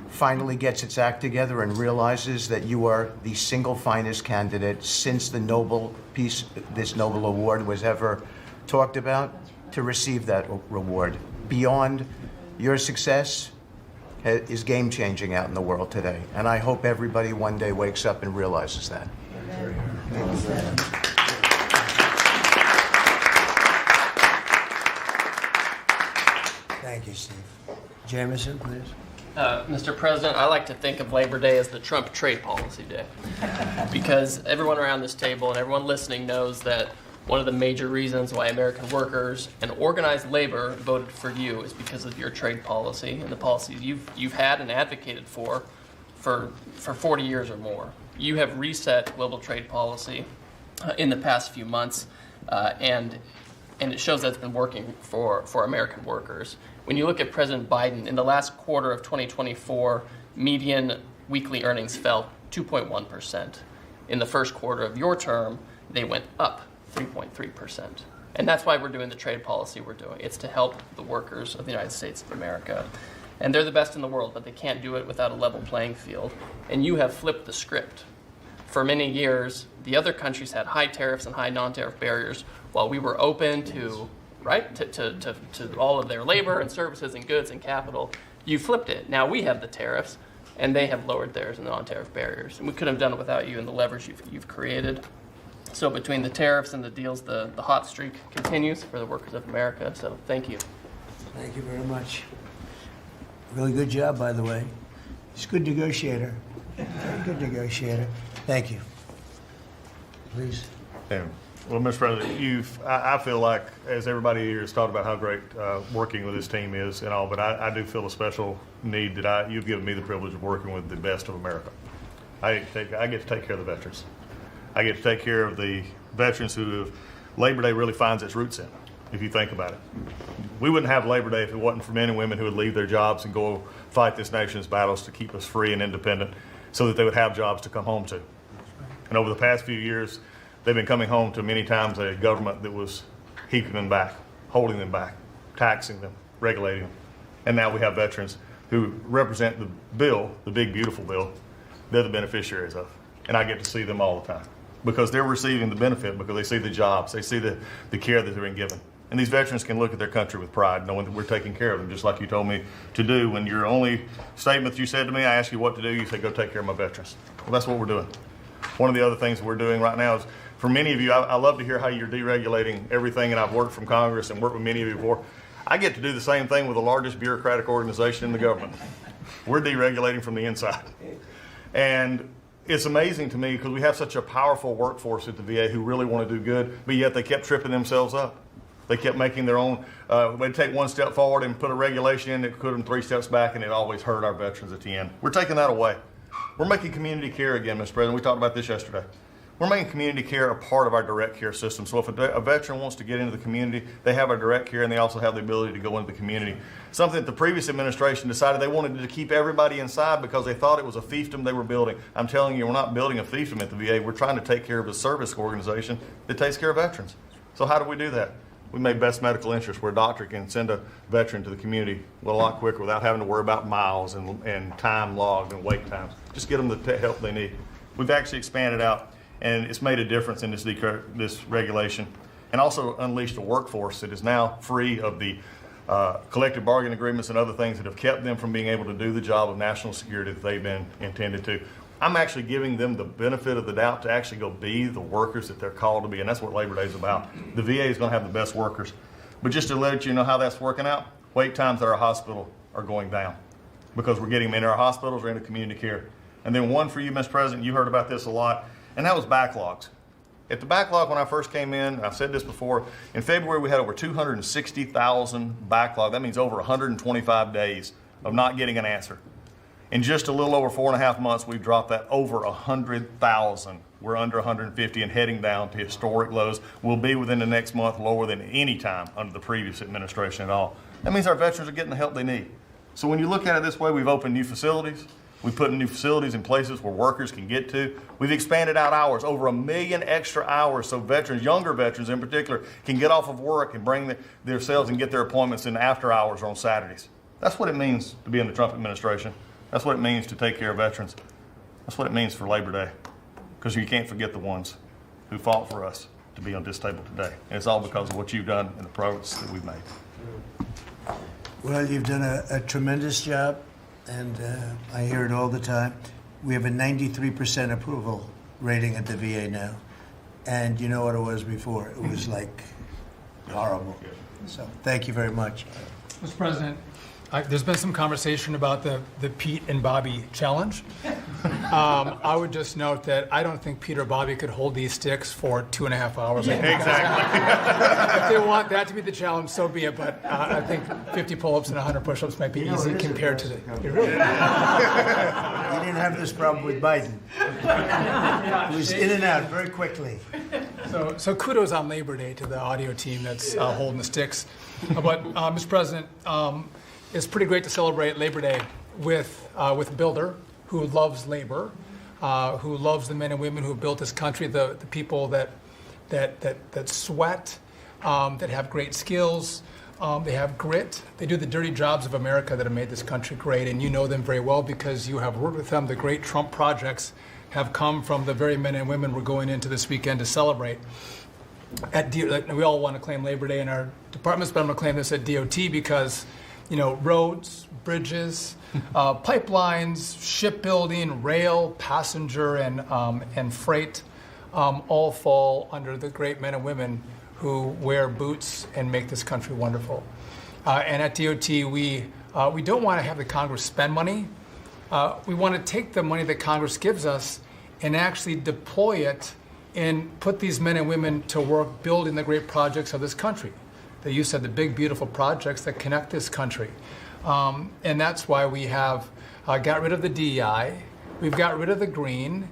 finally gets its act together and realizes that you are the single finest candidate since this Nobel Award was ever talked about to receive that reward. Beyond your success is game-changing out in the world today. And I hope everybody one day wakes up and realizes that. Thank you, Steve. Jameson, please. Mr. President, I like to think of Labor Day as the Trump trade policy day because everyone around this table and everyone listening knows that one of the major reasons why American workers and organized labor voted for you is because of your trade policy and the policies you've had and advocated for 40 years or more. You have reset global trade policy in the past few months, and it shows that it's been working for American workers. When you look at President Biden, in the last quarter of 2024, median weekly earnings fell 2.1%. In the first quarter of your term, they went up 3.3%. And that's why we're doing the trade policy we're doing. It's to help the workers of the United States of America. And they're the best in the world, but they can't do it without a level playing field. And you have flipped the script. For many years, the other countries had high tariffs and high non-tariff barriers, while we were open to all of their labor and services and goods and capital. You flipped it. Now we have the tariffs, and they have lowered theirs and the non-tariff barriers. And we couldn't have done it without you and the leverage you've created. So between the tariffs and the deals, the hot streak continues for the workers of America. So thank you. Thank you very much. Really good job, by the way. He's a good negotiator. Very good negotiator. Thank you. Please. Yeah. Well, Mr. President, I feel like, as everybody here has talked about how great working with this team is and all, but I do feel a special need that you've given me the privilege of working with the best of America. I get to take care of the veterans. I get to take care of the veterans who Labor Day really finds its roots in, if you think about it. We wouldn't have Labor Day if it wasn't for men and women who would leave their jobs and go fight this nation's battles to keep us free and independent so that they would have jobs to come home to. And over the past few years, they've been coming home to many times a government that was keeping them back, holding them back, taxing them, regulating them. And now we have veterans who represent the bill, the big, beautiful bill, they're the beneficiaries of. And I get to see them all the time because they're receiving the benefit because they see the jobs, they see the care that they're being given. And these veterans can look at their country with pride, knowing that we're taking care of them, just like you told me to do. When your only statement you said to me, I asked you what to do, you said, go take care of my veterans. Well, that's what we're doing. One of the other things we're doing right now is, for many of you, I love to hear how you're deregulating everything, and I've worked from Congress and worked with many of you before. I get to do the same thing with the largest bureaucratic organization in the government. We're deregulating from the inside. And it's amazing to me because we have such a powerful workforce at the VA who really want to do good, but yet they kept tripping themselves up. They kept making their own, they'd take one step forward and put a regulation in that put them 3 steps back, and it always hurt our veterans at the end. We're taking that away. We're making community care again, Mr. President. We talked about this yesterday. We're making community care a part of our direct care system. So if a veteran wants to get into the community, they have our direct care and they also have the ability to go into the community. Something that the previous administration decided they wanted to keep everybody inside because they thought it was a fiefdom they were building. I'm telling you, we're not building a fiefdom at the VA. We're trying to take care of a service organization that takes care of veterans. So how do we do that? We made best medical interest where a doctor can send a veteran to the community a lot quicker without having to worry about miles and time logged and wait times. Just get them the help they need. We've actually expanded out, and it's made a difference in this regulation, and also unleashed a workforce that is now free of the collective bargaining agreements and other things that have kept them from being able to do the job of national security that they've been intended to. I'm actually giving them the benefit of the doubt to actually go be the workers that they're called to be, and that's what Labor Day is about. The VA is going to have the best workers. But just to let you know how that's working out, wait times at our hospital are going down because we're getting them into our hospitals or into community care. And then one for you, Mr. President, you heard about this a lot, and that was backlogs. At the backlog when I first came in, and I've said this before, in February we had over 260,000 backlog. That means over 125 days of not getting an answer. In just a little over 4.5 months, we've dropped that over 100,000. We're under 150 and heading down to historic lows. We'll be within the next month lower than any time under the previous administration at all. That means our veterans are getting the help they need. So when you look at it this way, we've opened new facilities. We've put new facilities in places where workers can get to. We've expanded out hours, over 1 million extra hours, so veterans, younger veterans in particular, can get off of work and bring themselves and get their appointments in after hours or on Saturdays. That's what it means to be in the Trump administration. That's what it means to take care of veterans. That's what it means for Labor Day. Because you can't forget the ones who fought for us to be on this table today. And it's all because of what you've done and the progress that we've made. Well, you've done a tremendous job, and I hear it all the time. We have a 93% approval rating at the VA now. And you know what it was before? It was like horrible. So thank you very much. Mr. President, there's been some conversation about the Pete and Bobby challenge. I would just note that I don't think Pete or Bobby could hold these sticks for 2.5 hours. Exactly. If they want that to be the challenge, so be it. But I think 50 pull-ups and 100 push-ups might be easy compared to the. You didn't have this problem with Biden. It was in and out very quickly. So kudos on Labor Day to the audio team that's holding the sticks. But Mr. President. It's pretty great to celebrate Labor Day with a builder who loves labor, who loves the men and women who have built this country, the people that sweat, that have great skills, they have grit. They do the dirty jobs of America that have made this country great, and you know them very well because you have worked with them. The great Trump projects have come from the very men and women we're going into this weekend to celebrate. We all want to claim Labor Day in our departments, but I'm going to claim this at DOT because roads, bridges, pipelines, shipbuilding, rail, passenger, and freight all fall under the great men and women who wear boots and make this country wonderful. And at DOT, we don't want to have the Congress spend money. We want to take the money that Congress gives us and actually deploy it and put these men and women to work building the great projects of this country. That you said, the big, beautiful projects that connect this country. And that's why we have got rid of the DEI. We've got rid of the green.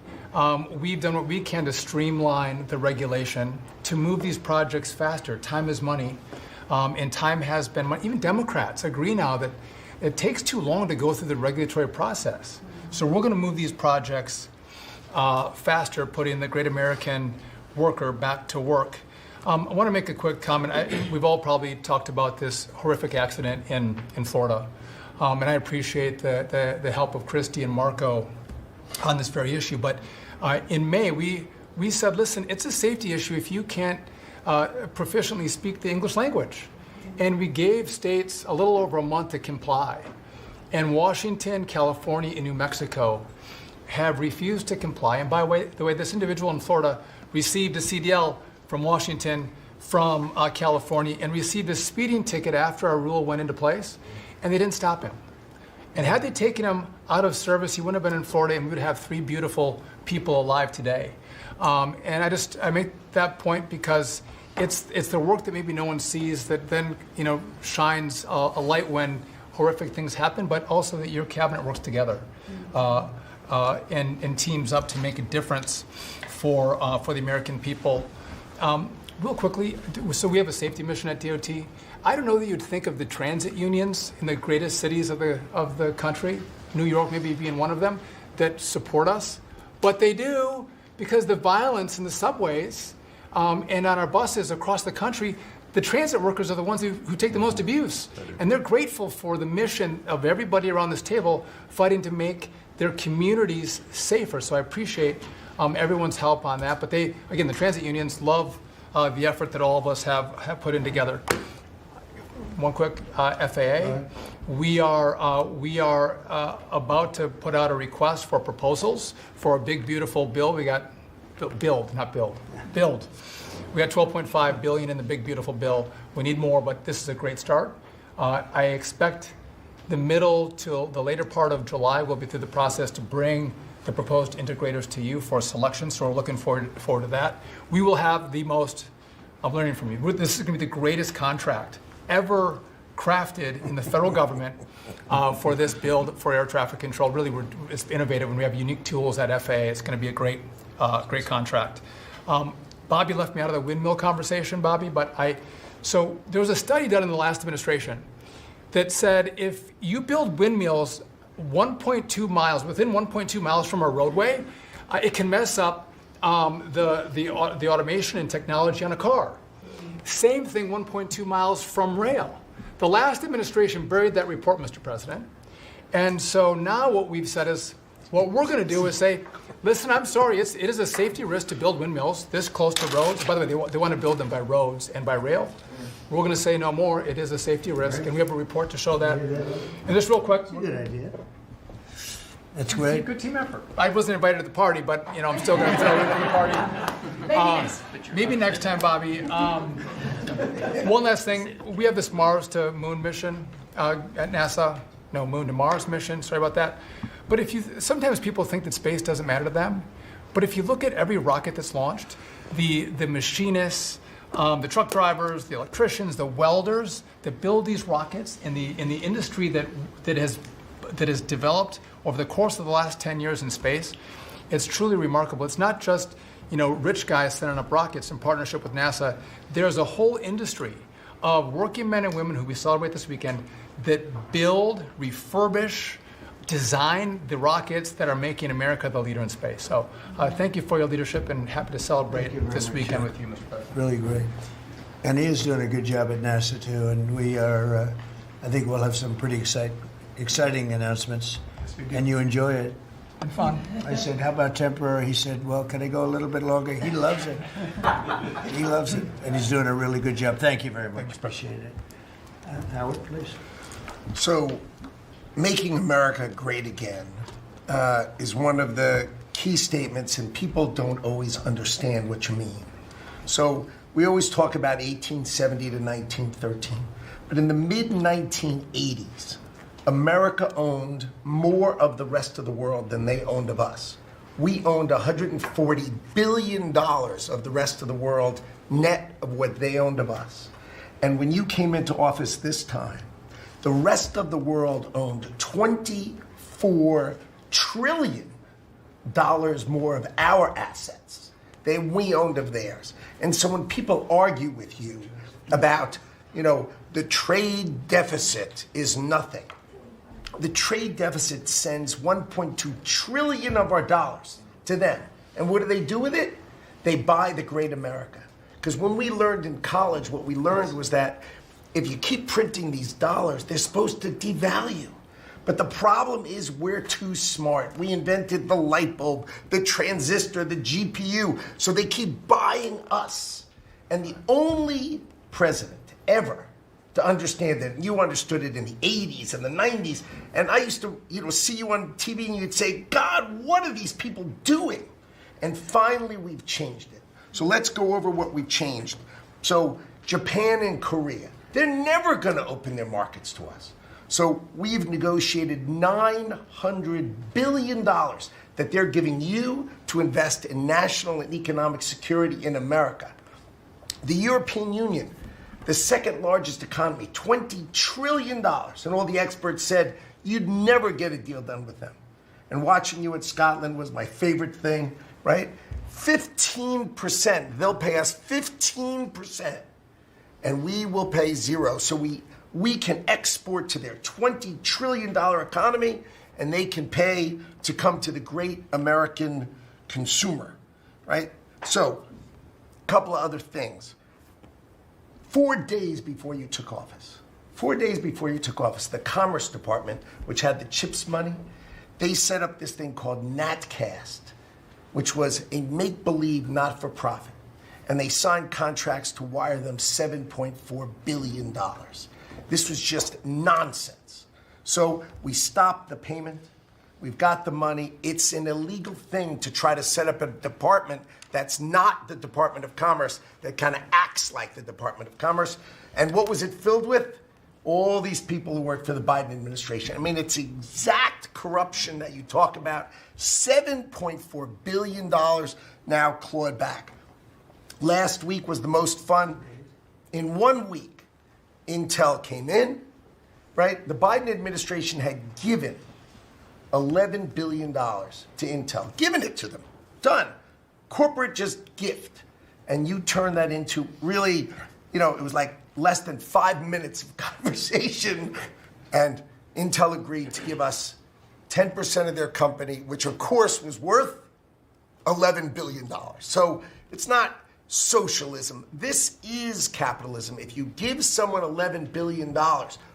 We've done what we can to streamline the regulation to move these projects faster. Time is money, and time has been money. Even Democrats agree now that it takes too long to go through the regulatory process. So we're going to move these projects faster, putting the great American worker back to work. I want to make a quick comment. We've all probably talked about this horrific accident in Florida, and I appreciate the help of Christy and Marco on this very issue. But in May, we said, listen, it's a safety issue if you can't proficiently speak the English language. And we gave states a little over a month to comply. And Washington, California, and New Mexico have refused to comply. And by the way, this individual in Florida received a CDL from Washington, from California, and received a speeding ticket after our rule went into place, and they didn't stop him. And had they taken him out of service, he wouldn't have been in Florida, and we would have 3 beautiful people alive today. And I make that point because it's the work that maybe no one sees that then shines a light when horrific things happen, but also that your cabinet works together and teams up to make a difference for the American people. Real quickly, so we have a safety mission at DOT. I don't know that you'd think of the transit unions in the greatest cities of the country, New York maybe being one of them, that support us, but they do because the violence in the subways and on our buses across the country the transit workers are the ones who take the most abuse. And they're grateful for the mission of everybody around this table fighting to make their communities safer. So I appreciate everyone's help on that. But they, again, the transit unions love the effort that all of us have put in together. One quick FAA. We are about to put out a request for proposals for a big, beautiful bill. We got build. We got $12.5 billion in the big, beautiful bill. We need more, but this is a great start. I expect the middle to the later part of July, we'll be through the process to bring the proposed integrators to you for selection, so we're looking forward to that. We will have the most, I'm learning from you, this is going to be the greatest contract ever crafted in the federal government for this build for air traffic control. Really, it's innovative, and we have unique tools at FAA. It's going to be a great contract. Bobby left me out of the windmill conversation, Bobby, so there was a study done in the last administration that said if you build windmills 1.2 miles, within 1.2 miles from a roadway, it can mess up the automation and technology on a car. Same thing 1.2 miles from rail. The last administration buried that report, Mr. President. And so now what we've said is, what we're going to do is say, listen, I'm sorry, it is a safety risk to build windmills this close to roads. By the way, they want to build them by roads and by rail. We're going to say no more. It is a safety risk, and we have a report to show that. And just real quick. Good idea. That's great. Good team effort. I wasn't invited to the party, but I'm still going to throw it to the party. Maybe next time, Bobby. One last thing. We have this Mars to Moon mission at NASA. No, Moon to Mars mission. Sorry about that. But sometimes people think that space doesn't matter to them. But if you look at every rocket that's launched, the machinists, the truck drivers, the electricians, the welders that build these rockets, in the industry that has developed over the course of the last 10 years in space, it's truly remarkable. It's not just rich guys sending up rockets in partnership with NASA. There's a whole industry of working men and women who we celebrate this weekend that build, refurbish, design the rockets that are making America the leader in space. So thank you for your leadership, and happy to celebrate this weekend with you, Mr. President. Really great. And he is doing a good job at NASA too, and we are, I think we'll have some pretty exciting announcements, and you enjoy it. And fun. I said, how about temporary? He said, well, can I go a little bit longer? He loves it. He loves it, and he's doing a really good job. Thank you very much. Appreciate it. Howard, please. So, making America great again is one of the key statements, and people don't always understand what you mean. So we always talk about 1870 to 1913, but in the mid-1980s, America owned more of the rest of the world than they owned of us. We owned $140 billion of the rest of the world net of what they owned of us. And when you came into office this time, the rest of the world owned $24 trillion more of our assets than we owned of theirs. And so when people argue with you about, the trade deficit is nothing, the trade deficit sends 1.2 trillion of our dollars to them. And what do they do with it? They buy the great America. Because when we learned in college, what we learned was that if you keep printing these dollars, they're supposed to devalue. But the problem is we're too smart. We invented the light bulb, the transistor, the GPU, so they keep buying us. And the only president ever to understand that, you understood it in the 80s and the 90s, and I used to see you on TV and you'd say, God, what are these people doing? And finally we've changed it. So let's go over what we've changed. So Japan and Korea, they're never going to open their markets to us. So we've negotiated $900 billion that they're giving you to invest in national and economic security in America. The European Union, the second largest economy, $20 trillion. And all the experts said you'd never get a deal done with them. And watching you in Scotland was my favorite thing, right? 15%. They'll pay us 15%. And we will pay zero. So we can export to their $20 trillion economy, and they can pay to come to the great American consumer, right? So, a couple of other things. 4 days before you took office, 4 days before you took office, the Commerce Department, which had the CHIPS money, they set up this thing called NatCast, which was a make-believe not-for-profit. And they signed contracts to wire them $7.4 billion. This was just nonsense. So we stopped the payment. We've got the money. It's an illegal thing to try to set up a department that's not the Department of Commerce, that kind of acts like the Department of Commerce. And what was it filled with? All these people who work for the Biden administration. I mean, it's exact corruption that you talk about. $7.4 billion now clawed back. Last week was the most fun. In 1 week, Intel came in, right? The Biden administration had given $11 billion to Intel, given it to them. Done. Corporate just gift. And you turn that into really, it was like less than 5 minutes of conversation. And Intel agreed to give us 10% of their company, which of course was worth $11 billion. So it's not socialism. This is capitalism. If you give someone $11 billion,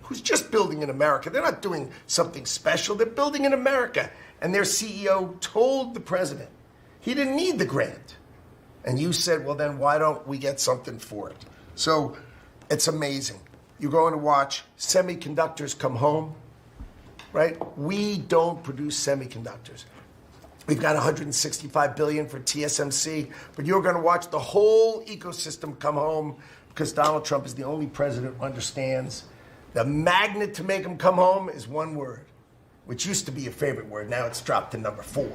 who's just building in America, they're not doing something special, they're building in America. And their CEO told the president he didn't need the grant. And you said, well, then why don't we get something for it? So it's amazing. You're going to watch semiconductors come home, right? We don't produce semiconductors. We've got $165 billion for TSMC, but you're going to watch the whole ecosystem come home because Donald Trump is the only president who understands the magnet to make them come home is one word, which used to be a favorite word. Now it's dropped to number 4,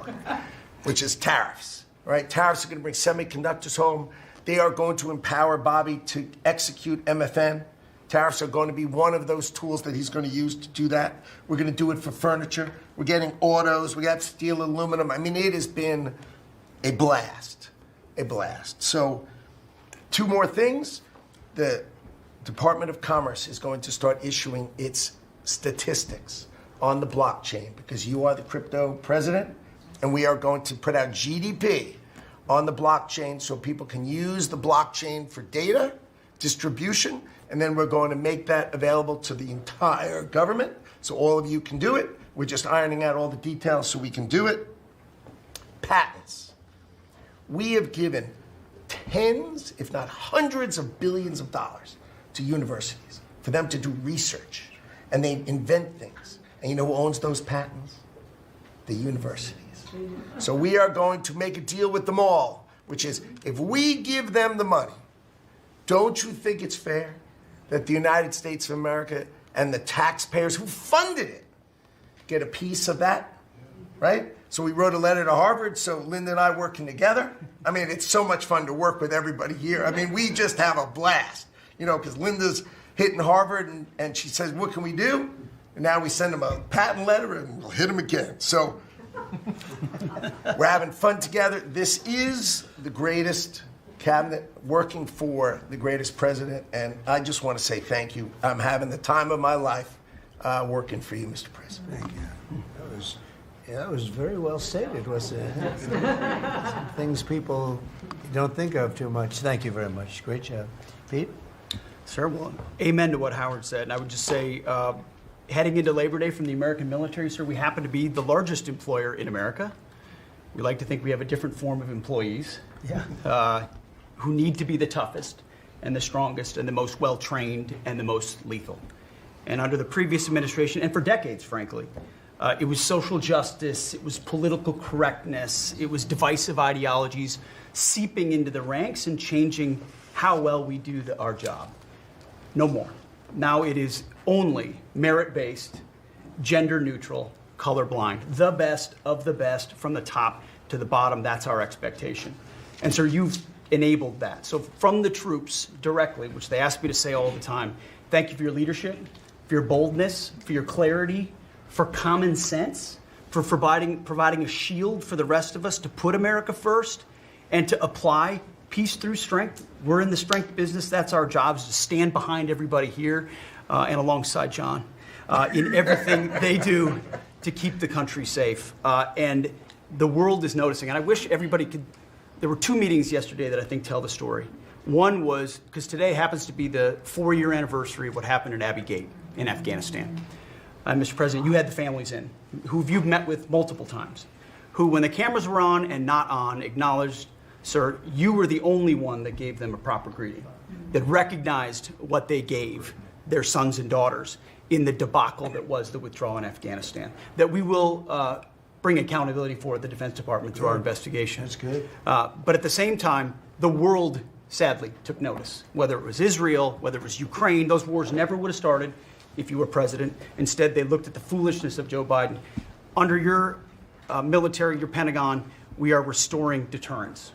which is tariffs, right? Tariffs are going to bring semiconductors home. They are going to empower Bobby to execute MFN. Tariffs are going to be one of those tools that he's going to use to do that. We're going to do it for furniture. We're getting autos. We got steel, aluminum. I mean, it has been a blast, a blast. So 2 more things. The Department of Commerce is going to start issuing its statistics on the blockchain because you are the crypto president, and we are going to put out GDP on the blockchain so people can use the blockchain for data distribution, and then we're going to make that available to the entire government so all of you can do it. We're just ironing out all the details so we can do it. Patents. We have given tens, if not hundreds of billions of dollars to universities for them to do research, and they invent things. And you know who owns those patents? The universities. So we are going to make a deal with them all, which is if we give them the money, don't you think it's fair that the United States of America and the taxpayers who funded it get a piece of that, right? So we wrote a letter to Harvard, so Linda and I working together. I mean, it's so much fun to work with everybody here. I mean, we just have a blast, because Linda's hitting Harvard and she says, what can we do? And now we send them a patent letter and we'll hit them again. So we're having fun together. This is the greatest cabinet working for the greatest president, and I just want to say thank you. I'm having the time of my life working for you, Mr. President. Thank you. That was very well stated, wasn't it? Some things people don't think of too much. Thank you very much. Great job. Pete? Sir, well, amen to what Howard said. And I would just say, heading into Labor Day from the American military, sir, we happen to be the largest employer in America. We like to think we have a different form of employees. Yeah. Who need to be the toughest and the strongest and the most well-trained and the most lethal. And under the previous administration, and for decades, frankly, it was social justice, it was political correctness, it was divisive ideologies seeping into the ranks and changing how well we do our job. No more. Now it is only merit-based, gender-neutral, colorblind. The best of the best from the top to the bottom. That's our expectation. And sir, you've enabled that. So from the troops directly, which they ask me to say all the time, thank you for your leadership, for your boldness, for your clarity, for common sense, for providing a shield for the rest of us to put America first and to apply peace through strength. We're in the strength business. That's our job, is to stand behind everybody here and alongside John in everything they do to keep the country safe. And the world is noticing. And I wish everybody could. There were 2 meetings yesterday that I think tell the story. One was, because today happens to be the 4-year anniversary of what happened at Abbey Gate in Afghanistan. Mr. President, you had the families in, who you've met with multiple times, who, when the cameras were on and not on, acknowledged, sir, you were the only one that gave them a proper greeting, that recognized what they gave their sons and daughters in the debacle that was the withdrawal in Afghanistan, that we will bring accountability for at the Defense Department through our investigation. That's good. But at the same time, the world sadly took notice, whether it was Israel, whether it was Ukraine. Those wars never would have started if you were president. Instead, they looked at the foolishness of Joe Biden. Under your military, your Pentagon, we are restoring deterrence.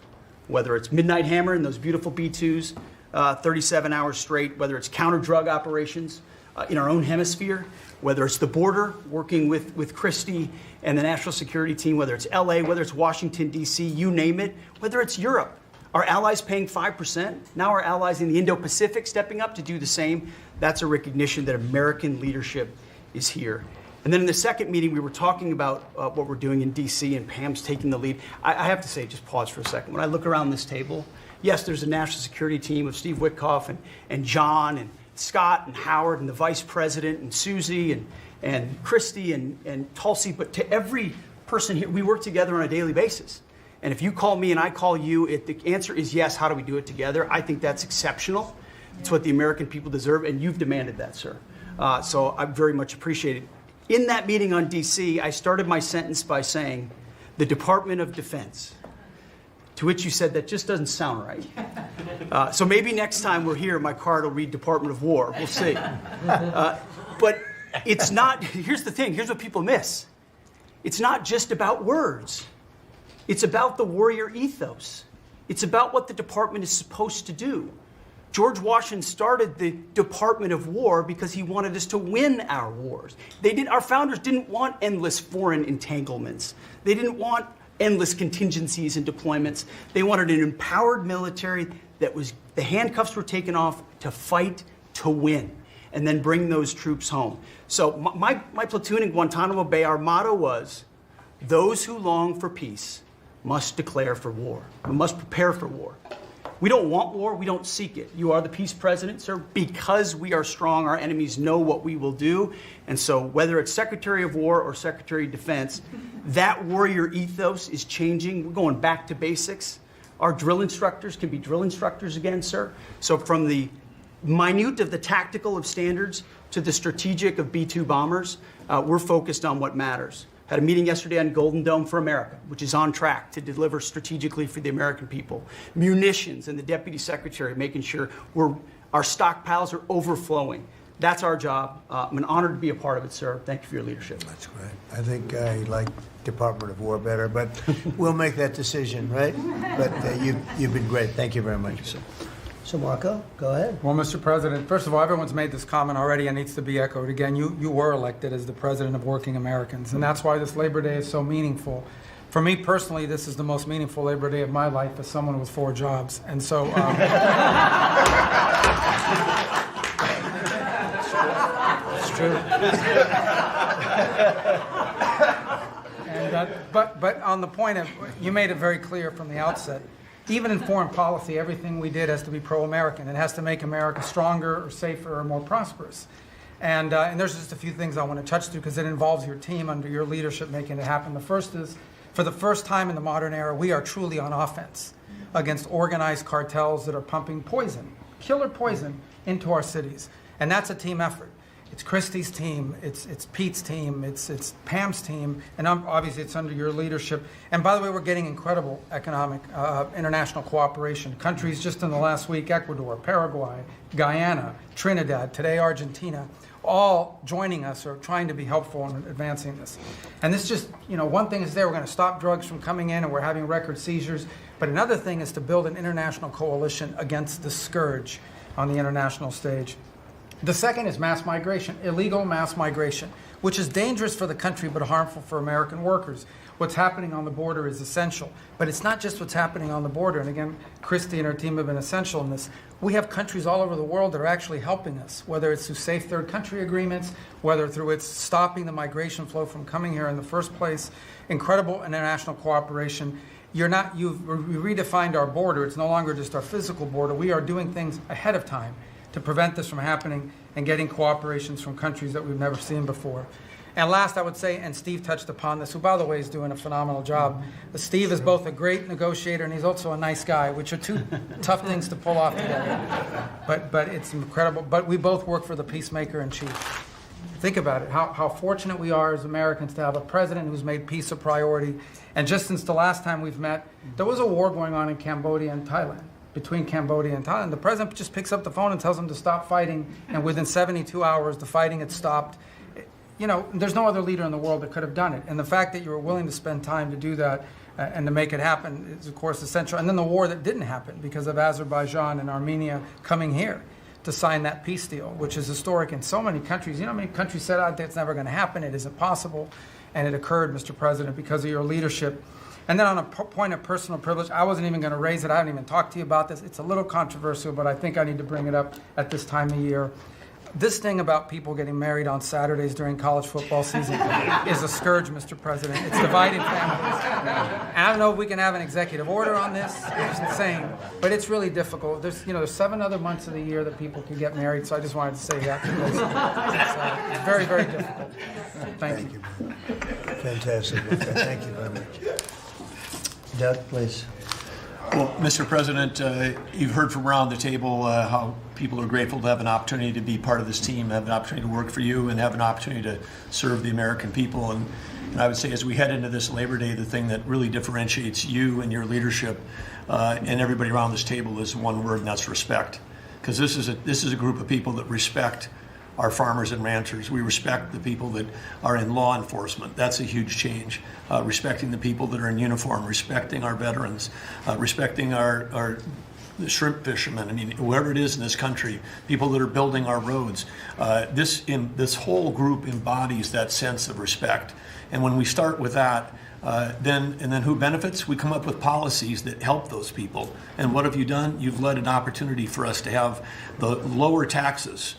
Whether it's Midnight Hammer and those beautiful B-2s, 37 hours straight, whether it's counter-drug operations in our own hemisphere, whether it's the border, working with Christie and the national security team, whether it's LA, whether it's Washington, D.C., you name it, whether it's Europe. Our allies paying 5%, now our allies in the Indo-Pacific stepping up to do the same. That's a recognition that American leadership is here. And then in the second meeting, we were talking about what we're doing in D.C. and Pam's taking the lead. I have to say, just pause for a second. When I look around this table, yes, there's a national security team of Steve Witkoff and John and Scott and Howard and the vice president and Susie and Christy and Tulsi, but to every person here, we work together on a daily basis. And if you call me and I call you, the answer is yes. How do we do it together? I think that's exceptional. It's what the American people deserve, and you've demanded that, sir. So I very much appreciate it. In that meeting on D.C., I started my sentence by saying, the Department of Defense, to which you said, that just doesn't sound right. So maybe next time we're here, my card will read Department of War. We'll see. But it's not, here's the thing, here's what people miss. It's not just about words. It's about the warrior ethos. It's about what the department is supposed to do. George Washington started the Department of War because he wanted us to win our wars. Our founders didn't want endless foreign entanglements. They didn't want endless contingencies and deployments. They wanted an empowered military that was, the handcuffs were taken off to fight to win and then bring those troops home. So my platoon in Guantanamo Bay, our motto was, those who long for peace must declare for war. We must prepare for war. We don't want war, we don't seek it. You are the peace president, sir. Because we are strong, our enemies know what we will do. And so whether it's Secretary of War or Secretary of Defense, that warrior ethos is changing. We're going back to basics. Our drill instructors can be drill instructors again, sir. So from the minute of the tactical of standards to the strategic of B-2 bombers, we're focused on what matters. Had a meeting yesterday on Golden Dome for America, which is on track to deliver strategically for the American people. Munitions and the Deputy Secretary making sure our stockpiles are overflowing. That's our job. I'm an honor to be a part of it, sir. Thank you for your leadership. That's great. I think I like Department of War better, but we'll make that decision, right? But you've been great. Thank you very much, sir. So Marco, go ahead. Well, Mr. President, first of all, everyone's made this comment already and needs to be echoed again. You were elected as the President of Working Americans, and that's why this Labor Day is so meaningful. For me personally, this is the most meaningful Labor Day of my life as someone with 4 jobs. And so... It's true. And, but on the point of, you made it very clear from the outset, even in foreign policy, everything we did has to be pro-American. It has to make America stronger or safer or more prosperous. And there's just a few things I want to touch to because it involves your team under your leadership making it happen. The first is, for the first time in the modern era, we are truly on offense against organized cartels that are pumping poison, killer poison, into our cities. And that's a team effort. It's Christie's team, it's Pete's team, it's Pam's team, and obviously it's under your leadership. And by the way, we're getting incredible economic international cooperation. Countries just in the last week, Ecuador, Paraguay, Guyana, Trinidad, today Argentina, all joining us or trying to be helpful in advancing this. And this just, one thing is we're going to stop drugs from coming in and we're having record seizures, but another thing is to build an international coalition against the scourge on the international stage. The second is mass migration, illegal mass migration, which is dangerous for the country but harmful for American workers. What's happening on the border is essential, but it's not just what's happening on the border. And again, Christy and her team have been essential in this. We have countries all over the world that are actually helping us, whether it's through safe third country agreements, whether through its stopping the migration flow from coming here in the first place, incredible international cooperation. you've redefined our border. It's no longer just our physical border. We are doing things ahead of time to prevent this from happening and getting cooperations from countries that we've never seen before. And last, I would say, and Steve touched upon this, who, by the way, is doing a phenomenal job. Steve is both a great negotiator and he's also a nice guy, which are two tough things to pull off together. But it's incredible. But we both work for the peacemaker in chief. Think about it, how fortunate we are as Americans to have a president who's made peace a priority. And just since the last time we've met, there was a war going on in Cambodia and Thailand, between Cambodia and Thailand. The president just picks up the phone and tells them to stop fighting, and within 72 hours, the fighting had stopped. You know, there's no other leader in the world that could have done it. And the fact that you were willing to spend time to do that and to make it happen is, of course, essential. And then the war that didn't happen because of Azerbaijan and Armenia coming here to sign that peace deal, which is historic in so many countries. You know how many countries said out there it's never going to happen, it isn't possible, and it occurred, Mr. President, because of your leadership. And then on a point of personal privilege, I wasn't even going to raise it. I haven't even talked to you about this. It's a little controversial, but I think I need to bring it up at this time of year. This thing about people getting married on Saturdays during college football season is a scourge, Mr. President. It's dividing families. And I don't know if we can have an executive order on this. It's insane, but it's really difficult. There's 7 other months of the year that people can get married, so I just wanted to say that because it's very, very difficult. Thank you. Fantastic. Thank you very much. Doug, please. Well, Mr. President, you've heard from around the table how people are grateful to have an opportunity to be part of this team, have an opportunity to work for you, and have an opportunity to serve the American people. And I would say as we head into this Labor Day, the thing that really differentiates you and your leadership and everybody around this table is one word, and that's respect. Because this is a group of people that respect our farmers and ranchers. We respect the people that are in law enforcement. That's a huge change. Respecting the people that are in uniform, respecting our veterans, respecting our shrimp fishermen. I mean, whoever it is in this country, people that are building our roads. This whole group embodies that sense of respect. And when we start with that, then who benefits? We come up with policies that help those people. And what have you done? You've led an opportunity for us to have the lower taxes,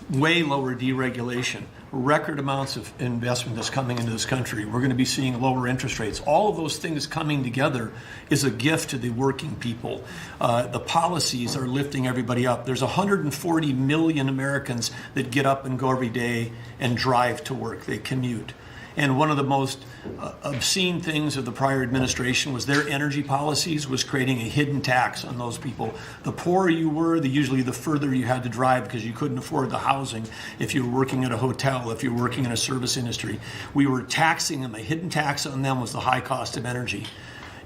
way lower deregulation, record amounts of investment that's coming into this country. We're going to be seeing lower interest rates. All of those things coming together is a gift to the working people. The policies are lifting everybody up. There's 140 million Americans that get up and go every day and drive to work. They commute. And one of the most obscene things of the prior administration was their energy policies was creating a hidden tax on those people. The poorer you were, usually the further you had to drive because you couldn't afford the housing if you were working at a hotel, if you were working in a service industry. We were taxing them. A hidden tax on them was the high cost of energy.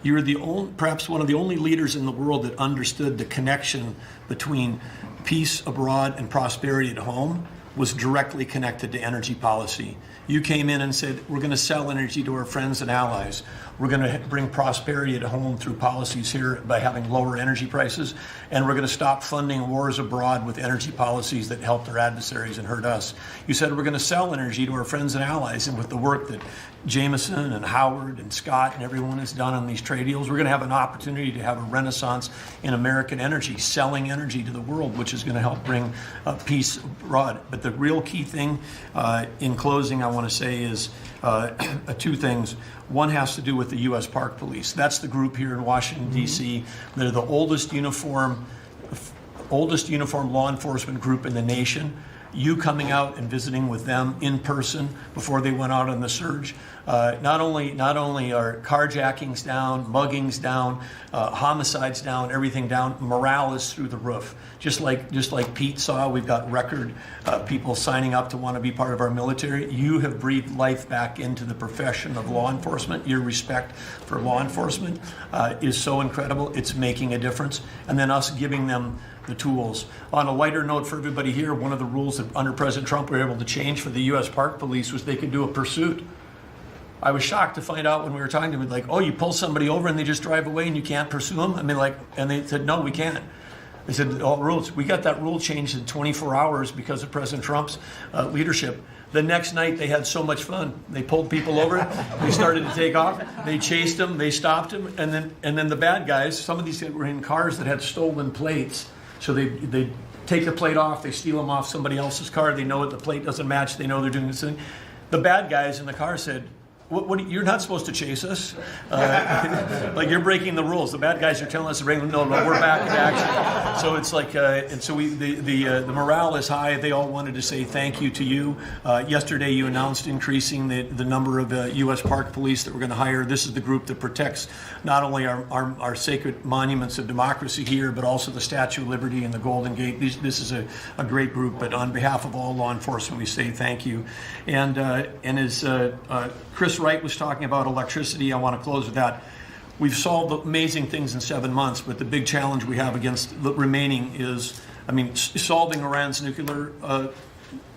You were perhaps one of the only leaders in the world that understood the connection between peace abroad and prosperity at home was directly connected to energy policy. You came in and said, we're going to sell energy to our friends and allies. We're going to bring prosperity at home through policies here by having lower energy prices. And we're going to stop funding wars abroad with energy policies that help their adversaries and hurt us. You said we're going to sell energy to our friends and allies. And with the work that Jameson and Howard and Scott and everyone has done on these trade deals, we're going to have an opportunity to have a renaissance in American energy, selling energy to the world, which is going to help bring peace abroad. But the real key thing in closing I want to say is two things. One has to do with the U.S. Park Police. That's the group here in Washington, D.C. They're the oldest uniform law enforcement group in the nation. You coming out and visiting with them in person before they went out on the surge. Not only are carjackings down, muggings down, homicides down, everything down, morale is through the roof. Just like Pete saw, we've got record people signing up to want to be part of our military. You have breathed life back into the profession of law enforcement. Your respect for law enforcement is so incredible. It's making a difference. And then us giving them the tools. On a lighter note for everybody here, one of the rules that under President Trump we were able to change for the U.S. Park Police was they could do a pursuit. I was shocked to find out when we were talking to them, like, oh, you pull somebody over and they just drive away and you can't pursue them? I mean, and they said, no, we can't. They said, all rules. We got that rule changed in 24 hours because of President Trump's leadership. The next night, they had so much fun. They pulled people over. They started to take off. They chased them. They stopped them. And then the bad guys, some of these were in cars that had stolen plates. So they take the plate off. They steal them off somebody else's car. They know it. The plate doesn't match. They know they're doing this thing. The bad guys in the car said, You're not supposed to chase us. Like you're breaking the rules. The bad guys are telling us to bring them. No, we're back in action. So it's like, and so the morale is high. They all wanted to say thank you to you. Yesterday, you announced increasing the number of U.S. Park Police that we're going to hire. This is the group that protects not only our sacred monuments of democracy here, but also the Statue of Liberty and the Golden Gate. This is a great group. But on behalf of all law enforcement, we say thank you. And as Chris Wright was talking about electricity, I want to close with that. We've solved amazing things in 7 months, but the big challenge we have against the remaining is, solving Iran's nuclear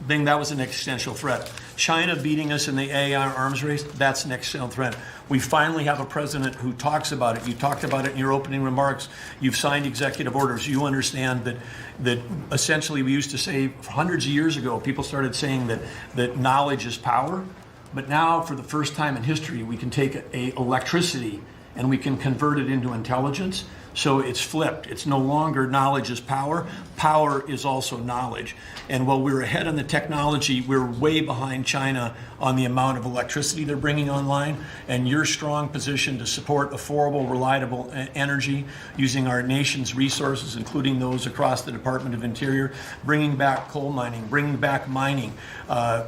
thing, that was an existential threat. China beating us in the AI arms race, that's an existential threat. We finally have a president who talks about it. You talked about it in your opening remarks. You've signed executive orders. You understand that essentially we used to say hundreds of years ago, people started saying that knowledge is power. But now, for the first time in history, we can take electricity and we can convert it into intelligence. So it's flipped. It's no longer knowledge is power. Power is also knowledge. And while we're ahead on the technology, we're way behind China on the amount of electricity they're bringing online. And your strong position to support affordable, reliable energy using our nation's resources, including those across the Department of Interior, bringing back coal mining, bringing back mining,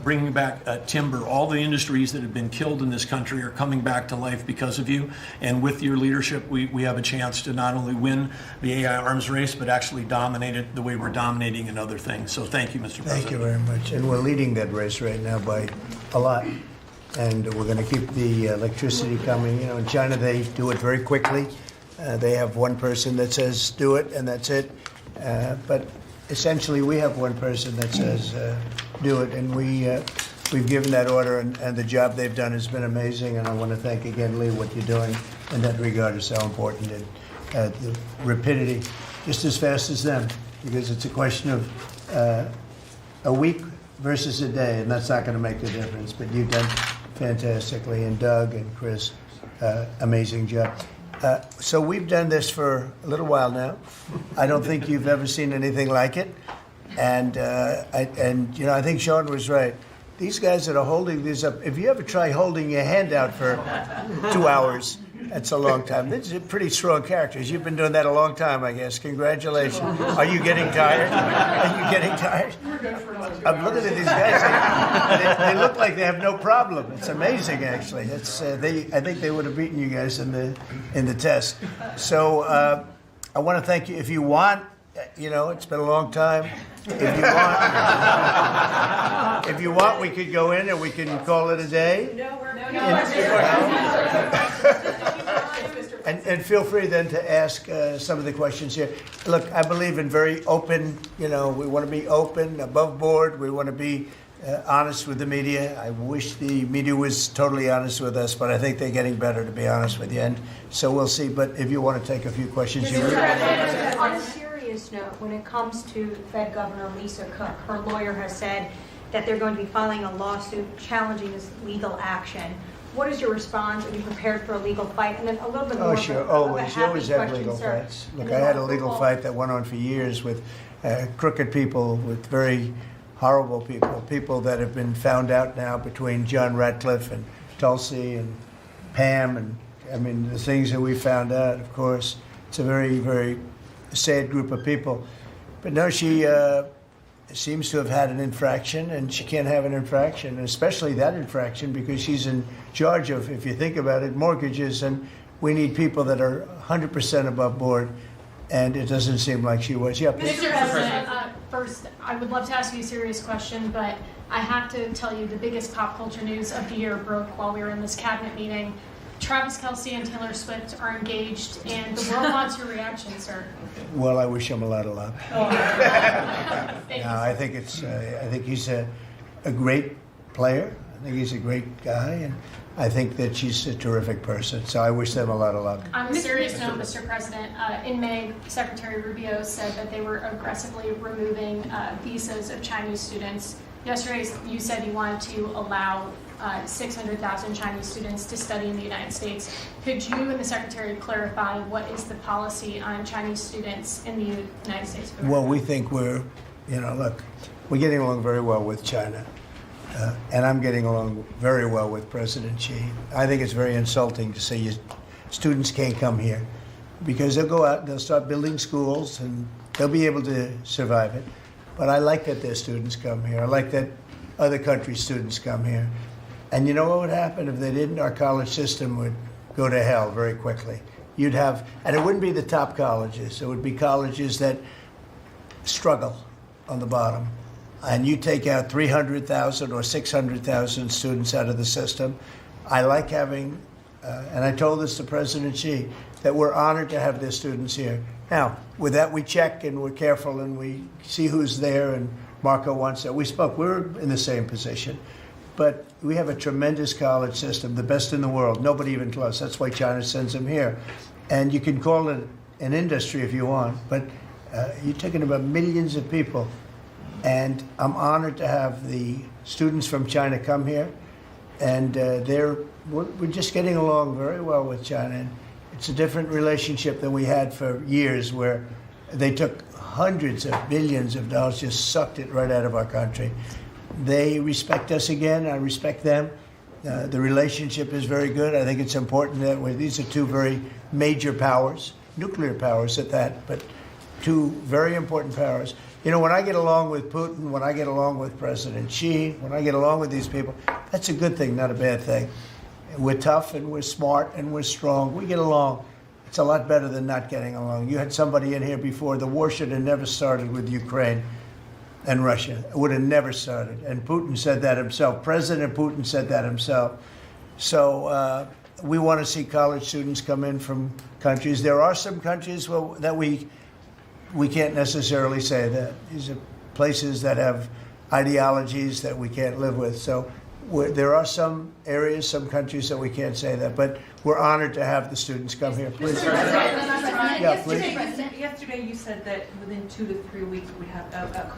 bringing back timber. All the industries that have been killed in this country are coming back to life because of you. And with your leadership, we have a chance to not only win the AI arms race, but actually dominate it the way we're dominating in other things. So thank you, Mr. President. Thank you very much. And we're leading that race right now by a lot. And we're going to keep the electricity coming. You know, in China, they do it very quickly. They have one person that says, do it, and that's it. But essentially, we have one person that says, do it. And we've given that order, and the job they've done has been amazing. And I want to thank again, Lee, what you're doing in that regard is so important. And the rapidity, just as fast as them, because it's a question of a week versus a day, and that's not going to make the difference. But you've done fantastically, and Doug and Chris, amazing job. So we've done this for a little while now. I don't think you've ever seen anything like it, and I think Sean was right. These guys that are holding these up, if you ever try holding your hand out for 2 hours, that's a long time. These are pretty strong characters. You've been doing that a long time, I guess. Congratulations. Are you getting tired? Are you getting tired? I'm looking at these guys. They look like they have no problem. It's amazing, actually. I think they would have beaten you guys in the test. So I want to thank you. If you want, it's been a long time. If you want, we could go in and we can call it a day. And feel free then to ask some of the questions here. Look, I believe in very open, we want to be open, above board. We want to be honest with the media. I wish the media was totally honest with us, but I think they're getting better, to be honest with you. And so we'll see. But if you want to take a few questions, you really on a serious note, when it comes to Fed Governor Lisa Cook, her lawyer has said that they're going to be filing a lawsuit challenging this legal action. What is your response? Are you prepared for a legal fight? And then a little bit more. Oh, sure, always. You always have legal fights. Look, I had a legal fight that went on for years with crooked people, with very horrible people that have been found out now between John Ratcliffe and Tulsi and Pam. And the things that we found out, of course, it's a very, very sad group of people. But no, she seems to have had an infraction, and she can't have an infraction, and especially that infraction, because she's in charge of, if you think about it, mortgages, and we need people that are 100% above board, and it doesn't seem like she was. Yeah, Mr. President, first, I would love to ask you a serious question, but I have to tell you the biggest pop culture news of the year broke while we were in this cabinet meeting. Travis Kelce and Taylor Swift are engaged, and the world wants your reaction, sir. Well, I wish him a lot of luck. I think he's a great player. I think he's a great guy, and I think that she's a terrific person. So I wish them a lot of luck. On a serious note, Mr. President, in May, Secretary Rubio said that they were aggressively removing visas of Chinese students. Yesterday, you said you wanted to allow 600,000 Chinese students to study in the United States. Could you and the Secretary clarify what is the policy on Chinese students in the United States? Well, we think we're getting along very well with China. And I'm getting along very well with President Xi. I think it's very insulting to say students can't come here, because they'll go out and they'll start building schools and they'll be able to survive it. But I like that their students come here. I like that other countries' students come here. And you know what would happen if they didn't? Our college system would go to hell very quickly. You'd have, and it wouldn't be the top colleges. It would be colleges that struggle on the bottom. And you take out 300,000 or 600,000 students out of the system. I like having, and I told this to President Xi, that we're honored to have their students here. Now, with that, we check and we're careful and we see who's there, and Marco wants that. We spoke, we're in the same position. But we have a tremendous college system, the best in the world, nobody even close. That's why China sends them here. And you can call it an industry if you want, but you're talking about millions of people. And I'm honored to have the students from China come here. And we're just getting along very well with China. And it's a different relationship than we had for years, where they took hundreds of billions of dollars, just sucked it right out of our country. They respect us again. I respect them. The relationship is very good. I think it's important that these are two very major powers, nuclear powers at that, but two very important powers. You know, when I get along with Putin, when I get along with President Xi, when I get along with these people, that's a good thing, not a bad thing. We're tough and we're smart and we're strong. We get along. It's a lot better than not getting along. You had somebody in here before. The war should have never started with Ukraine and Russia. It would have never started. And Putin said that himself. President Putin said that himself. So we want to see college students come in from countries. There are some countries that we can't necessarily say that. These are places that have ideologies that we can't live with. So there are some areas, some countries that we can't say that. But we're honored to have the students come here. Please. Yeah, please. Yesterday you said that within 2 to 3 weeks we have a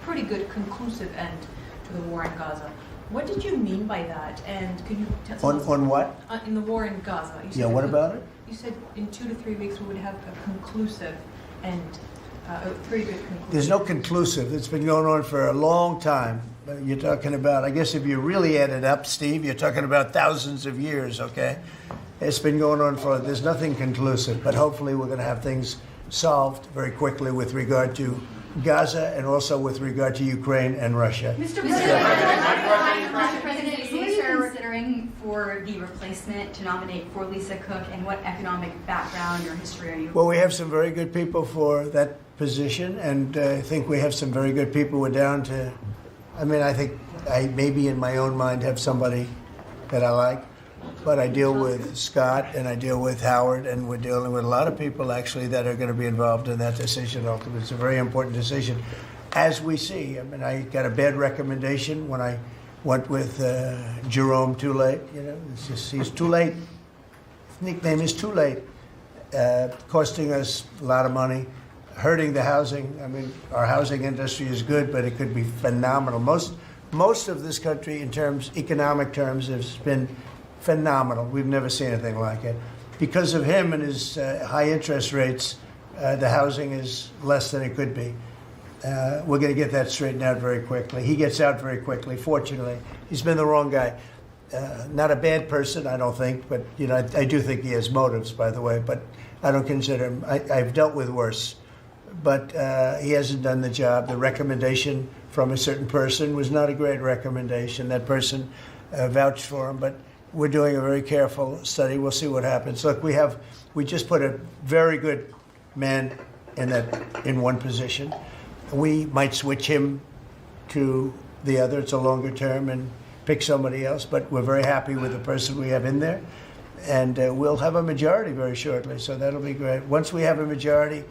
pretty good conclusive end to the war in Gaza. What did you mean by that? And could you tell us? On what? In the war in Gaza. Yeah, what about it? You said in 2 to 3 weeks we would have a conclusive end, a pretty good conclusive. There's no conclusive. It's been going on for a long time. You're talking about, I guess if you really add it up, Steve, you're talking about thousands of years, okay? It's been going on there's nothing conclusive, but hopefully we're going to have things solved very quickly with regard to Gaza and also with regard to Ukraine and Russia. Mr. President, who are you considering for the replacement to nominate for Lisa Cook, and what economic background or history are you? Well, we have some very good people for that position, and I think we have some very good people. We're down to, I think I maybe in my own mind have somebody that I like. But I deal with Scott and I deal with Howard, and we're dealing with a lot of people actually that are going to be involved in that decision ultimately. It's a very important decision. As we see, I got a bad recommendation when I went with Jerome Too Late. You know, he's too late. His nickname is Too Late, costing us a lot of money, hurting the housing. Our housing industry is good, but it could be phenomenal. Most of this country, in economic terms, has been phenomenal. We've never seen anything like it. Because of him and his high interest rates, the housing is less than it could be. We're going to get that straightened out very quickly. He gets out very quickly, fortunately. He's been the wrong guy. Not a bad person, I don't think, but I do think he has motives, by the way, but I don't consider him. I've dealt with worse. But he hasn't done the job. The recommendation from a certain person was not a great recommendation. That person vouched for him, but we're doing a very careful study. We'll see what happens. Look, we just put a very good man in one position. We might switch him to the other. It's a longer term and pick somebody else, but we're very happy with the person we have in there. And we'll have a majority very shortly, so that'll be great. Once we have a majority,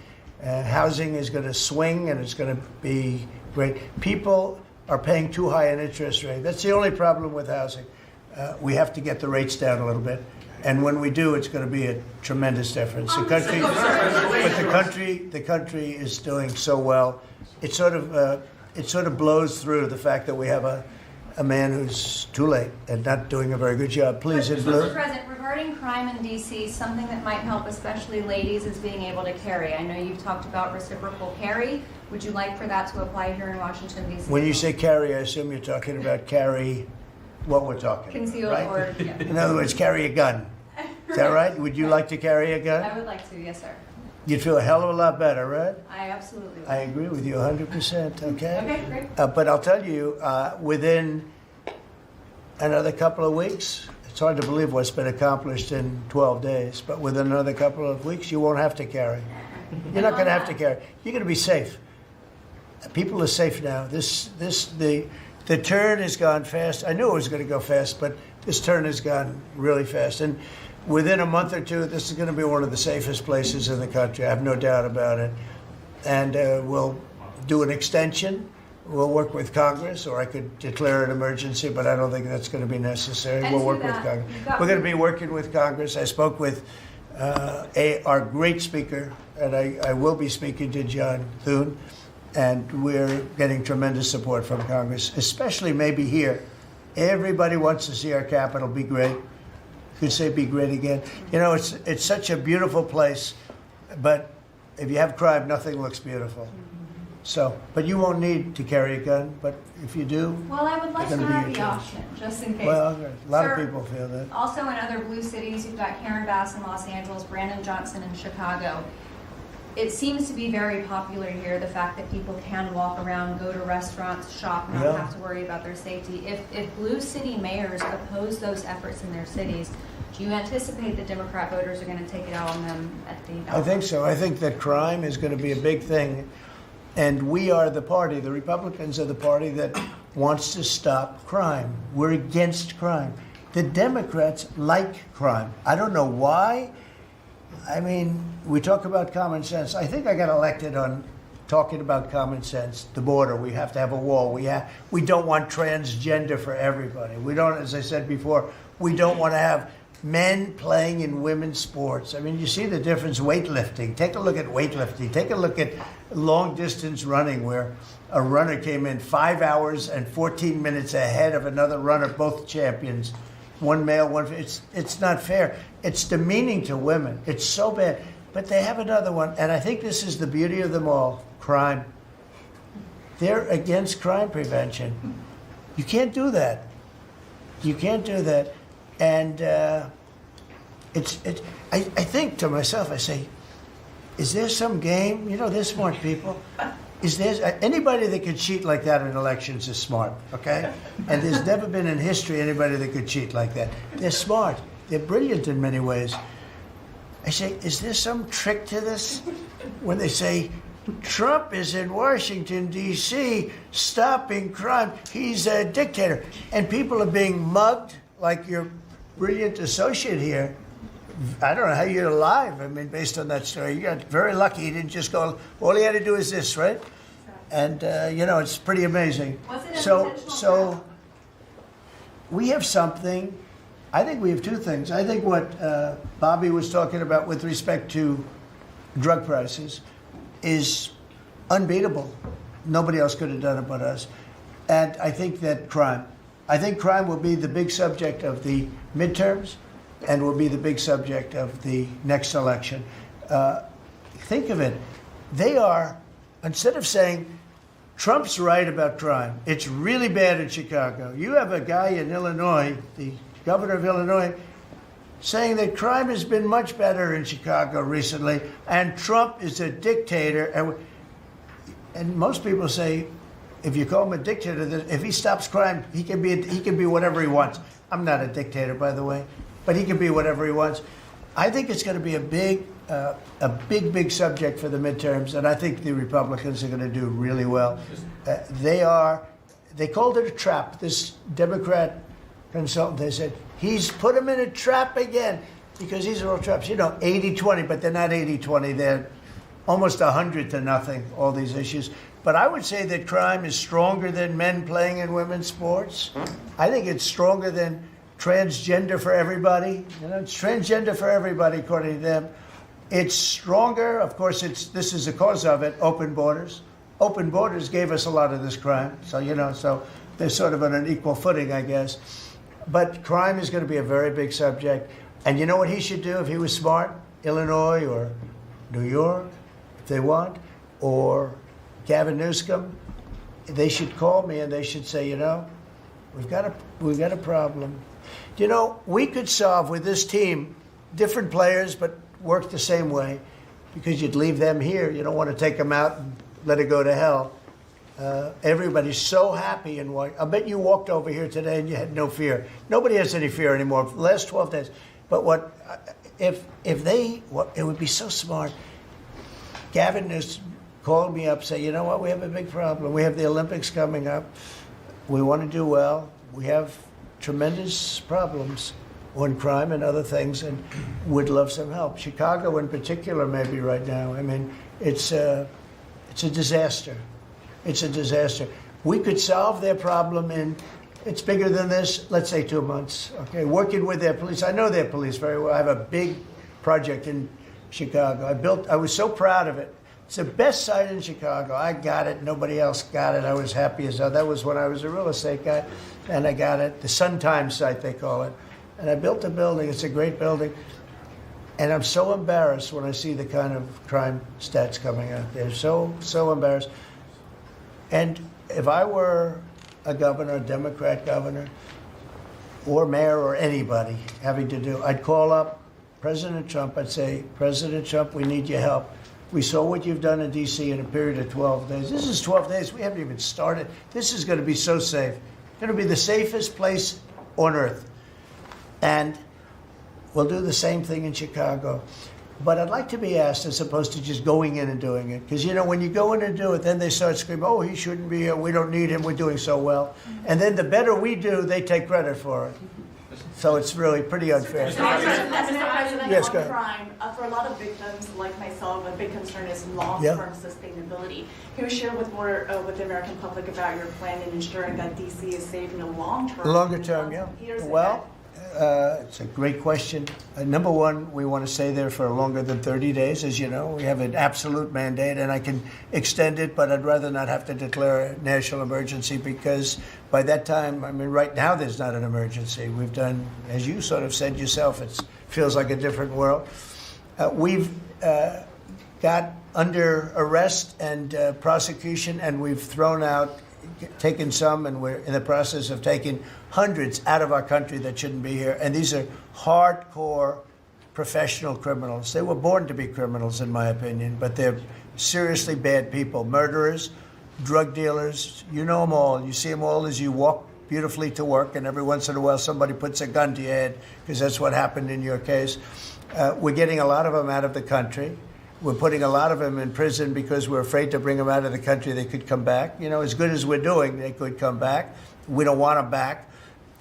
housing is going to swing and it's going to be great. People are paying too high an interest rate. That's the only problem with housing. We have to get the rates down a little bit, and when we do, it's going to be a tremendous difference. The country is doing so well. It sort of blows through the fact that we have a man who's too late and not doing a very good job. Please, in blue. Mr. President, regarding crime in D.C., something that might help especially ladies is being able to carry. I know you've talked about reciprocal carry. Would you like for that to apply here in Washington, D.C.? When you say carry, I assume you're talking about carry what we're talking Concealed about, right? or, yeah. In other words, carry a gun. Is that right? Would you like to carry a gun? I would like to, yes, sir. You'd feel a hell of a lot better, right? I absolutely would. I agree with you 100%, okay? Okay, great. But I'll tell you, within another couple of weeks, it's hard to believe what's been accomplished in 12 days, but within another couple of weeks, you won't have to carry. You're not going to have to carry. You're going to be safe. People are safe now. The turn has gone fast. I knew it was going to go fast, but this turn has gone really fast. And within a month or two, this is going to be one of the safest places in the country. I have no doubt about it. And we'll do an extension. We'll work with Congress, or I could declare an emergency, but I don't think that's going to be necessary. We'll work with Congress. We're going to be working with Congress. I spoke with our great speaker, and I will be speaking to John Thune, and we're getting tremendous support from Congress, especially maybe here. Everybody wants to see our capital be great. Could say be great again. You know, it's such a beautiful place, but if you have crime, nothing looks beautiful. So, but you won't need to carry a gun, but if you do, Well, I would like to it's gonna be have your the choice. option, just in case. Well, a lot Sir, of people feel that. Also in other blue cities, you've got Karen Bass in Los Angeles, Brandon Johnson in Chicago. It seems to be very popular here, the fact that people can walk around, go to restaurants, shop, and not Yeah. have to worry about their safety. If blue city mayors oppose those efforts in their cities, do you anticipate that Democrat voters are going to take it out on them at the ballot? I think so. I think that crime is going to be a big thing. And we are the party, the Republicans are the party that wants to stop crime. We're against crime. The Democrats like crime. I don't know why. I mean, we talk about common sense. I think I got elected on talking about common sense. The border, we have to have a wall. We don't want transgender for everybody. We don't, as I said before, we don't want to have men playing in women's sports. I mean, you see the difference. Weightlifting. Take a look at weightlifting. Take a look at long distance running, where a runner came in 5 hours and 14 minutes ahead of another runner, both champions. One male, one. It's not fair. It's demeaning to women. It's so bad. But they have another one, and I think this is the beauty of them all: crime. They're against crime prevention. You can't do that. You can't do that. And I think to myself, I say, is there some game? You know, they're smart people. Is there anybody that could cheat like that in elections is smart, okay? And there's never been in history anybody that could cheat like that. They're smart. They're brilliant in many ways. I say, is there some trick to this? When they say, Trump is in Washington, D.C., stopping crime. He's a dictator. And people are being mugged like your brilliant associate here. I don't know how you're alive. I mean, based on that story, you got very lucky. He didn't just go, all he had to do is this, right? And, you know, it's pretty amazing. So we have something. I think we have two things. I think what Bobby was talking about with respect to drug prices is unbeatable. Nobody else could have done it but us. And I think that crime. I think crime will be the big subject of the midterms and will be the big subject of the next election. Think of it. They are, instead of saying, Trump's right about crime, it's really bad in Chicago. You have a guy in Illinois, the governor of Illinois, saying that crime has been much better in Chicago recently, and Trump is a dictator. And most people say, if you call him a dictator, that if he stops crime, he can be whatever he wants. I'm not a dictator, by the way, but he can be whatever he wants. I think it's going to be a big subject for the midterms, and I think the Republicans are going to do really well. They called it a trap. This Democrat consultant, they said, he's put him in a trap again, because these are all traps. You know, 80-20, but they're not 80-20. They're almost 100-0, all these issues. But I would say that crime is stronger than men playing in women's sports. I think it's stronger than transgender for everybody. You know, it's transgender for everybody, according to them. It's stronger. Of course, this is the cause of it, open borders. Open borders gave us a lot of this crime. So, you know, they're sort of on an equal footing, I guess. But crime is going to be a very big subject. And you know what he should do if he was smart? Illinois or New York, if they want, or Gavin Newsom, they should call me and they should say, you know, we've got a problem. You know, we could solve with this team, different players, but work the same way, because you'd leave them here. You don't want to take them out and let it go to hell. Everybody's so happy and I bet you walked over here today and you had no fear. Nobody has any fear anymore for the last 12 days. But if they, it would be so smart. Gavin has called me up, say, you know what, we have a big problem. We have the Olympics coming up. We want to do well. We have tremendous problems on crime and other things, and would love some help. Chicago in particular, maybe right now. I mean, it's a disaster. It's a disaster. We could solve their problem in, it's bigger than this, let's say 2 months. Okay, working with their police. I know their police very well. I have a big project in Chicago. I was so proud of it. It's the best site in Chicago. I got it. Nobody else got it. I was happy as hell. That was when I was a real estate guy, and I got it. The Sun Times site, they call it. And I built a building. It's a great building. And I'm so embarrassed when I see the kind of crime stats coming out there. So embarrassed. And if I were a governor, a Democrat governor, or mayor, or anybody having to do, I'd call up President Trump. I'd say, President Trump, we need your help. We saw what you've done in D.C. in a period of 12 days. This is 12 days. We haven't even started. This is going to be so safe. It's going to be the safest place on earth. And we'll do the same thing in Chicago. But I'd like to be asked, as opposed to just going in and doing it. Because, you know, when you go in and do it, then they start screaming, oh, he shouldn't be here. We don't need him. We're doing so well. And then the better we do, they take credit for it. So it's really pretty unfair. Mr. President, Yes, on go ahead. crime, for a lot of victims like myself, a big concern is long-term sustainability. Can you share with the American public about your plan in ensuring that DC is safe in the long term? Longer term, yeah. Well, it's a great question. Number one, we want to stay there for longer than 30 days. As you know, we have an absolute mandate, and I can extend it, but I'd rather not have to declare a national emergency, because by that time, I mean, right now there's not an emergency. We've done, as you sort of said yourself, it feels like a different world. We've got under arrest and prosecution, and we've thrown out, taken some, and we're in the process of taking hundreds out of our country that shouldn't be here. And these are hardcore professional criminals. They were born to be criminals, in my opinion, but they're seriously bad people. Murderers, drug dealers, you know them all. You see them all as you walk beautifully to work, and every once in a while somebody puts a gun to your head, because that's what happened in your case. We're getting a lot of them out of the country. We're putting a lot of them in prison because we're afraid to bring them out of the country. They could come back. You know, as good as we're doing, they could come back. We don't want them back.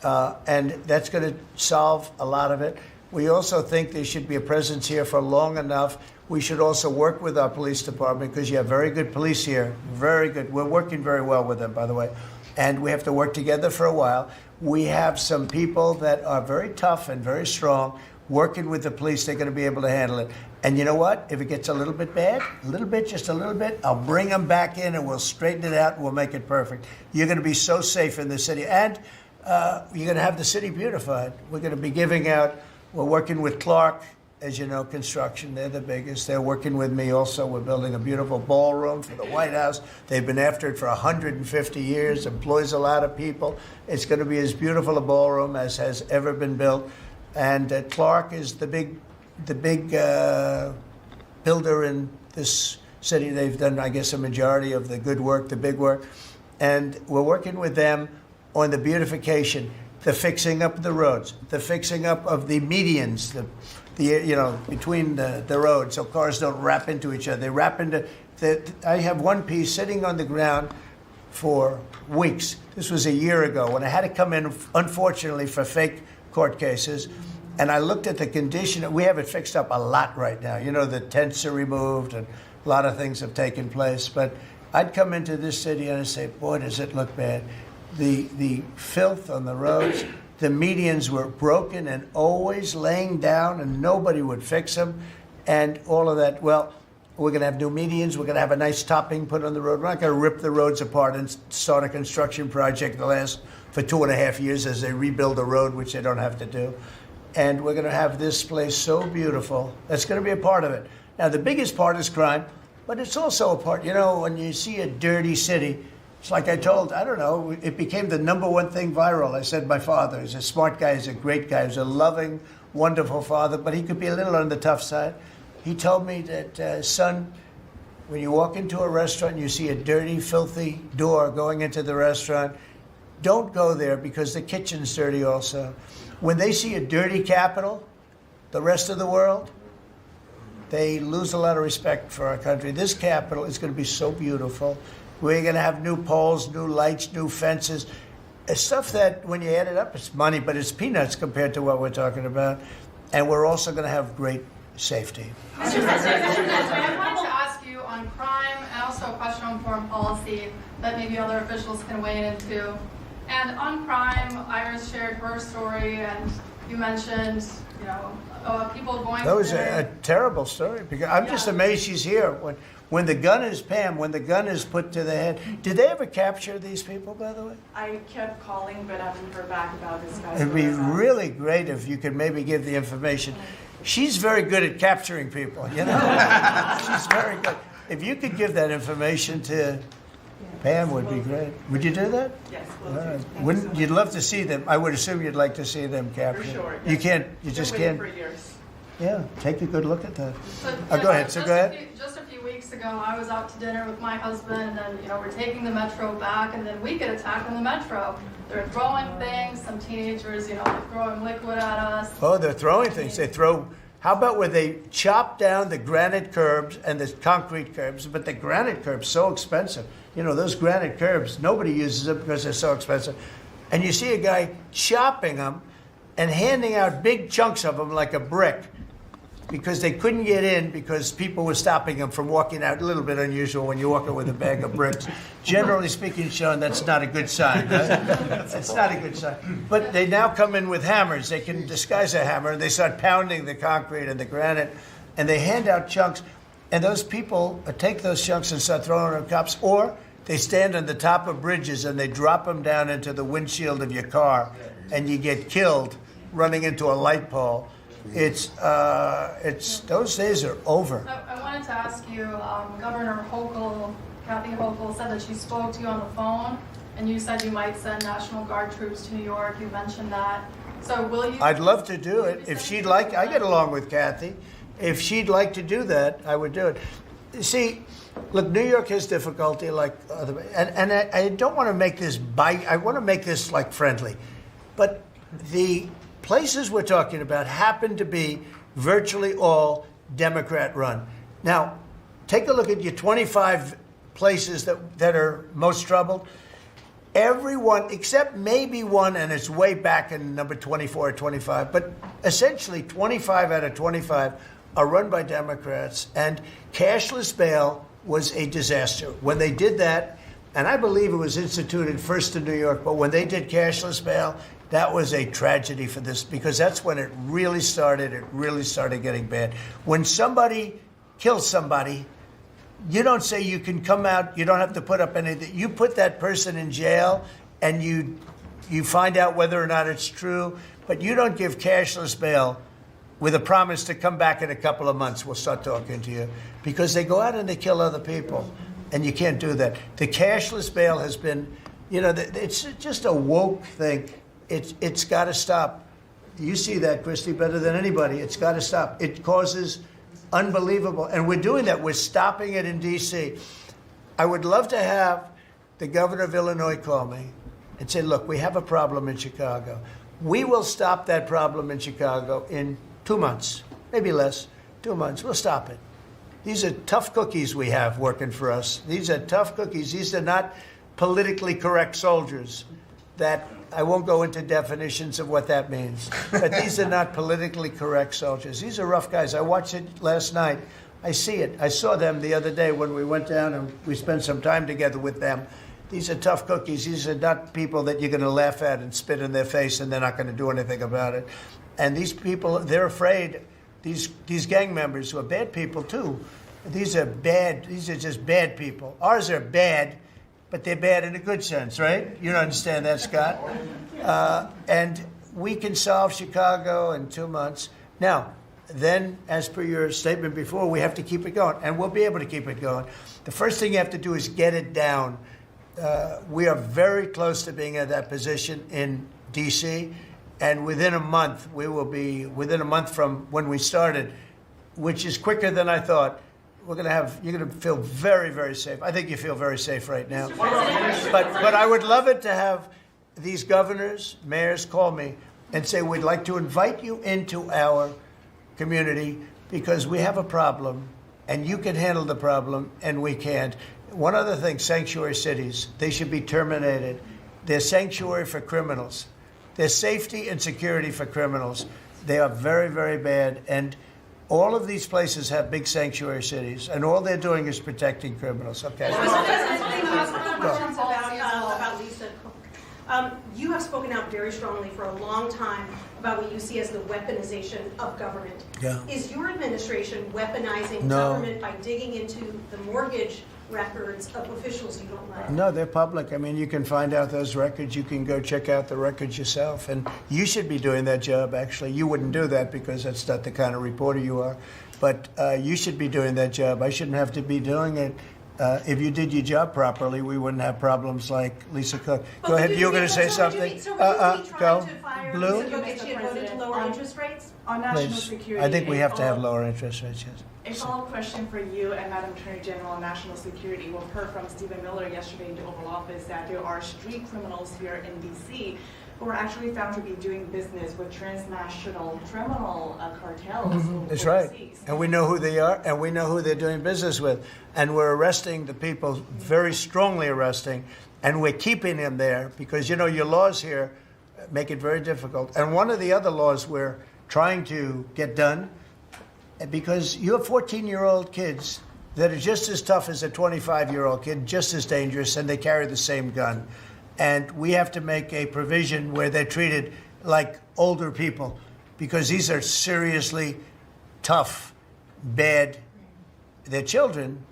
And that's going to solve a lot of it. We also think there should be a presence here for long enough. We should also work with our police department, because you have very good police here. Very good. We're working very well with them, by the way. And we have to work together for a while. We have some people that are very tough and very strong. Working with the police, they're going to be able to handle it. And you know what? If it gets a little bit bad, just a little bit, I'll bring them back in and we'll straighten it out and we'll make it perfect. You're going to be so safe in the city. And you're going to have the city beautified. We're going to be giving out, we're working with Clark, as you know, construction. They're the biggest. They're working with me also. We're building a beautiful ballroom for the White House. They've been after it for 150 years, employs a lot of people. It's going to be as beautiful a ballroom as has ever been built. And Clark is the big builder in this city. They've done, I guess, a majority of the good work, the big work. And we're working with them on the beautification, the fixing up of the roads, the fixing up of the medians, between the roads, so cars don't wrap into each other. They wrap into, I have one piece sitting on the ground for weeks. This was a year ago when I had to come in, unfortunately, for fake court cases. And I looked at the condition. We have it fixed up a lot right now. You know, the tents are removed and a lot of things have taken place. But I'd come into this city and I'd say, boy, does it look bad. The filth on the roads, the medians were broken and always laying down and nobody would fix them and all of that. Well, We're going to have new medians. We're going to have a nice topping put on the road. We're not going to rip the roads apart and start a construction project that lasts for 2.5 years as they rebuild the road, which they don't have to do. And we're going to have this place so beautiful. That's going to be a part of it. Now, the biggest part is crime, but it's also a part, you know, when you see a dirty city, it's like I told, I don't know, it became the #1 thing viral. I said my father is a smart guy, he's a great guy, he's a loving, wonderful father, but he could be a little on the tough side. He told me that, son, when you walk into a restaurant and you see a dirty, filthy door going into the restaurant, don't go there because the kitchen's dirty also. When they see a dirty capital, the rest of the world, they lose a lot of respect for our country. This capital is going to be so beautiful. We're going to have new poles, new lights, new fences. It's stuff that, when you add it up, it's money, but it's peanuts compared to what we're talking about. And we're also going to have great safety. Mr. President, I wanted to ask you on crime and also a question on foreign policy that maybe other officials can weigh into. And on crime, Iris shared her story, and you mentioned, you know, people going. That was a terrible story. Because I'm just amazed she's here. When the gun is, Pam, when the gun is put to the head, did they ever capture these people, by the way? I kept calling, but I haven't heard back about this guy. It'd be really great if you could maybe give the information. She's very good at capturing people, you know? She's very good. If you could give that information to Pam, would be great. Would you do that? Yes, All right. Wouldn't you'd love to see them? I would assume you'd like to see them captured. For sure. You can't. You just can't. For years. Yeah, take a good look at that. But, Go ahead. So go ahead. Just a few weeks ago, I was out to dinner with my husband, and you know, we're taking the metro back, and then we get attacked on the metro. They're throwing things. Some teenagers, you know, they're throwing liquid at us. Oh, they're throwing things. They throw. How about where they chop down the granite curbs and the concrete curbs? But the granite curbs so expensive. You know, those granite curbs, nobody uses them because they're so expensive. And you see a guy chopping them and handing out big chunks of them like a brick because they couldn't get in because people were stopping them from walking out. A little bit unusual when you're walking with a bag of bricks. Generally speaking, Sean, that's not a good sign. Right? It's not a good sign. But they now come in with hammers. They can disguise a hammer, and they start pounding the concrete and the granite, and they hand out chunks. And those people take those chunks and start throwing them at cops, or they stand on the top of bridges and they drop them down into the windshield of your car, and you get killed running into a light pole. It's those days are over. I wanted to ask you, Governor Hochul, Kathy Hochul, said that she spoke to you on the phone, and you said you might send National Guard troops to New York. You mentioned that. So will you? I'd love to do it if she'd like. I get along with Kathy. If she'd like to do that, I would do it. See, look, New York has difficulty like other, and I don't want to make this I want to make this like friendly, but the places we're talking about happen to be virtually all Democrat run. Now, take a look at your 25 places that are most troubled. Everyone, except maybe one, and it's way back in number 24 or 25, but essentially 25 out of 25 are run by Democrats, and cashless bail was a disaster. When they did that, and I believe it was instituted first in New York, but when they did cashless bail, that was a tragedy for this, because that's when it really started getting bad. When somebody kills somebody, you don't say you can come out, you don't have to put up anything. You put that person in jail, and you find out whether or not it's true, but you don't give cashless bail with a promise to come back in a couple of months, we'll start talking to you. Because they go out and they kill other people, and you can't do that. The cashless bail has been, you know, it's just a woke thing. It's got to stop. You see that, Christy, better than anybody. It's got to stop. It causes unbelievable, and we're doing that. We're stopping it in D.C. I would love to have the governor of Illinois call me and say, look, we have a problem in Chicago. We will stop that problem in Chicago in 2 months, maybe less, 2 months. We'll stop it. These are tough cookies we have working for us. These are tough cookies. These are not politically correct soldiers that I won't go into definitions of what that means. But these are not politically correct soldiers. These are rough guys. I watched it last night. I see it. I saw them the other day when we went down and we spent some time together with them. These are tough cookies. These are not people that you're going to laugh at and spit in their face and they're not going to do anything about it. And these people, they're afraid, these gang members who are bad people too, These are bad. These are just bad people. Ours are bad, but they're bad in a good sense, right? You don't understand that, Scott. And we can solve Chicago in 2 months. Now, then, as per your statement before, we have to keep it going, and we'll be able to keep it going. The first thing you have to do is get it down. We are very close to being at that position in D.C., and within a month, we will be, within a month from when we started, which is quicker than I thought, you're going to feel very, very safe. I think you feel very safe right now. But I would love it to have these governors, mayors call me and say, we'd like to invite you into our community because we have a problem and you can handle the problem and we can't. One other thing, sanctuary cities, they should be terminated. They're sanctuary for criminals. They're safety and security for criminals. They are very, very bad. And all of these places have big sanctuary cities, and all they're doing is protecting criminals. Okay. Questions about Lisa Cook. You have spoken out very strongly for a long time about what you see as the weaponization of government. Yeah. Is your administration weaponizing No. government by digging into the mortgage records of officials you don't like? No, they're public. I mean, you can find out those records. You can go check out the records yourself. And you should be doing that job, actually. You wouldn't do that because that's not the kind of reporter you are. But you should be doing that job. I shouldn't have to be doing it. If you did your job properly, we wouldn't have problems like Lisa Cook. Go ahead. You were going to say something. Go. Blue? She had voted to lower interest rates? On national Please. security. I think we have to have a lower interest rates, yes. A follow-up question for you and Madam Attorney General on national security. We've heard from Stephen Miller yesterday in the Oval Office that there are street criminals here in D.C. who are actually found to be doing business with transnational criminal cartels. That's right. overseas. And we know who they are, and we know who they're doing business with. And we're arresting the people, very strongly arresting, and we're keeping them there because, you know, your laws here make it very difficult. And one of the other laws we're trying to get done, because you have 14-year-old kids that are just as tough as a 25-year-old kid, just as dangerous, and they carry the same gun. And we have to make a provision where they're treated like older people, because these are seriously tough, bad. They're children,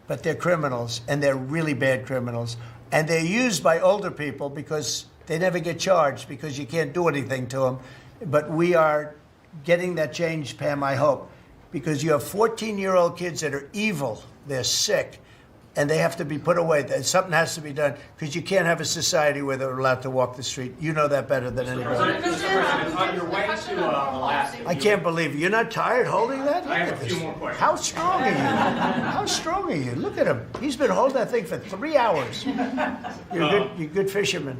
but they're criminals, and they're really bad criminals. And they're used by older people because they never get charged because you can't do anything to them. But we are getting that change, Pam, I hope, because you have 14-year-old kids that are evil, they're sick, and they have to be put away. Something has to be done because you can't have a society where they're allowed to walk the street. You know that better than anybody. Mr. President, on your way to Alaska. I can't believe it. You're not tired holding that? I have a few more questions. How strong are you? How strong are you? Look at him. He's been holding that thing for 3 hours. You're a good fisherman.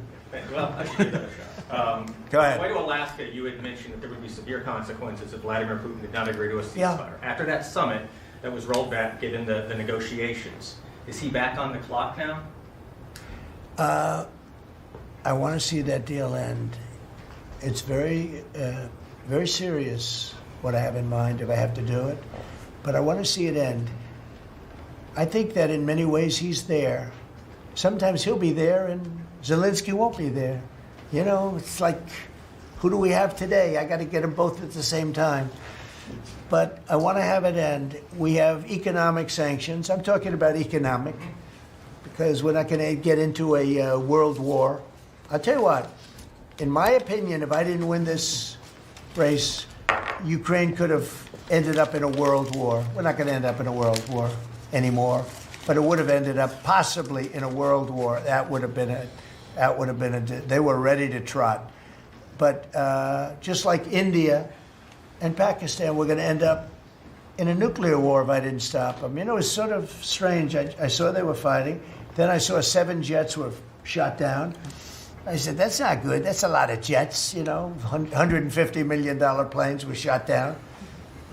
Well, I should give that a shot. Go ahead. On the way to Alaska, you had mentioned that there would be severe consequences if Vladimir Putin did not agree to a ceasefire. Yeah. After that summit that was rolled back, given the negotiations, is he back on the clock now? I want to see that deal end. It's very, very serious what I have in mind if I have to do it, but I want to see it end. I think that in many ways he's there. Sometimes he'll be there and Zelensky won't be there. You know, it's like, who do we have today? I got to get them both at the same time. But I want to have it end. We have economic sanctions. I'm talking about economic because we're not going to get into a world war. I'll tell you what, in my opinion, if I didn't win this race, Ukraine could have ended up in a world war. We're not going to end up in a world war anymore, but it would have ended up possibly in a world war. That would have been they were ready to trot. But just like India and Pakistan, we're going to end up in a nuclear war if I didn't stop them. You know, it's sort of strange. I saw they were fighting. Then I saw 7 jets were shot down. I said, that's not good. That's a lot of jets, you know. $150 million planes were shot down.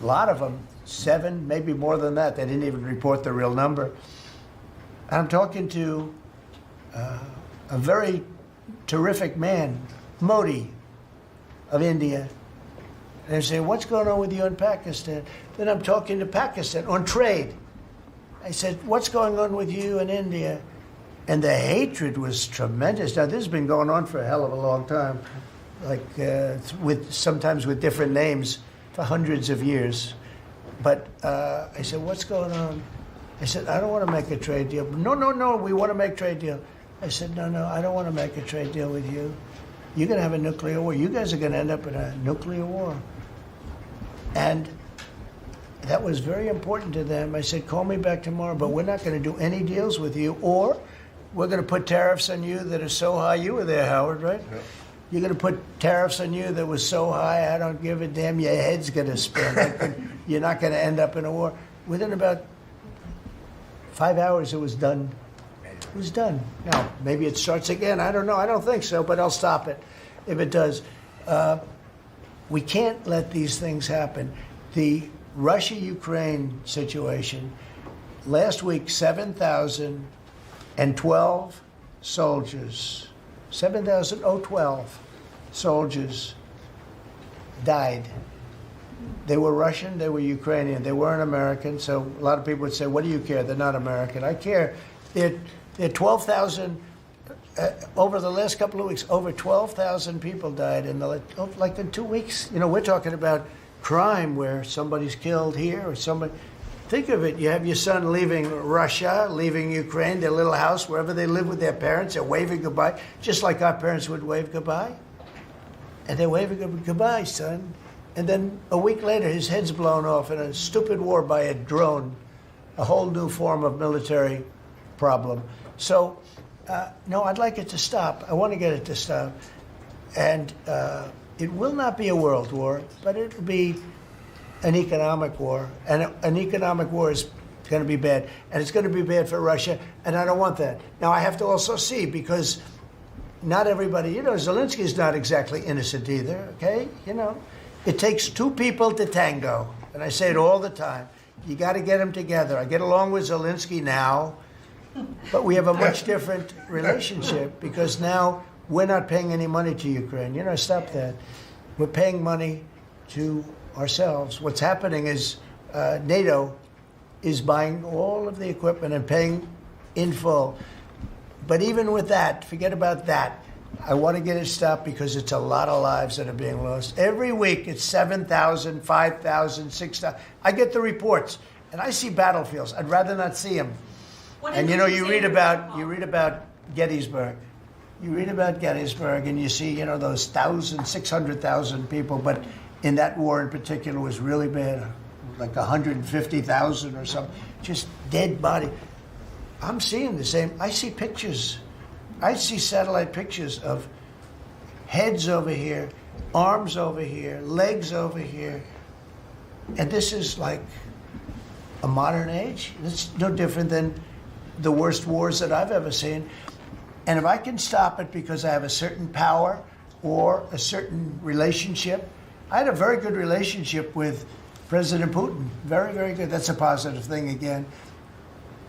A lot of them, 7, maybe more than that. They didn't even report the real number. I'm talking to a very terrific man, Modi of India. And I say, what's going on with you in Pakistan? Then I'm talking to Pakistan on trade. I said, what's going on with you in India? And the hatred was tremendous. Now, this has been going on for a hell of a long time, like sometimes with different names for hundreds of years. But I said, what's going on? I said, I don't want to make a trade deal. No, we want to make trade deal. I said, no, I don't want to make a trade deal with you. You're going to have a nuclear war. You guys are going to end up in a nuclear war. And that was very important to them. I said, call me back tomorrow, but we're not going to do any deals with you, or we're going to put tariffs on you that are so high. You were there, Howard, right? Yeah. You're going to put tariffs on you that was so high, I don't give a damn, your head's going to spin. You're not going to end up in a war. Within about 5 hours, it was done. It was done. Now, maybe it starts again. I don't know. I don't think so, but I'll stop it if it does. We can't let these things happen. The Russia-Ukraine situation, last week, 7,012 soldiers, 7,012 soldiers died. They were Russian, they were Ukrainian, they weren't American, so a lot of people would say, what do you care? They're not American. I care. They're 12,000, over the last couple of weeks, over 12,000 people died in like in 2 weeks. You know, we're talking about crime where somebody's killed here or somebody. Think of it. You have your son leaving Russia, leaving Ukraine, their little house, wherever they live with their parents. They're waving goodbye, just like our parents would wave goodbye. And they're waving goodbye, son. And then a week later, his head's blown off in a stupid war by a drone, a whole new form of military problem. So, no, I'd like it to stop. I want to get it to stop. And it will not be a world war, but it will be an economic war. And an economic war is going to be bad. And it's going to be bad for Russia, and I don't want that. Now, I have to also see, because not everybody, you know, Zelensky's not exactly innocent either, okay? You know, it takes two people to tango. And I say it all the time. You got to get them together. I get along with Zelensky now, but we have a much different relationship because now we're not paying any money to Ukraine. You know, stop that. We're paying money to ourselves. What's happening is NATO is buying all of the equipment and paying in full. But even with that, forget about that. I want to get it stopped because it's a lot of lives that are being lost. Every week it's 7,000, 5,000, 6,000. I get the reports and I see battlefields. I'd rather not see them. And you know, you read about Gettysburg. You read about Gettysburg and you see, you know, those 600,000 people, but in that war in particular was really bad, like 150,000 or something, just dead body. I'm seeing the same. I see pictures. I see satellite pictures of heads over here, arms over here, legs over here. And this is like a modern age. It's no different than the worst wars that I've ever seen. And if I can stop it because I have a certain power or a certain relationship, I had a very good relationship with President Putin. Very, very good. That's a positive thing again.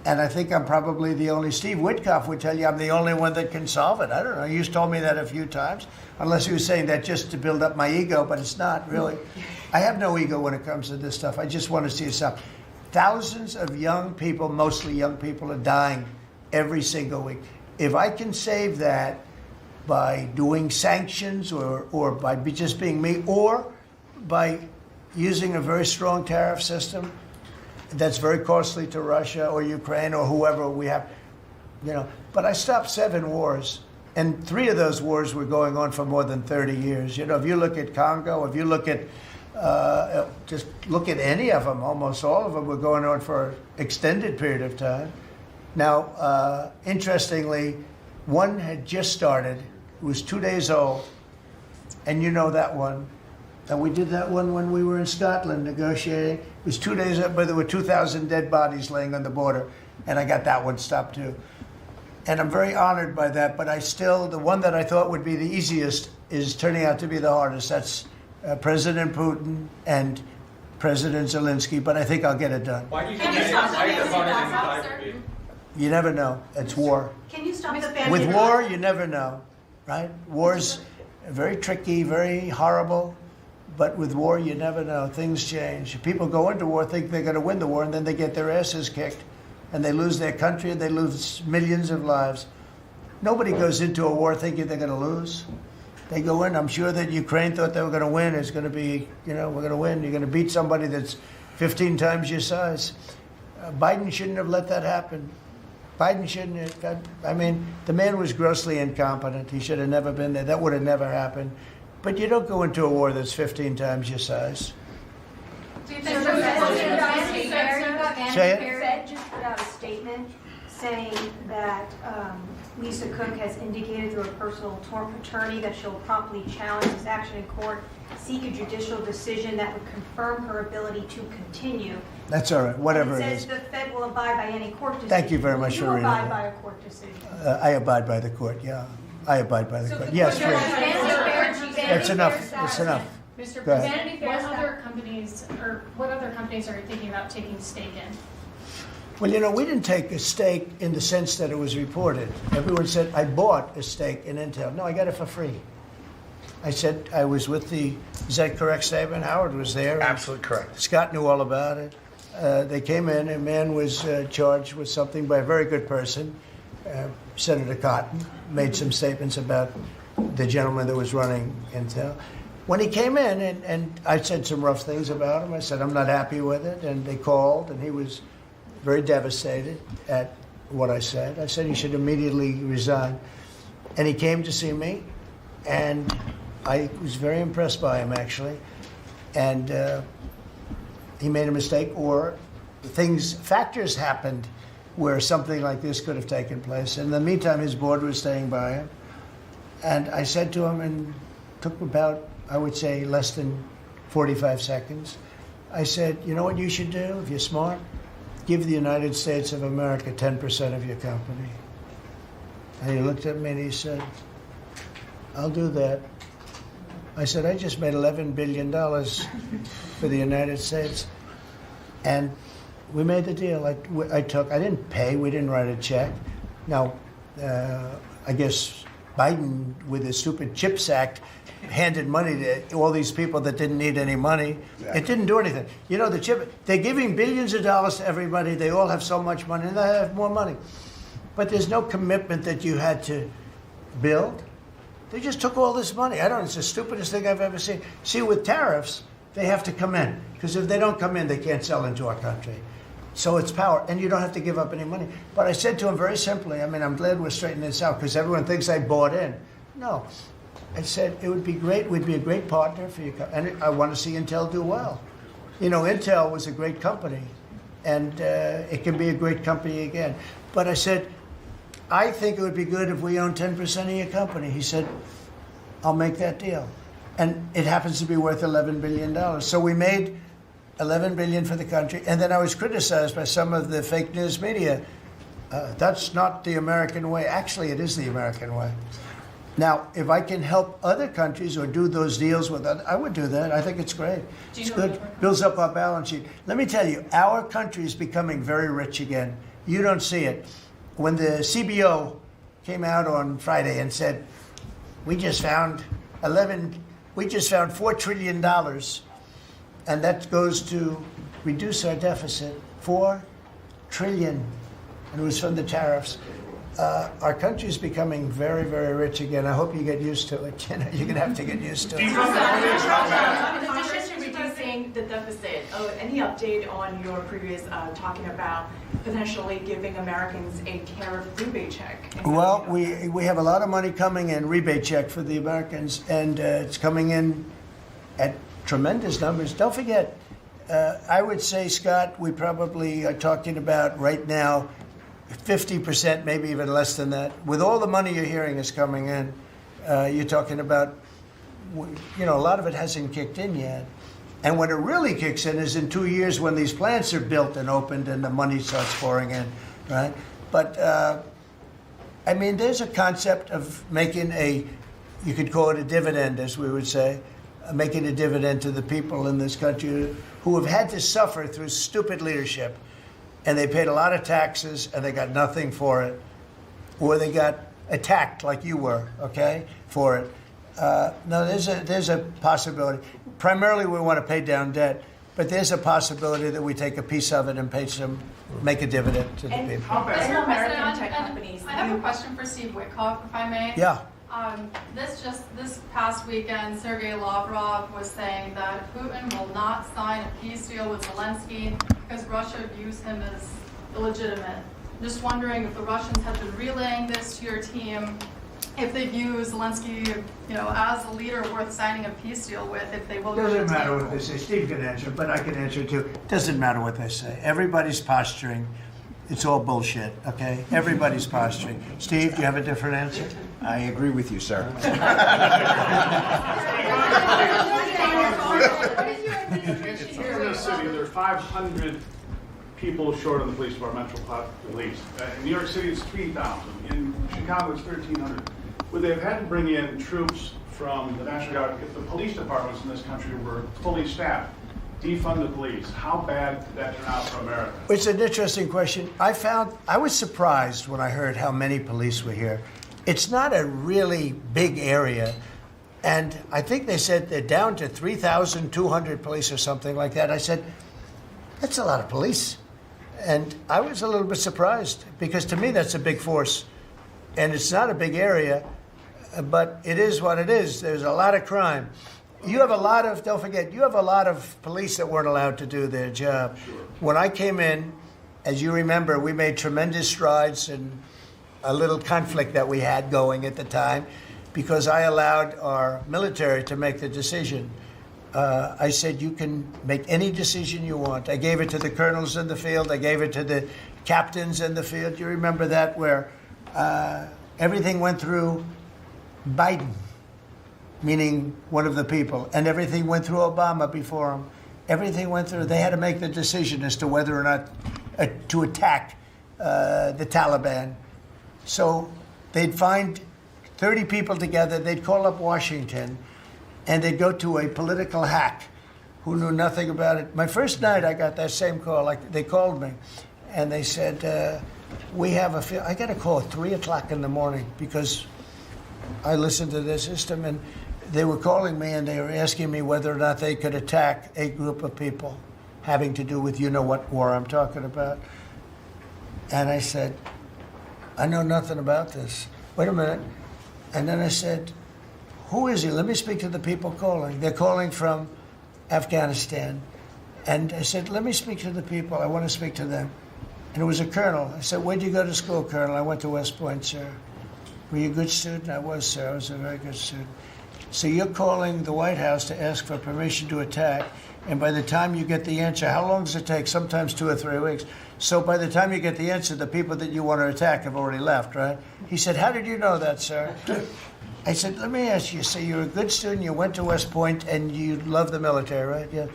And I think I'm probably the only, Steve Witkoff would tell you I'm the only one that can solve it. I don't know. He's told me that a few times, unless he was saying that just to build up my ego, but it's not really. I have no ego when it comes to this stuff. I just want to see it stop. Thousands of young people, mostly young people, are dying every single week. If I can save that by doing sanctions or by just being me, or by using a very strong tariff system, that's very costly to Russia or Ukraine or whoever we have, you know. But I stopped 7 wars, and 3 of those wars were going on for more than 30 years. You know, if you look at Congo, if you look at, just look at any of them, almost all of them were going on for an extended period of time. Now, interestingly, one had just started. It was 2 days old, and you know that one. And we did that one when we were in Scotland negotiating. It was 2 days up, but there were 2,000 dead bodies laying on the border, and I got that one stopped too. And I'm very honored by that, but the one that I thought would be the easiest is turning out to be the hardest. That's President Putin and President Zelensky, but I think I'll get it done. Why do you think that? You never know. It's war. Can you stop the family? With war, you never know, right? War's very tricky, very horrible. But with war, you never know. Things change. People go into war, think they're going to win the war, and then they get their asses kicked. And they lose their country, and they lose millions of lives. Nobody goes into a war thinking they're going to lose. They go in. I'm sure that Ukraine thought they were going to win. It's going to be, you know, we're going to win. You're going to beat somebody that's 15 times your size. Biden shouldn't have let that happen. Biden shouldn't have. I mean, the man was grossly incompetent. He should have never been there. That would have never happened. But you don't go into a war that's 15 times your size. Do you think Say it. the Fed just put out a statement saying that Lisa Cook has indicated through a personal attorney that she'll promptly challenge this action in court, seek a judicial decision that would confirm her ability to continue. That's all right, whatever it it says is. the Fed will abide by any court decision. Thank you very much for reading You abide that. by a court decision. I abide by the court, yeah. I abide by the court. Yes, that's enough. That's enough. Mr. Go ahead. President, what other companies are you thinking about taking stake in? Well, you know, we didn't take a stake in the sense that it was reported. Everyone said, I bought a stake in Intel. No, I got it for free. I said I was with is that correct statement? Howard was there. Absolutely correct. Scott knew all about it. They came in, a man was charged with something by a very good person. Senator Cotton made some statements about the gentleman that was running Intel. When he came in, and I said some rough things about him, I said, I'm not happy with it, and they called, and he was very devastated at what I said. I said he should immediately resign. And he came to see me, and I was very impressed by him, actually. And he made a mistake, or factors happened where something like this could have taken place. In the meantime, his board was staying by him. And I said to him, and took about, I would say, less than 45 seconds. I said, you know what you should do if you're smart? Give the United States of America 10% of your company. And he looked at me and he said, I'll do that. I said, I just made $11 billion for the United States. And we made the deal. I didn't pay, we didn't write a check. Now, I guess Biden, with his stupid CHIPS Act, handed money to all these people that didn't need any money. Exactly. It didn't do anything. You know, they're giving billions of dollars to everybody. They all have so much money, and they have more money. But there's no commitment that you had to build. They just took all this money. It's the stupidest thing I've ever seen. See, with tariffs, they have to come in. Because if they don't come in, they can't sell into our country. So it's power, and you don't have to give up any money. But I said to him very simply, I'm glad we're straightening this out, because everyone thinks I bought in. No. I said, it would be great, we'd be a great partner for you, and I want to see Intel do well. You know, Intel was a great company, and it can be a great company again. But I said, I think it would be good if we own 10% of your company. He said, I'll make that deal. And it happens to be worth $11 billion. So we made $11 billion for the country, and then I was criticized by some of the fake news media. That's not the American way. Actually, it is the American way. Now, if I can help other countries or do those deals with others, I would do that. I think it's great. It's good. Builds up our balance sheet. Let me tell you, our country is becoming very rich again. You don't see it. When the CBO came out on Friday and said, we just found $4 trillion, and that goes to reduce our deficit, $4 trillion, and it was from the tariffs. Our country is becoming very, very rich again. I hope you get used to it. You know, you're going to have to get used to it. In addition to reducing the deficit, any update on your previous talking about potentially giving Americans a tariff rebate check? Well, we have a lot of money coming in, rebate check for the Americans, and it's coming in at tremendous numbers. Don't forget, I would say, Scott, we probably are talking about right now 50%, maybe even less than that. With all the money you're hearing is coming in, you're talking about, a lot of it hasn't kicked in yet. And when it really kicks in is in 2 years when these plants are built and opened and the money starts pouring in, right? But, there's a concept of making you could call it a dividend, as we would say, making a dividend to the people in this country who have had to suffer through stupid leadership. And they paid a lot of taxes, and they got nothing for it. Or they got attacked like you were, okay, for it. No, there's a possibility. Primarily, we want to pay down debt, but there's a possibility that we take a piece of it and make a dividend to the people. Mr. President, I have a question for Steve Witkoff, if I may. Yeah. This past weekend, Sergei Lavrov was saying that Putin will not sign a peace deal with Zelensky because Russia views him as illegitimate. Just wondering if the Russians have been relaying this to your team, if they view Zelensky, as a leader worth signing a peace deal with, if they will. Doesn't matter what they say. Steve can answer, but I can answer too. Doesn't matter what they say. Everybody's posturing. It's all bullshit, okay? Everybody's posturing. Steve, do you have a different answer? I agree with you, sir. In this city, there are 500 people short of the police departmental police. In New York City, it's 3,000. In Chicago, it's 1,300. Would they have had to bring in troops from the National Guard if the police departments in this country were fully staffed? Defund the police. How bad did that turn out for America? It's an interesting question. I was surprised when I heard how many police were here. It's not a really big area. And I think they said they're down to 3,200 police or something like that. I said, that's a lot of police. And I was a little bit surprised because to me that's a big force. And it's not a big area, but it is what it is. There's a lot of crime. You have a lot of, don't forget, you have a lot of police that weren't allowed to do their job. When I came in, as you remember, we made tremendous strides in a little conflict that we had going at the time because I allowed our military to make the decision. I said, you can make any decision you want. I gave it to the colonels in the field. I gave it to the captains in the field. You remember that where everything went through Biden, meaning one of the people, and everything went through Obama before him. Everything went through. They had to make the decision as to whether or not to attack the Taliban. So they'd find 30 people together. They'd call up Washington, and they'd go to a political hack who knew nothing about it. My first night, I got that same call. Like they called me, and they said, "We have I got a call at 3 o'clock in the morning because I listened to their system, and they were calling me and they were asking me whether or not they could attack a group of people having to do with what war I'm talking about." And I said, I know nothing about this. Wait a minute. And then I said, who is he? Let me speak to the people calling. They're calling from Afghanistan. And I said, let me speak to the people. I want to speak to them. And it was a colonel. I said, where'd you go to school, Colonel? I went to West Point, sir. Were you a good student? I was, sir. I was a very good student. So you're calling the White House to ask for permission to attack, and by the time you get the answer, how long does it take? Sometimes 2 or 3 weeks. So by the time you get the answer, the people that you want to attack have already left, right? He said, how did you know that, sir? I said, let me ask you, so you're a good student, you went to West Point, and you love the military, right? Yeah.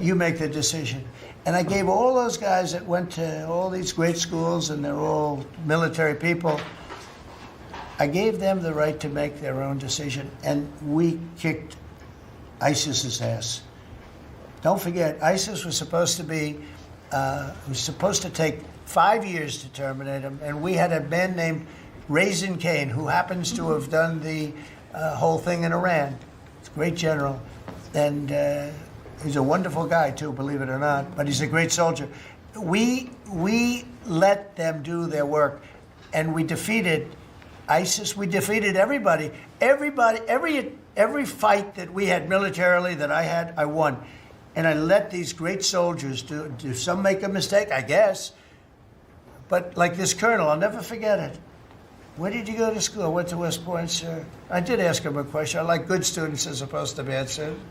You make the decision. And I gave all those guys that went to all these great schools, and they're all military people, I gave them the right to make their own decision, and we kicked ISIS's ass. Don't forget, ISIS was supposed to take 5 years to terminate them, and we had a man named Raisin Kane, who happens to have done the whole thing in Iran. He's a great general, and he's a wonderful guy too, believe it or not, but he's a great soldier. We let them do their work, and we defeated ISIS. We defeated everybody. Every fight that we had militarily that I had, I won. And I let these great soldiers do some make a mistake, I guess. But like this colonel, I'll never forget it. Where did you go to school? I went to West Point, sir. I did ask him a question. I like good students as opposed to bad students.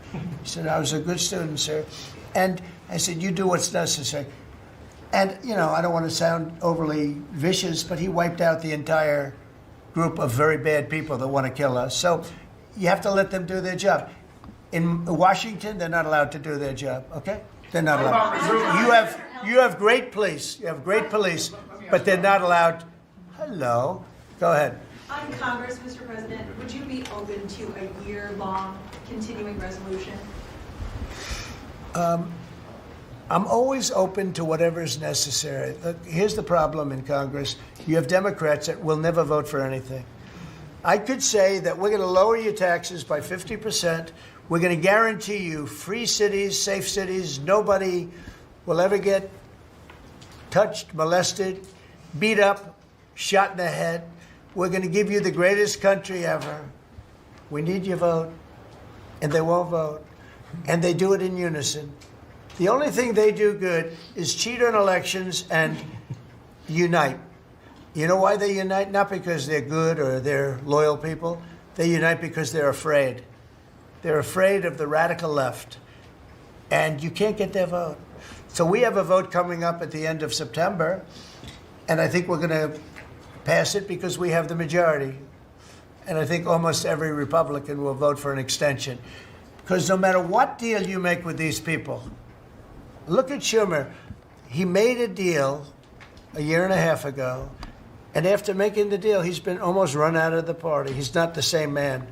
He said, I was a good student, sir. And I said, you do what's necessary. And, I don't want to sound overly vicious, but he wiped out the entire group of very bad people that want to kill us. So you have to let them do their job. In Washington, they're not allowed to do their job, okay? They're not allowed. You have great police. You have great police, but they're not allowed. Hello. Go ahead. On Congress, Mr. President, would you be open to a year-long continuing resolution? I'm always open to whatever is necessary. Look, here's the problem in Congress. You have Democrats that will never vote for anything. I could say that we're going to lower your taxes by 50%. We're going to guarantee you free cities, safe cities. Nobody will ever get touched, molested, beat up, shot in the head. we're going to give you the greatest country ever. We need your vote. And they won't vote. And they do it in unison. The only thing they do good is cheat on elections and unite. You know why they unite? Not because they're good or they're loyal people. They unite because they're afraid. They're afraid of the radical left. And you can't get their vote. So we have a vote coming up at the end of September. And I think we're going to pass it because we have the majority. And I think almost every Republican will vote for an extension. Because no matter what deal you make with these people, look at Schumer. He made a deal a year and a half ago, and after making the deal, he's been almost run out of the party. He's not the same man.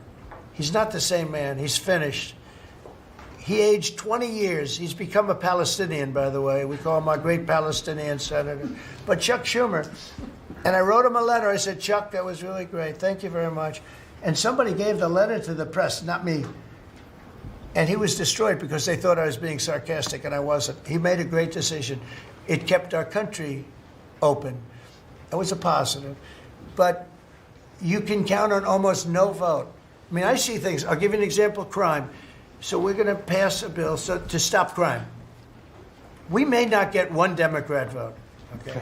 He's not the same man. He's finished. He aged 20 years. He's become a Palestinian, by the way. We call him our great Palestinian senator. But Chuck Schumer, and I wrote him a letter. I said, Chuck, that was really great. Thank you very much. And somebody gave the letter to the press, not me. And he was destroyed because they thought I was being sarcastic, and I wasn't. He made a great decision. It kept our country open. It was a positive. But you can count on almost no vote. I mean, I see things. I'll give you an example, crime. So we're going to pass a bill to stop crime. We may not get one Democrat vote, okay?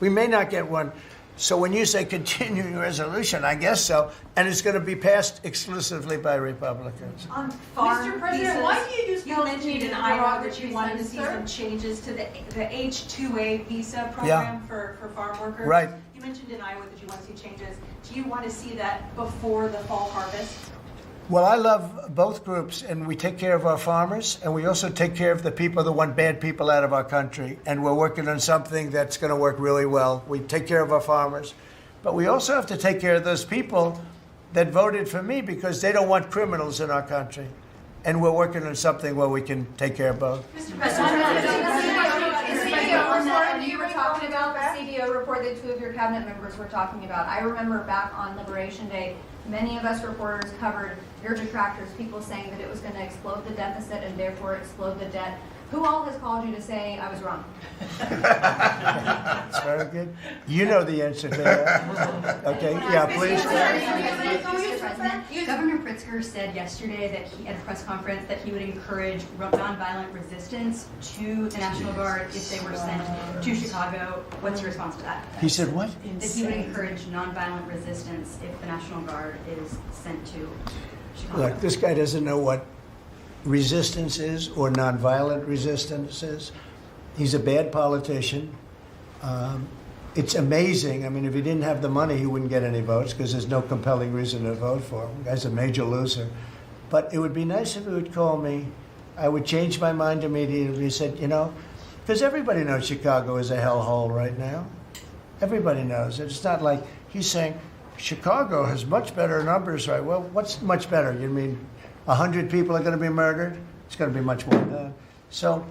We may not get one. So when you say continuing resolution, I guess so, and it's going to be passed exclusively by Republicans. On farm Mr. President, visas, why do you use you mentioned in Iowa that you wanted to see sir? some changes to the H-2A visa program for farm workers. Right. You mentioned in Iowa that you want to see changes. Do you want to see that before the fall harvest? Well, I love both groups, and we take care of our farmers, and we also take care of the people that want bad people out of our country. And we're working on something that's going to work really well. We take care of our farmers, but we also have to take care of those people that voted for me because they don't want criminals in our country. And we're working on something where we can take care of both. Mr. President, you were talking about the CBO report that two of your cabinet members were talking about. I remember back on Liberation Day, many of us reporters covered your detractors, people saying that it was going to explode the deficit and therefore explode the debt. Who all has called you to say I was wrong? That's very good. You know the answer to that. Okay, yeah, please. Mr. President, Governor Pritzker said yesterday that he, at a press conference, that he would encourage nonviolent resistance to the National Guard if they were sent to Chicago. What's your response to that? He said what? That he would encourage nonviolent resistance if the National Guard is sent to Chicago. Look, this guy doesn't know what resistance is or nonviolent resistance is. He's a bad politician. It's amazing. I mean, if he didn't have the money, he wouldn't get any votes because there's no compelling reason to vote for him. The guy's a major loser. But it would be nice if he would call me. I would change my mind immediately. He said, you know, because everybody knows Chicago is a hellhole right now. Everybody knows it. It's not like he's saying Chicago has much better numbers, right? Well, what's much better? You mean 100 people are going to be murdered? It's going to be much more than that. So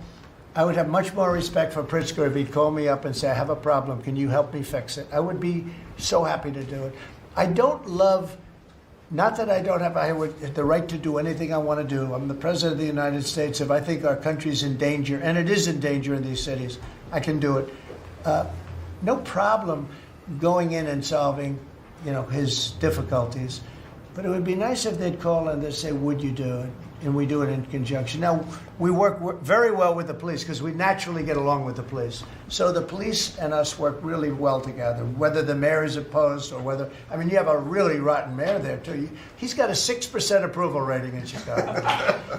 I would have much more respect for Pritzker if he'd call me up and say, I have a problem. Can you help me fix it? I would be so happy to do it. I don't love, not that I don't have the right to do anything I want to do. I'm the President of the United States. If I think our country's in danger, and it is in danger in these cities, I can do it. No problem going in and solving, his difficulties. But it would be nice if they'd call and they'd say, would you do it? And we do it in conjunction. Now, we work very well with the police because we naturally get along with the police. So the police and us work really well together, whether the mayor is opposed or whether, you have a really rotten mayor there too. He's got a 6% approval rating in Chicago.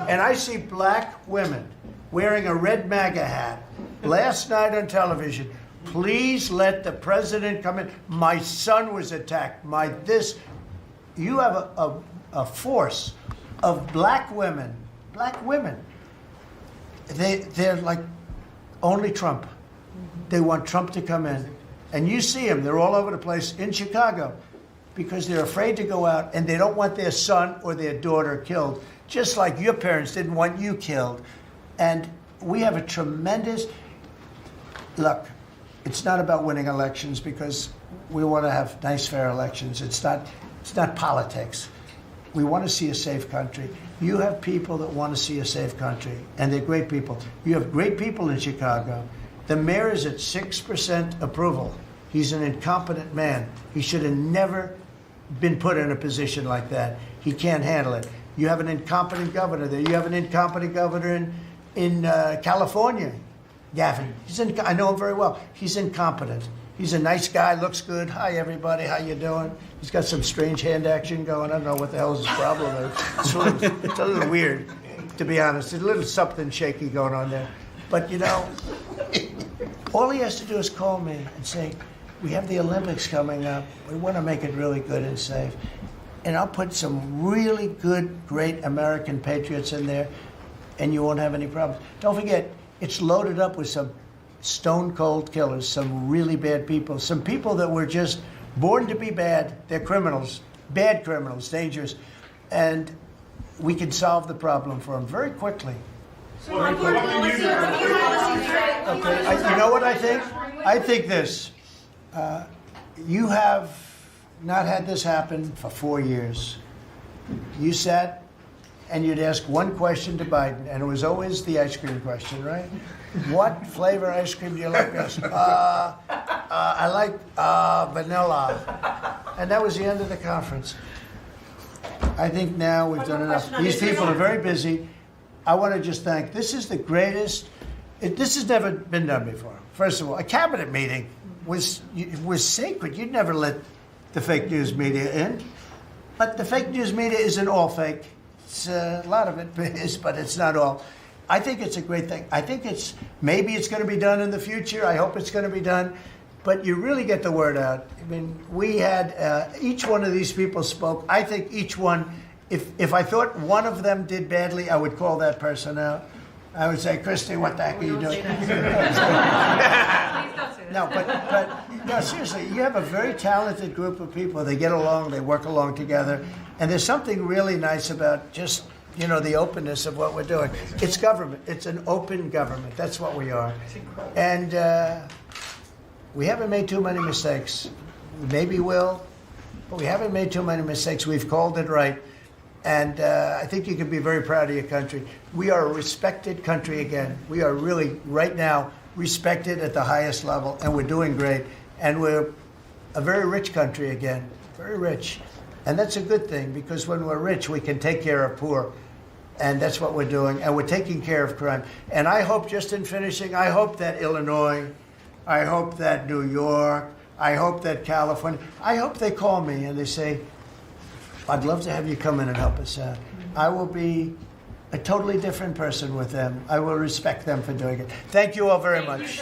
And I see black women wearing a red MAGA hat last night on television. Please let the president come in. My son was attacked. You have a force of black women. They're like only Trump. They want Trump to come in. And you see them, they're all over the place in Chicago because they're afraid to go out and they don't want their son or their daughter killed, just like your parents didn't want you killed. And we have a tremendous, look, it's not about winning elections because we want to have nice, fair elections. It's not politics. We want to see a safe country. You have people that want to see a safe country, and they're great people. You have great people in Chicago. The mayor is at 6% approval. He's an incompetent man. He should have never been put in a position like that. He can't handle it. You have an incompetent governor there. You have an incompetent governor in California, Gavin. I know him very well. He's incompetent. He's a nice guy, looks good. Hi, everybody. How you doing? He's got some strange hand action going. I don't know what the hell his problem is. It's a little weird, to be honest. There's a little something shaky going on there. But, you know, all he has to do is call me and say, we have the Olympics coming up. We want to make it really good and safe. And I'll put some really good, great American patriots in there, and you won't have any problems. Don't forget, it's loaded up with some stone-cold killers, some really bad people, some people that were just born to be bad. They're criminals, bad criminals, dangerous. And we can solve the problem for them very quickly. So you know what I think? I think this. You have not had this happen for 4 years. You sat and you'd ask one question to Biden, and it was always the ice cream question, right? What flavor ice cream do you like best? I like vanilla. And that was the end of the conference. I think now we've done enough. These people are very busy. I want to just thank, this is the greatest, this has never been done before. First of all, a cabinet meeting was sacred. You'd never let the fake news media in. But the fake news media isn't all fake. It's, a lot of it is, but it's not all. I think it's a great thing. I think maybe it's going to be done in the future. I hope it's going to be done. But you really get the word out. I mean, we had, each one of these people spoke. I think each one, if I thought one of them did badly, I would call that person out. I would say, Christy, what the heck are you doing? No, but no, seriously, you have a very talented group of people. They get along, they work along together. And there's something really nice about just, you know, the openness of what we're doing. It's government. It's an open government. That's what we are. And we haven't made too many mistakes. Maybe we'll, but we haven't made too many mistakes. We've called it right. And I think you can be very proud of your country. We are a respected country again. We are really, right now, respected at the highest level, and we're doing great. And we're a very rich country again, very rich. And that's a good thing, because when we're rich, we can take care of poor. And that's what we're doing. And we're taking care of crime. And I hope, just in finishing, I hope that Illinois, I hope that New York, I hope that California, I hope they call me and they say, I'd love to have you come in and help us out. I will be a totally different person with them. I will respect them for doing it. Thank you all very much.